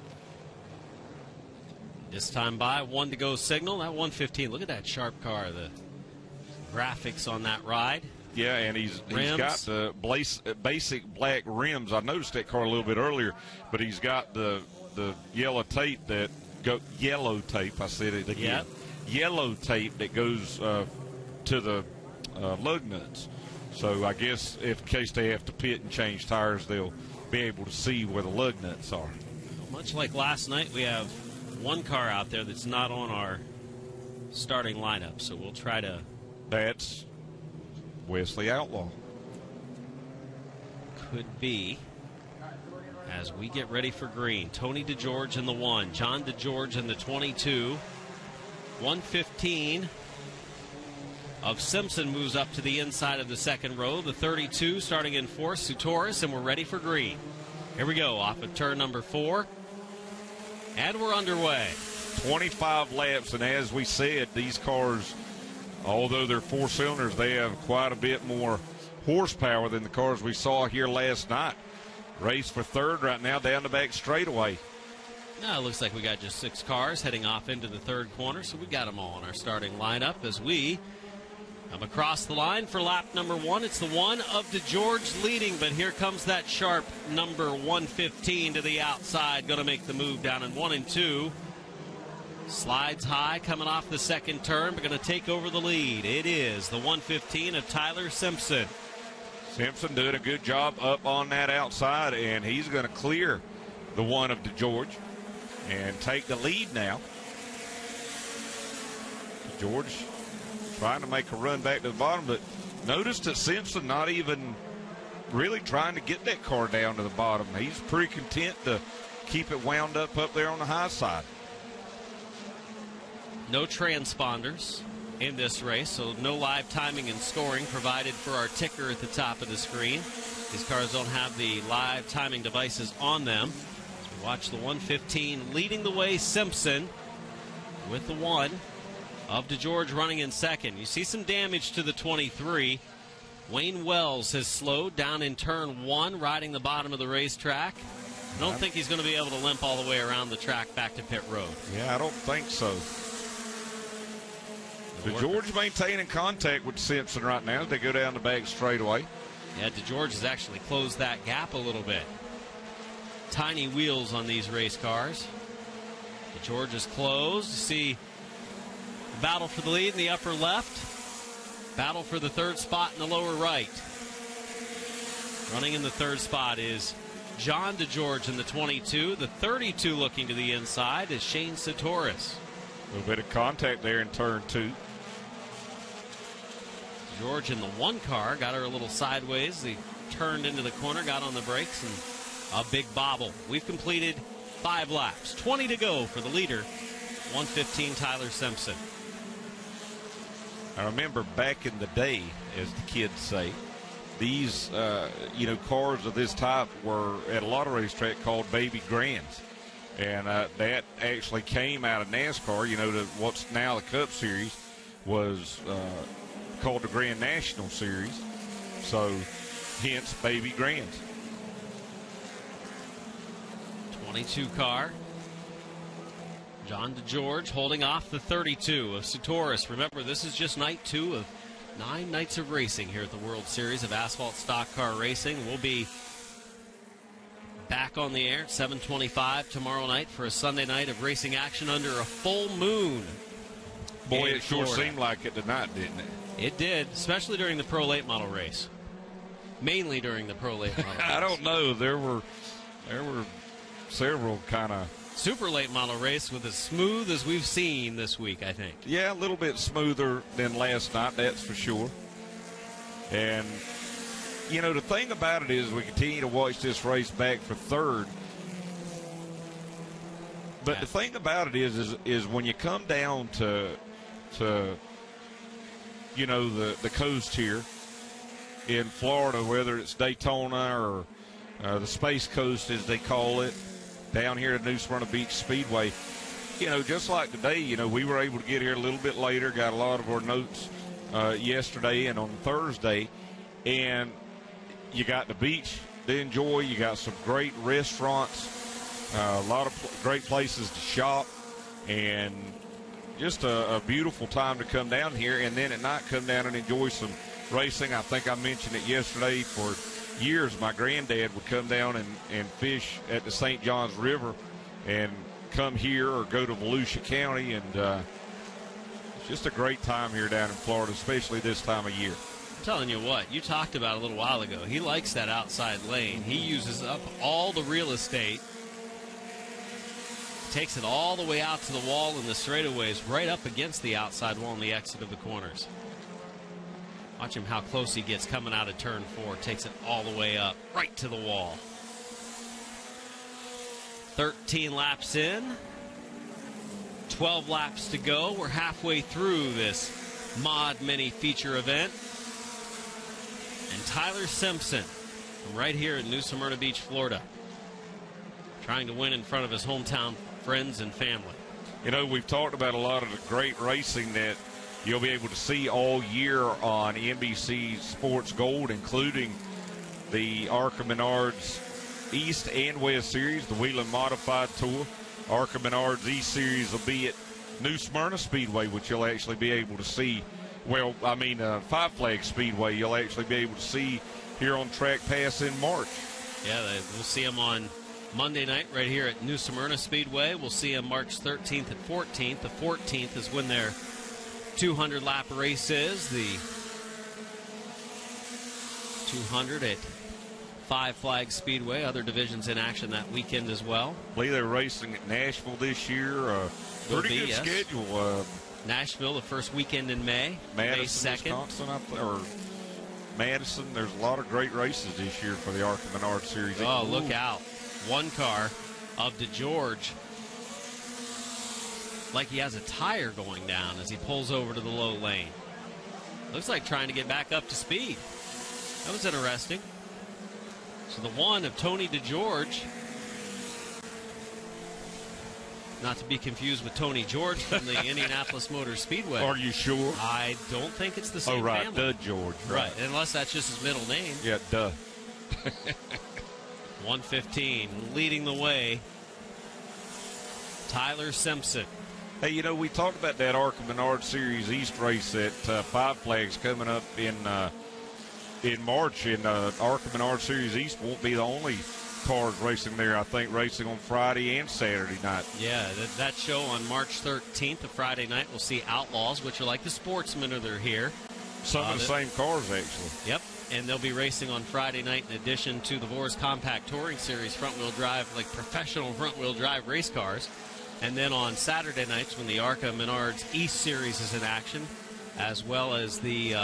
This time by, 1-to-go signal. That 115, look at that sharp car. The graphics on that ride. Yeah, and he's got the basic black rims. I noticed that car a little bit earlier, but he's got the yellow tape I said it again. Yep. Yellow tape that goes to the lug nuts. So I guess if in case they have to pit and change tires, they'll be able to see where the lug nuts are. Much like last night, we have one car out there that's not on our starting lineup, so we'll try to... That's Wesley Outlaw. Could be. As we get ready for green, Tony DeGeorge in the 1, John DeGeorge in the 22. 115 of Simpson moves up to the inside of the second row. The 32 starting in fourth, Sutoris, and we're ready for green. Here we go, off of turn number 4. And we're underway. 25 laps, and as we said, these cars, although they're four cylinders, they have quite a bit more horsepower than the cars we saw here last night. Race for third right now down the back straightaway. Now it looks like we got just 6 cars heading off into the third corner, so we got them all in our starting lineup as we come across the line for lap number 1. It's the 1 of DeGeorge leading, but here comes that sharp number 115 to the outside, going to make the move down in 1 and 2. Slides high coming off the second turn, but going to take over the lead. It is the 115 of Tyler Simpson. Simpson doing a good job up on that outside, and he's going to clear the 1 of DeGeorge. and take the lead now. George trying to make a run back to the bottom, but notice that Simpson not even really trying to get that car down to the bottom. He's pretty content to keep it wound up there on the high side. No transponders in this race, so no live timing and scoring provided for our ticker at the top of the screen. These cars don't have the live timing devices on them. So we watch the 115 leading the way, Simpson with the 1 of DeGeorge running in second. You see some damage to the 23. Wayne Wells has slowed down in turn 1, riding the bottom of the racetrack. I don't think he's going to be able to limp all the way around the track back to pit road. Yeah, I don't think so. DeGeorge maintaining contact with Simpson right now as they go down the back straightaway. Yeah, DeGeorge has actually closed that gap a little bit. Tiny wheels on these race cars. DeGeorge is closed. You see the battle for the lead in the upper left. Battle for the third spot in the lower right. Running in the third spot is John DeGeorge in the 22. The 32 looking to the inside is Shane Satoris. A little bit of contact there in turn 2. George in the 1 car got her a little sideways. He turned into the corner, got on the brakes, and a big bobble. We've completed 5 laps. 20 to go for the leader, 115 Tyler Simpson. I remember back in the day, as the kids say, these cars of this type were at a lot of racetrack called baby grands. And that actually came out of NASCAR. To what's now the Cup Series was called the Grand National Series. So, hence, baby grands. 22 car. John DeGeorge holding off the 32 of Satoris. Remember, this is just night 2 of 9 nights of racing here at the World Series of Asphalt Stock Car Racing. We'll be back on the air at 7:25 tomorrow night for a Sunday night of racing action under a full moon. Boy, it sure seemed like it tonight, didn't it? It did, especially during the Pro Late Model race. Mainly during the Pro Late Model race. I don't know. There were several kind of Super Late Model race with as smooth as we've seen this week, I think. Yeah, a little bit smoother than last night, that's for sure. And the thing about it is we continue to watch this race back for third. But the thing about it is when you come down to the coast here in Florida, whether it's Daytona or the Space Coast as they call it, down here at New Smyrna Beach Speedway, just like today, we were able to get here a little bit later, got a lot of our notes yesterday and on Thursday, and you got the beach to enjoy. You got some great restaurants, a lot of great places to shop, and just a beautiful time to come down here. And then at night, come down and enjoy some racing. I think I mentioned it yesterday. For years, my granddad would come down and fish at the St. Johns River and come here or go to Volusia County. And it's just a great time here down in Florida, especially this time of year. I'm telling you what, you talked about a little while ago. He likes that outside lane. He uses up all the real estate, takes it all the way out to the wall in the straightaways, right up against the outside wall in the exit of the corners. Watch him how close he gets coming out of turn 4. Takes it all the way up, right to the wall. 13 laps in. 12 laps to go. We're halfway through this Mod Mini feature event. And Tyler Simpson, from right here in New Smyrna Beach, Florida, trying to win in front of his hometown friends and family. We've talked about a lot of the great racing that you'll be able to see all year on NBC Sports Gold, including the ARCA Menards East and West Series, the Wheeling Modified Tour. ARCA Menards East Series will be at New Smyrna Speedway, which you'll actually be able to see. Well, Five Flag Speedway, you'll actually be able to see here on trackpass in March. Yeah, we'll see them on Monday night right here at New Smyrna Speedway. We'll see them March 13th and 14th. The 14th is when their 200-lap race is. The 200 at Five Flag Speedway, other divisions in action that weekend as well. I believe they're racing at Nashville this year. Pretty good schedule. Nashville, the first weekend in May. Madison, May 2nd. Wisconsin, or Madison. There's a lot of great races this year for the ARCA Menard Series. Oh, look out. One car of DeGeorge, like he has a tire going down as he pulls over to the low lane. Looks like trying to get back up to speed. That was interesting. So the one of Tony DeGeorge, not to be confused with Tony George from the Indianapolis Motor Speedway. Are you sure? I don't think it's the same Oh, right, family. DeGeorge. Right, unless that's just his middle name. Yeah, duh. 115 leading the way. Tyler Simpson. Hey, you know, we talked about that ARCA Menard Series East race at Five Flags coming up in March, and ARCA Menard Series East won't be the only cars racing there. I think racing on Friday and Saturday night. Yeah, that show on March 13th, the Friday night, we'll see Outlaws, which are like the Sportsman, they're here. Some of the same cars, actually. Yep, and they'll be racing on Friday night in addition to the Vors Compact Touring Series front-wheel drive, like professional front-wheel drive race cars. And then on Saturday nights when the ARCA Menards East Series is in action, as well as the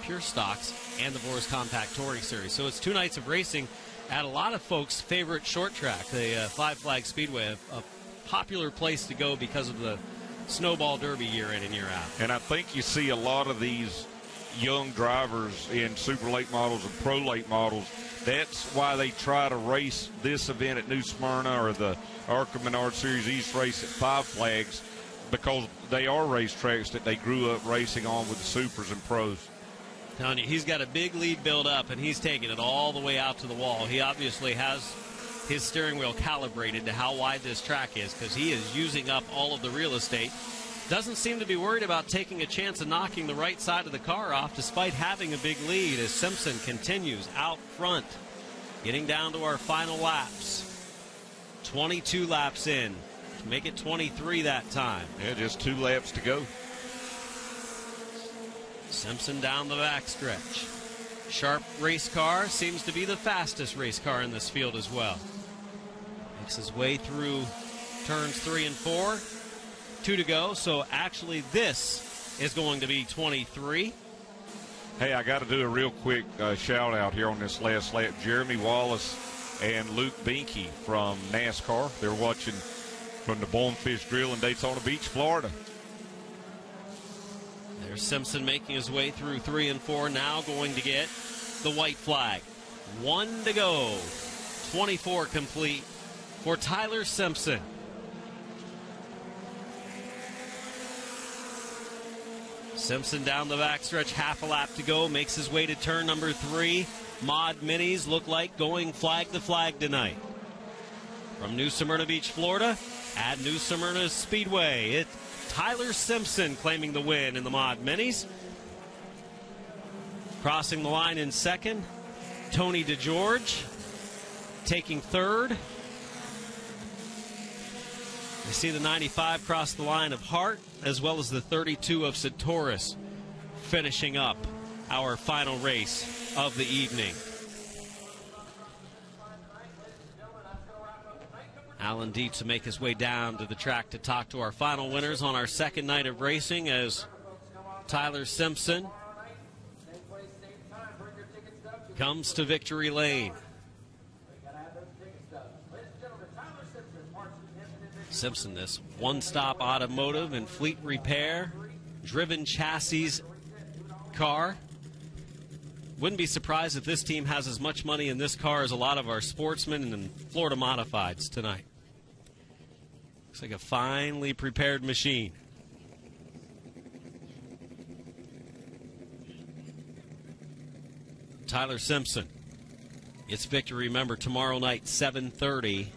Pure Stocks and the Vors Compact Touring Series. So it's 2 nights of racing at a lot of folks' favorite short track, the Five Flag Speedway, a popular place to go because of the Snowball Derby year in and year out. And I think you see a lot of these young drivers in super late models and pro late models. That's why they try to race this event at New Smyrna or the ARCA Menard Series East race at Five Flags, because they are racetracks that they grew up racing on with the supers and pros. Telling you, he's got a big lead built up, and he's taking it all the way out to the wall. He obviously has his steering wheel calibrated to how wide this track is, because he is using up all of the real estate. Doesn't seem to be worried about taking a chance of knocking the right side of the car off, despite having a big lead, as Simpson continues out front. Getting down to our final laps. 22 laps in. Make it 23 that time. Yeah, just 2 laps to go. Simpson down the backstretch. Sharp race car, seems to be the fastest race car in this field as well. Makes his way through turns 3 and 4. 2 to go, so actually this is going to be 23. Hey, I got to do a real quick shout out here on this last lap. Jeremy Wallace and Luke Binky from NASCAR. They're watching from the Bonefish Grill in Daytona Beach, Florida. There's Simpson making his way through 3 and 4, now going to get the white flag. 1 to go. 24 complete for Tyler Simpson. Simpson down the backstretch, half a lap to go, makes his way to turn number 3. Mod Minis look like going flag to flag tonight. From New Smyrna Beach, Florida, at New Smyrna Speedway, it's Tyler Simpson claiming the win in the Mod Minis. Crossing the line in second, Tony DeGeorge taking third. We see the 95 cross the line of Hart, as well as the 32 of Satoris, finishing up our final race of the evening. Alan Dietz to make his way down to the track to talk to our final winners on our second night of racing, as Tyler Simpson comes to victory lane. Simpson, this one-stop automotive and fleet repair, driven chassis car. Wouldn't be surprised if this team has as much money in this car as a lot of our Sportsmen and Florida Modifieds tonight. Looks like a finely prepared machine. Tyler Simpson. It's victory, remember, tomorrow night, 7:30.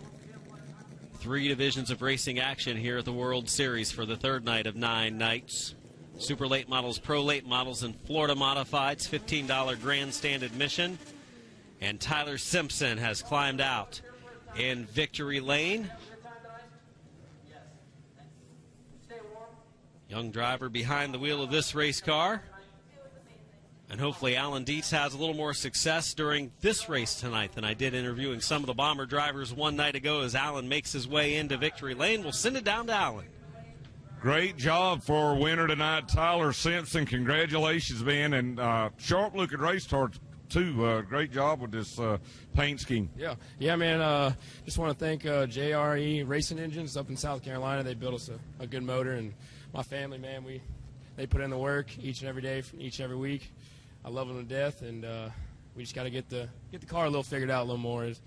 3 divisions of racing action here at the World Series for the third night of 9 nights. Super late models, pro late models, and Florida Modifieds, $15 grandstand admission. And Tyler Simpson has climbed out in victory lane. Young driver behind the wheel of this race car. And hopefully Alan Dietz has a little more success during this race tonight than I did interviewing some of the Bomber drivers one night ago as Alan makes his way into victory lane. We'll send it down to Alan. Great job for winner tonight, Tyler Simpson. Congratulations, man. And sharp-looking race car, too. Great job with this paint scheme. Yeah, man. Just want to thank JRE Racing Engines up in South Carolina. They built us a good motor. And my family, man, they put in the work each and every day, each and every week. I love them to death, and we just got to get the car a little figured out a little more. It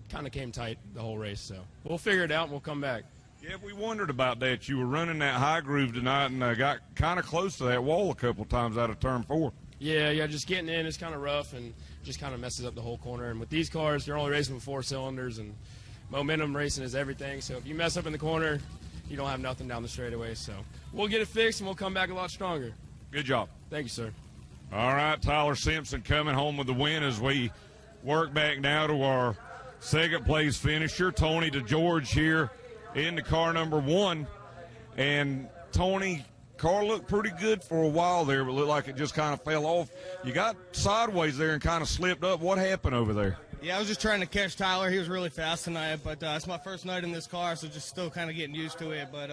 kind of came tight the whole race, so we'll figure it out and we'll come back. Yeah, we wondered about that. You were running that high groove tonight and got kind of close to that wall a couple times out of turn 4. Yeah, just getting in is kind of rough and just kind of messes up the whole corner. And with these cars, they're only racing with 4 cylinders, and momentum racing is everything. So if you mess up in the corner, you don't have nothing down the straightaway. So we'll get it fixed and we'll come back a lot stronger. Good job. Thank you, sir. All right, Tyler Simpson coming home with the win as we work back now to our second-place finisher, Tony DeGeorge here into car number 1. And, Tony, car looked pretty good for a while there, but looked like it just kind of fell off. You got sideways there and kind of slipped up. What happened over there? Yeah, I was just trying to catch Tyler. He was really fast tonight, but it's my first night in this car, so just still kind of getting used to it. But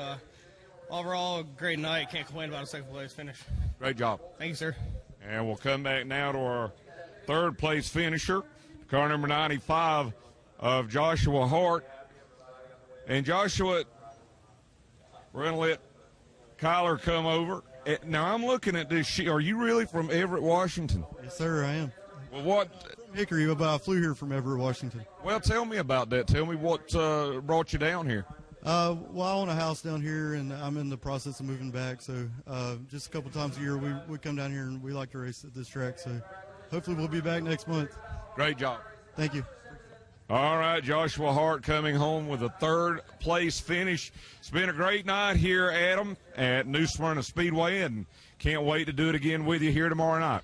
overall, great night. Can't complain about a second-place finish. Great job. Thank you, sir. And we'll come back now to our third-place finisher, car number 95 of Joshua Hart. And, Joshua, we're going to let Kyler come over. Now, I'm looking at this sheet. Are you really from Everett, Washington? Yes, sir, I am. Well, what? From Hickory, but I flew here from Everett, Washington. Well, tell me about that. Tell me what brought you down here. Well, I own a house down here, and I'm in the process of moving back. So just a couple times a year, we come down here, and we like to race at this track. So hopefully we'll be back next month. Great job. Thank you. All right, Joshua Hart coming home with a third-place finish. It's been a great night here, Adam, at New Smyrna Speedway, and can't wait to do it again with you here tomorrow night.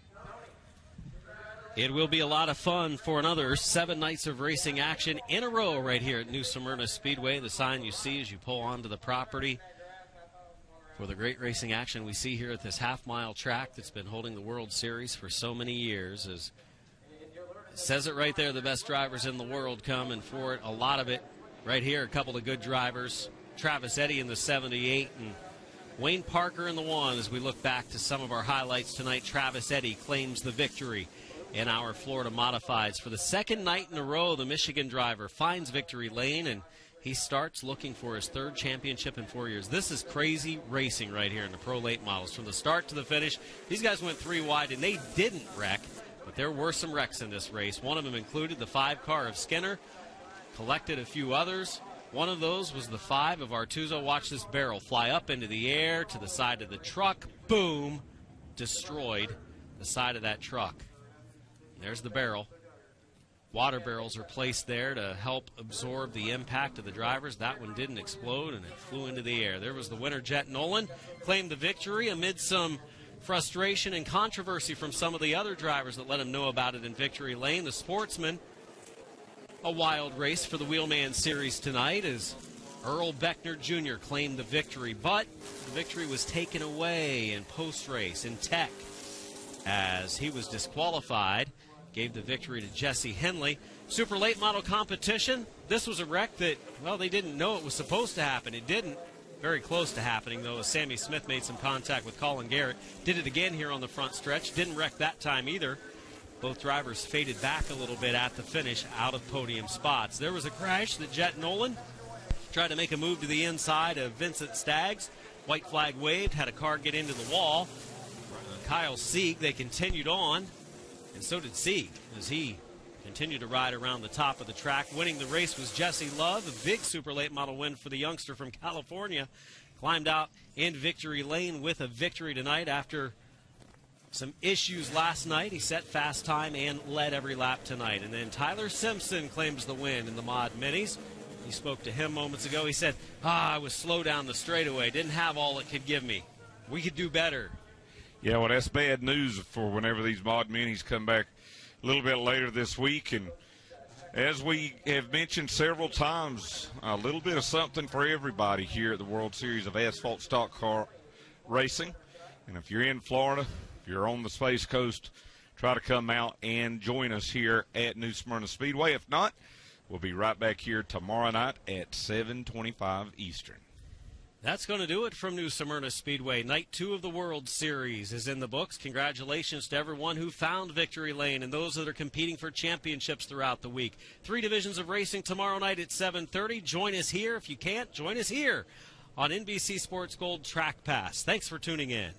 It will be a lot of fun for another 7 nights of racing action in a row right here at New Smyrna Speedway. The sign you see as you pull onto the property for the great racing action we see here at this half-mile track that's been holding the World Series for so many years. As it says it right there, the best drivers in the world come, and for it, a lot of it right here, a couple of good drivers. Travis Eddy in the 78 and Wayne Parker in the 1. As we look back to some of our highlights tonight, Travis Eddy claims the victory in our Florida Modifieds. For the second night in a row, the Michigan driver finds victory lane, and he starts looking for his 3rd championship in 4 years. This is crazy racing right here in the Pro Late Models. From the start to the finish, these guys went 3 wide, and they didn't wreck, but there were some wrecks in this race. One of them included the 5 car of Skinner, collected a few others. One of those was the 5 of Artuso. Watch this barrel fly up into the air to the side of the truck. Boom! Destroyed the side of that truck. There's the barrel. Water barrels are placed there to help absorb the impact of the drivers. That one didn't explode, and it flew into the air. There was the winner, Jet Nolan, claimed the victory amid some frustration and controversy from some of the other drivers that let him know about it in victory lane. The Sportsman, a wild race for the Wheelman Series tonight, as Earl Beckner Jr. claimed the victory, but the victory was taken away in post-race in Tech as he was disqualified. Gave the victory to Jesse Henley. Super late model competition. This was a wreck that, well, they didn't know it was supposed to happen. It didn't. Very close to happening, though, as Sammy Smith made some contact with Colin Garrett. Did it again here on the front stretch. Didn't wreck that time either. Both drivers faded back a little bit at the finish, out of podium spots. There was a crash that Jet Nolan tried to make a move to the inside of Vincent Staggs. White flag waved, had a car get into the wall. Kyle Sieg, they continued on, and so did Sieg as he continued to ride around the top of the track. Winning the race was Jesse Love, a big super late model win for the youngster from California. Climbed out in victory lane with a victory tonight after some issues last night. He set fast time and led every lap tonight. And then Tyler Simpson claims the win in the Mod Minis. You spoke to him moments ago. He said, I was slow down the straightaway, didn't have all it could give me. We could do better. Yeah, well, that's bad news for whenever these Mod Minis come back a little bit later this week. And as we have mentioned several times, a little bit of something for everybody here at the World Series of Asphalt Stock Car Racing. And if you're in Florida, If you're on the Space Coast, try to come out and join us here at New Smyrna Speedway. If not, we'll be right back here tomorrow night at 7:25 Eastern. That's going to do it from New Smyrna Speedway. Night 2 of the World Series is in the books. Congratulations to everyone who found victory lane and those that are competing for championships throughout the week. 3 divisions of racing tomorrow night at 7:30. Join us here. If you can't, join us here on NBC Sports Gold Track Pass. Thanks for tuning in.